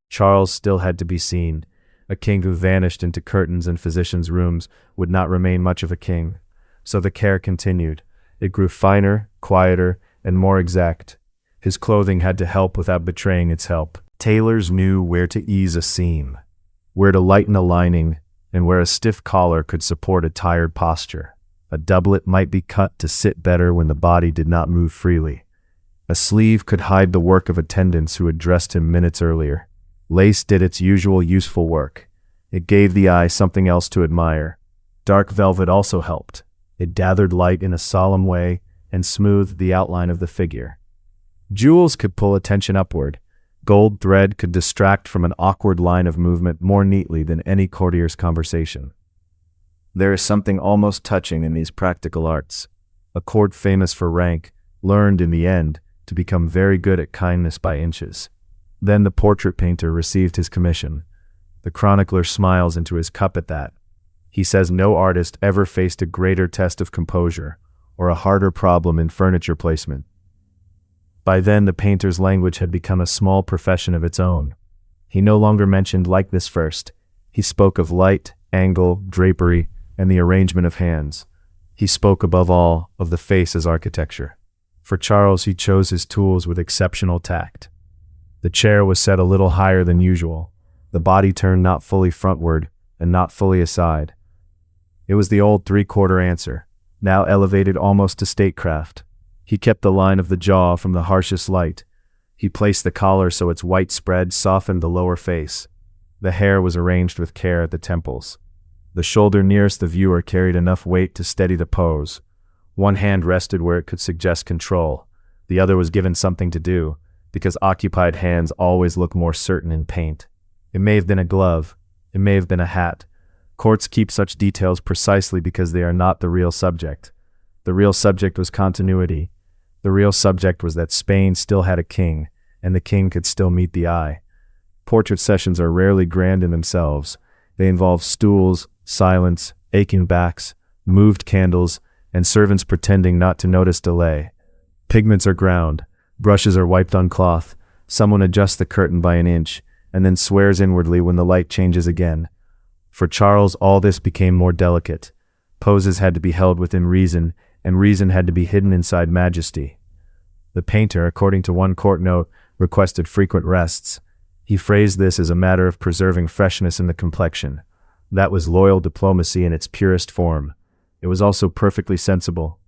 Charles still had to be seen. A king who vanished into curtains and physicians' rooms would not remain much of a king. So the care continued. It grew finer, quieter, and more exact. His clothing had to help without betraying its help. Tailors knew where to ease a seam, where to lighten a lining, and where a stiff collar could support a tired posture. A doublet might be cut to sit better when the body did not move freely. A sleeve could hide the work of attendants who had dressed him minutes earlier. Lace did its usual useful work. It gave the eye something else to admire. Dark velvet also helped. It gathered light in a solemn way and smoothed the outline of the figure. Jewels could pull attention upward. Gold thread could distract from an awkward line of movement more neatly than any courtier's conversation. There is something almost touching in these practical arts. A court famous for rank learned in the end to become very good at kindness by inches. Then the portrait painter received his commission. The chronicler smiles into his cup at that. He says no artist ever faced a greater test of composure or a harder problem in furniture placement. By then, the painter's language had become a small profession of its own. He no longer mentioned likeness first. He spoke of light, angle, drapery, and the arrangement of hands. He spoke above all of the face as architecture. For Charles, he chose his tools with exceptional tact. The chair was set a little higher than usual, the body turned not fully frontward and not fully aside. It was the old three-quarter answer, now elevated almost to statecraft. He kept the line of the jaw from the harshest light. He placed the collar so its white spread softened the lower face. The hair was arranged with care at the temples. The shoulder nearest the viewer carried enough weight to steady the pose. One hand rested where it could suggest control. The other was given something to do, because occupied hands always look more certain in paint. It may have been a glove. It may have been a hat. Courts keep such details precisely because they are not the real subject. The real subject was continuity. The real subject was that Spain still had a king, and the king could still meet the eye. Portrait sessions are rarely grand in themselves. They involve stools, silence, aching backs, moved candles, and servants pretending not to notice delay. Pigments are ground. Brushes are wiped on cloth. Someone adjusts the curtain by an inch, and then swears inwardly when the light changes again. For Charles, all this became more delicate. Poses had to be held within reason, and reason had to be hidden inside majesty. The painter, according to one court note, requested frequent rests. He phrased this as a matter of preserving freshness in the complexion. That was loyal diplomacy in its purest form. It was also perfectly sensible.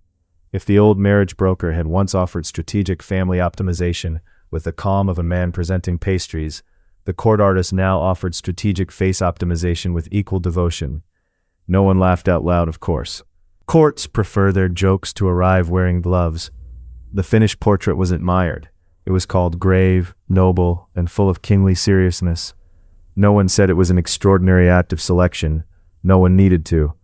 If the old marriage broker had once offered strategic family optimization with the calm of a man presenting pastries, the court artist now offered strategic face optimization with equal devotion. No one laughed out loud, of course. Courts prefer their jokes to arrive wearing gloves. The finished portrait was admired. It was called grave, noble, and full of kingly seriousness. No one said it was an extraordinary act of selection. No one needed to.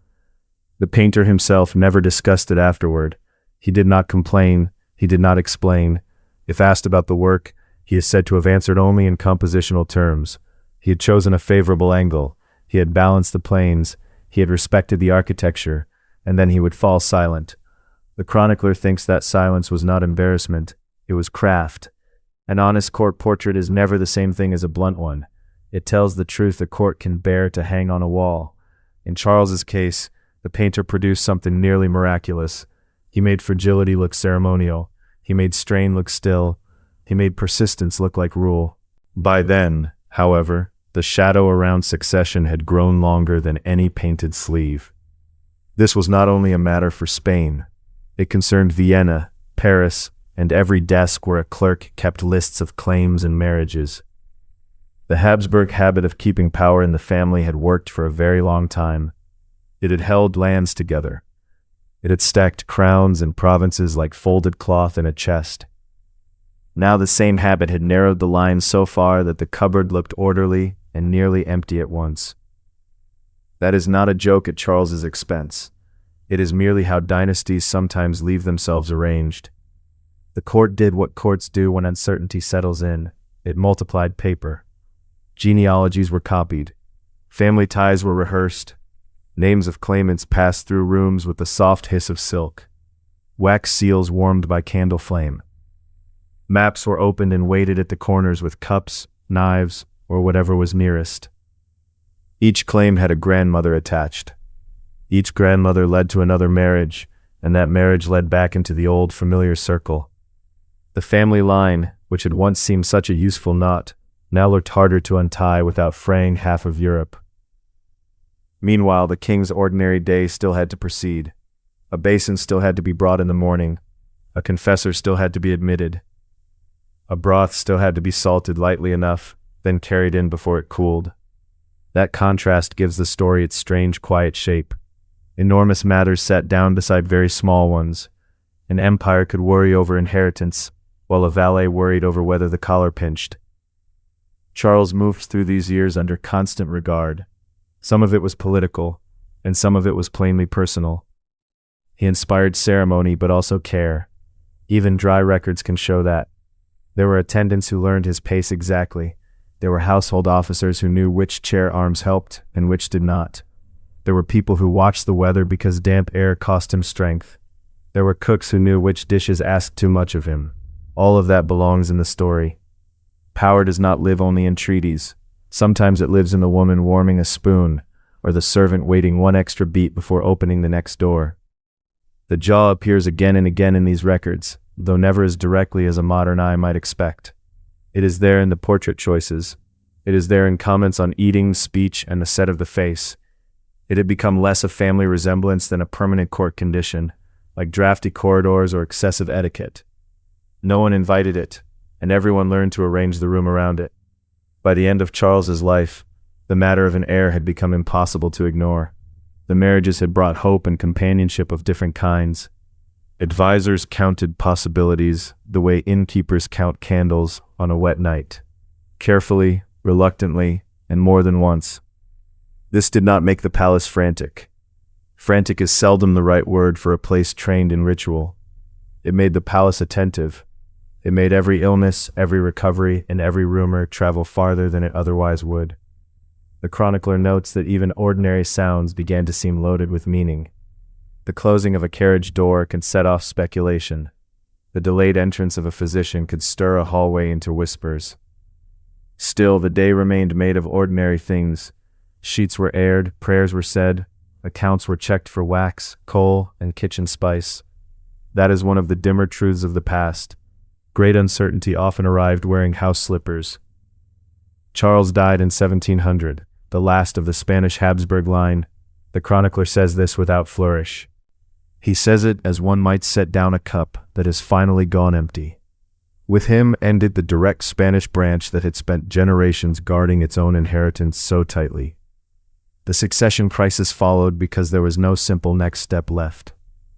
The painter himself never discussed it afterward. He did not complain. He did not explain. If asked about the work, he is said to have answered only in compositional terms. He had chosen a favorable angle. He had balanced the planes. He had respected the architecture, and then he would fall silent. The chronicler thinks that silence was not embarrassment. It was craft. An honest court portrait is never the same thing as a blunt one. It tells the truth a court can bear to hang on a wall. In Charles's case, the painter produced something nearly miraculous. He made fragility look ceremonial. He made strain look still. He made persistence look like rule. By then, however, the shadow around succession had grown longer than any painted sleeve. This was not only a matter for Spain. It concerned Vienna, Paris, and every desk where a clerk kept lists of claims and marriages. The Habsburg habit of keeping power in the family had worked for a very long time. It had held lands together. It had stacked crowns and provinces like folded cloth in a chest. Now the same habit had narrowed the lines so far that the cupboard looked orderly and nearly empty at once. That is not a joke at Charles's expense. It is merely how dynasties sometimes leave themselves arranged. The court did what courts do when uncertainty settles in. It multiplied paper. Genealogies were copied. Family ties were rehearsed. Names of claimants passed through rooms with the soft hiss of silk. Wax seals warmed by candle flame. Maps were opened and weighted at the corners with cups, knives, or whatever was nearest. Each claim had a grandmother attached. Each grandmother led to another marriage, and that marriage led back into the old familiar circle. The family line, which had once seemed such a useful knot, now looked harder to untie without fraying half of Europe. Meanwhile, the king's ordinary day still had to proceed. A basin still had to be brought in the morning. A confessor still had to be admitted. A broth still had to be salted lightly enough, then carried in before it cooled. That contrast gives the story its strange, quiet shape. Enormous matters sat down beside very small ones. An empire could worry over inheritance, while a valet worried over whether the collar pinched. Charles moved through these years under constant regard. Some of it was political, and some of it was plainly personal. He inspired ceremony but also care. Even dry records can show that. There were attendants who learned his pace exactly. There were household officers who knew which chair arms helped and which did not. There were people who watched the weather because damp air cost him strength. There were cooks who knew which dishes asked too much of him. All of that belongs in the story. Power does not live only in treaties. Sometimes it lives in the woman warming a spoon, or the servant waiting one extra beat before opening the next door. The jaw appears again and again in these records, though never as directly as a modern eye might expect. It is there in the portrait choices. It is there in comments on eating, speech, and the set of the face. It had become less a family resemblance than a permanent court condition, like drafty corridors or excessive etiquette. No one invited it, and everyone learned to arrange the room around it. By the end of Charles's life, the matter of an heir had become impossible to ignore. The marriages had brought hope and companionship of different kinds. Advisors counted possibilities the way innkeepers count candles on a wet night. Carefully, reluctantly, and more than once. This did not make the palace frantic. Frantic is seldom the right word for a place trained in ritual. It made the palace attentive. It made every illness, every recovery, and every rumor travel farther than it otherwise would. The chronicler notes that even ordinary sounds began to seem loaded with meaning. The closing of a carriage door can set off speculation. The delayed entrance of a physician could stir a hallway into whispers. Still, the day remained made of ordinary things. Sheets were aired, prayers were said, accounts were checked for wax, coal, and kitchen spice. That is one of the dimmer truths of the past. Great uncertainty often arrived wearing house slippers. Charles died in 1700, the last of the Spanish Habsburg line. The chronicler says this without flourish. He says it as one might set down a cup that has finally gone empty. With him ended the direct Spanish branch that had spent generations guarding its own inheritance so tightly. The succession crisis followed because there was no simple next step left.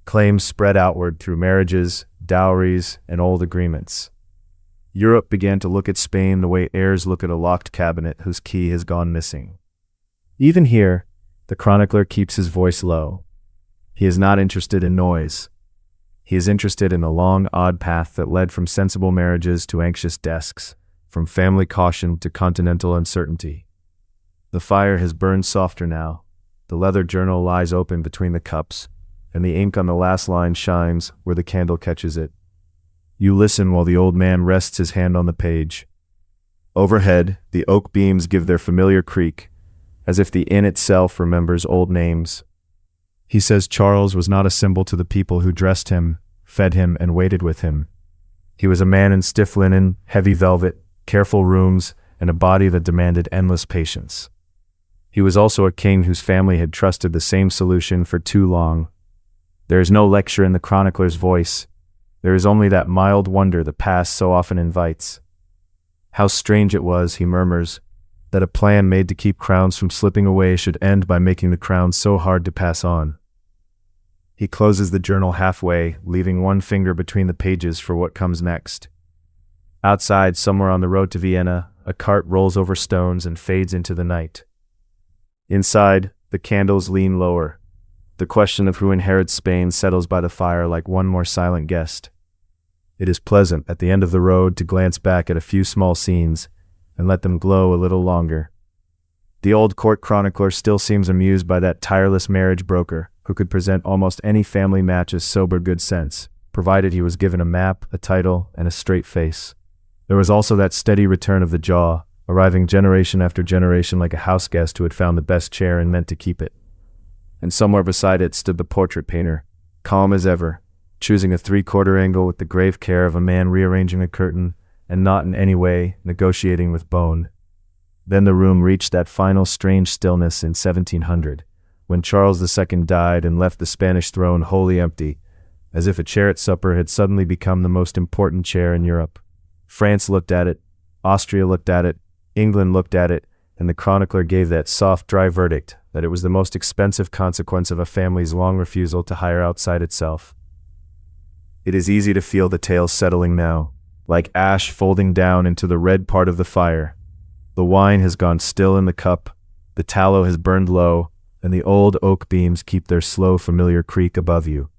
Claims spread outward through marriages, dowries, and old agreements. Europe began to look at Spain the way heirs look at a locked cabinet whose key has gone missing. Even here, the chronicler keeps his voice low. He is not interested in noise. He is interested in the long, odd path that led from sensible marriages to anxious desks, from family caution to continental uncertainty. The fire has burned softer now. The leather journal lies open between the cups, and the ink on the last line shines where the candle catches it. You listen while the old man rests his hand on the page. Overhead, the oak beams give their familiar creak, as if the inn itself remembers old names. He says Charles was not a symbol to the people who dressed him, fed him, and waited with him. He was a man in stiff linen, heavy velvet, careful rooms, and a body that demanded endless patience. He was also a king whose family had trusted the same solution for too long. There is no lecture in the chronicler's voice. There is only that mild wonder the past so often invites. How strange it was, he murmurs, that a plan made to keep crowns from slipping away should end by making the crowns so hard to pass on. He closes the journal halfway, leaving one finger between the pages for what comes next. Outside, somewhere on the road to Vienna, a cart rolls over stones and fades into the night. Inside, the candles lean lower. The question of who inherits Spain settles by the fire like one more silent guest. It is pleasant, at the end of the road, to glance back at a few small scenes and let them glow a little longer. The old court chronicler still seems amused by that tireless marriage broker who could present almost any family match as sober good sense, provided he was given a map, a title, and a straight face. There was also that steady return of the jaw, arriving generation after generation like a house guest who had found the best chair and meant to keep it. And somewhere beside it stood the portrait painter, calm as ever, choosing a 3/4 angle with the grave care of a man rearranging a curtain and not in any way negotiating with bone. Then the room reached that final strange stillness in 1700, when Charles II died and left the Spanish throne wholly empty, as if a chair at supper had suddenly become the most important chair in Europe. France looked at it, Austria looked at it, England looked at it, and the chronicler gave that soft, dry verdict that it was the most expensive consequence of a family's long refusal to hire outside itself. It is easy to feel the tale settling now, like ash folding down into the red part of the fire. The wine has gone still in the cup, the tallow has burned low, and the old oak beams keep their slow, familiar creak above you.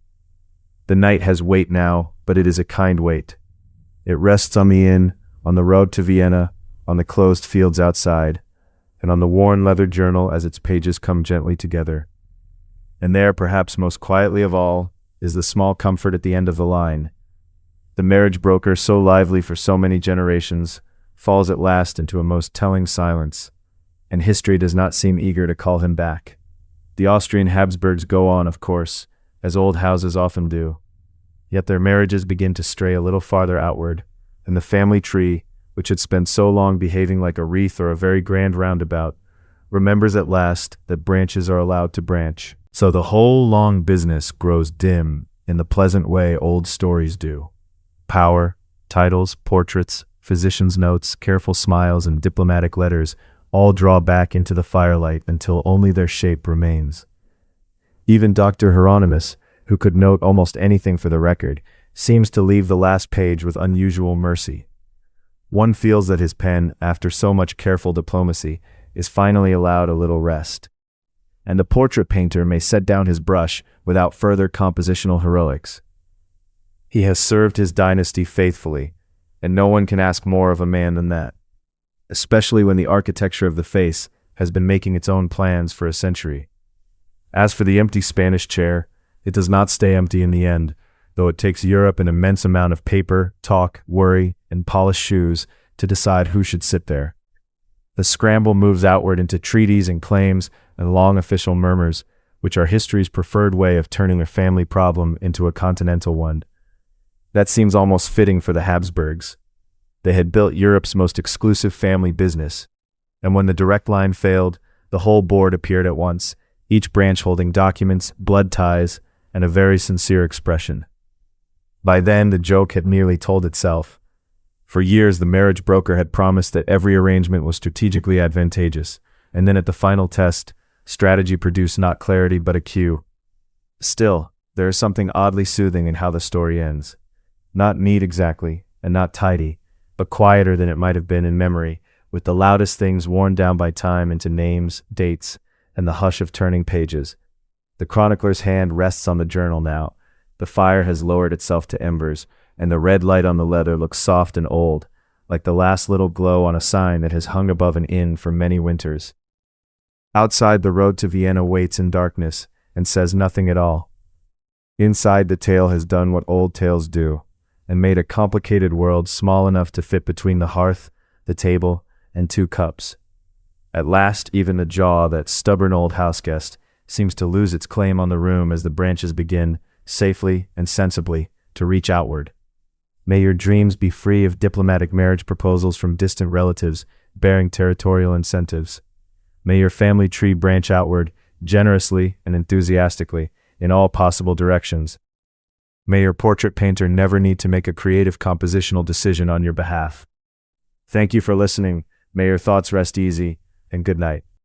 The night has weight now, but it is a kind weight. It rests on the inn, on the road to Vienna, on the closed fields outside, and on the worn leather journal as its pages come gently together. And there, perhaps most quietly of all, is the small comfort at the end of the line. The marriage broker, so lively for so many generations, falls at last into a most telling silence, and history does not seem eager to call him back. The Austrian Habsburgs go on, of course, as old houses often do. Yet their marriages begin to stray a little farther outward, and the family tree, which had spent so long behaving like a wreath or a very grand roundabout, remembers at last that branches are allowed to branch. So the whole long business grows dim in the pleasant way old stories do. Power, titles, portraits, physicians' notes, careful smiles, and diplomatic letters all draw back into the firelight until only their shape remains. Even Dr. Hieronymus, who could note almost anything for the record, seems to leave the last page with unusual mercy. One feels that his pen, after so much careful diplomacy, is finally allowed a little rest. And the portrait painter may set down his brush without further compositional heroics. He has served his dynasty faithfully, and no one can ask more of a man than that, especially when the architecture of the face has been making its own plans for a century. As for the empty Spanish chair, it does not stay empty in the end, though it takes Europe an immense amount of paper, talk, worry, and polished shoes to decide who should sit there. The scramble moves outward into treaties and claims and long official murmurs, which are history's preferred way of turning a family problem into a continental one. That seems almost fitting for the Habsburgs. They had built Europe's most exclusive family business, and when the direct line failed, the whole board appeared at once, each branch holding documents, blood ties, and a very sincere expression. By then, the joke had nearly told itself. For years, the marriage broker had promised that every arrangement was strategically advantageous, and then at the final test, strategy produced not clarity but a cue. Still, there is something oddly soothing in how the story ends. Not neat exactly, and not tidy, but quieter than it might have been in memory, with the loudest things worn down by time into names, dates, and the hush of turning pages. The chronicler's hand rests on the journal now. The fire has lowered itself to embers, and the red light on the leather looks soft and old, like the last little glow on a sign that has hung above an inn for many winters. Outside, the road to Vienna waits in darkness and says nothing at all. Inside, the tale has done what old tales do, and made a complicated world small enough to fit between the hearth, the table, and 2 cups. At last, even the jaw, that stubborn old houseguest, seems to lose its claim on the room as the branches begin, safely and sensibly, to reach outward. May your dreams be free of diplomatic marriage proposals from distant relatives bearing territorial incentives. May your family tree branch outward, generously and enthusiastically, in all possible directions. May your portrait painter never need to make a creative compositional decision on your behalf. Thank you for listening. May your thoughts rest easy, and good night.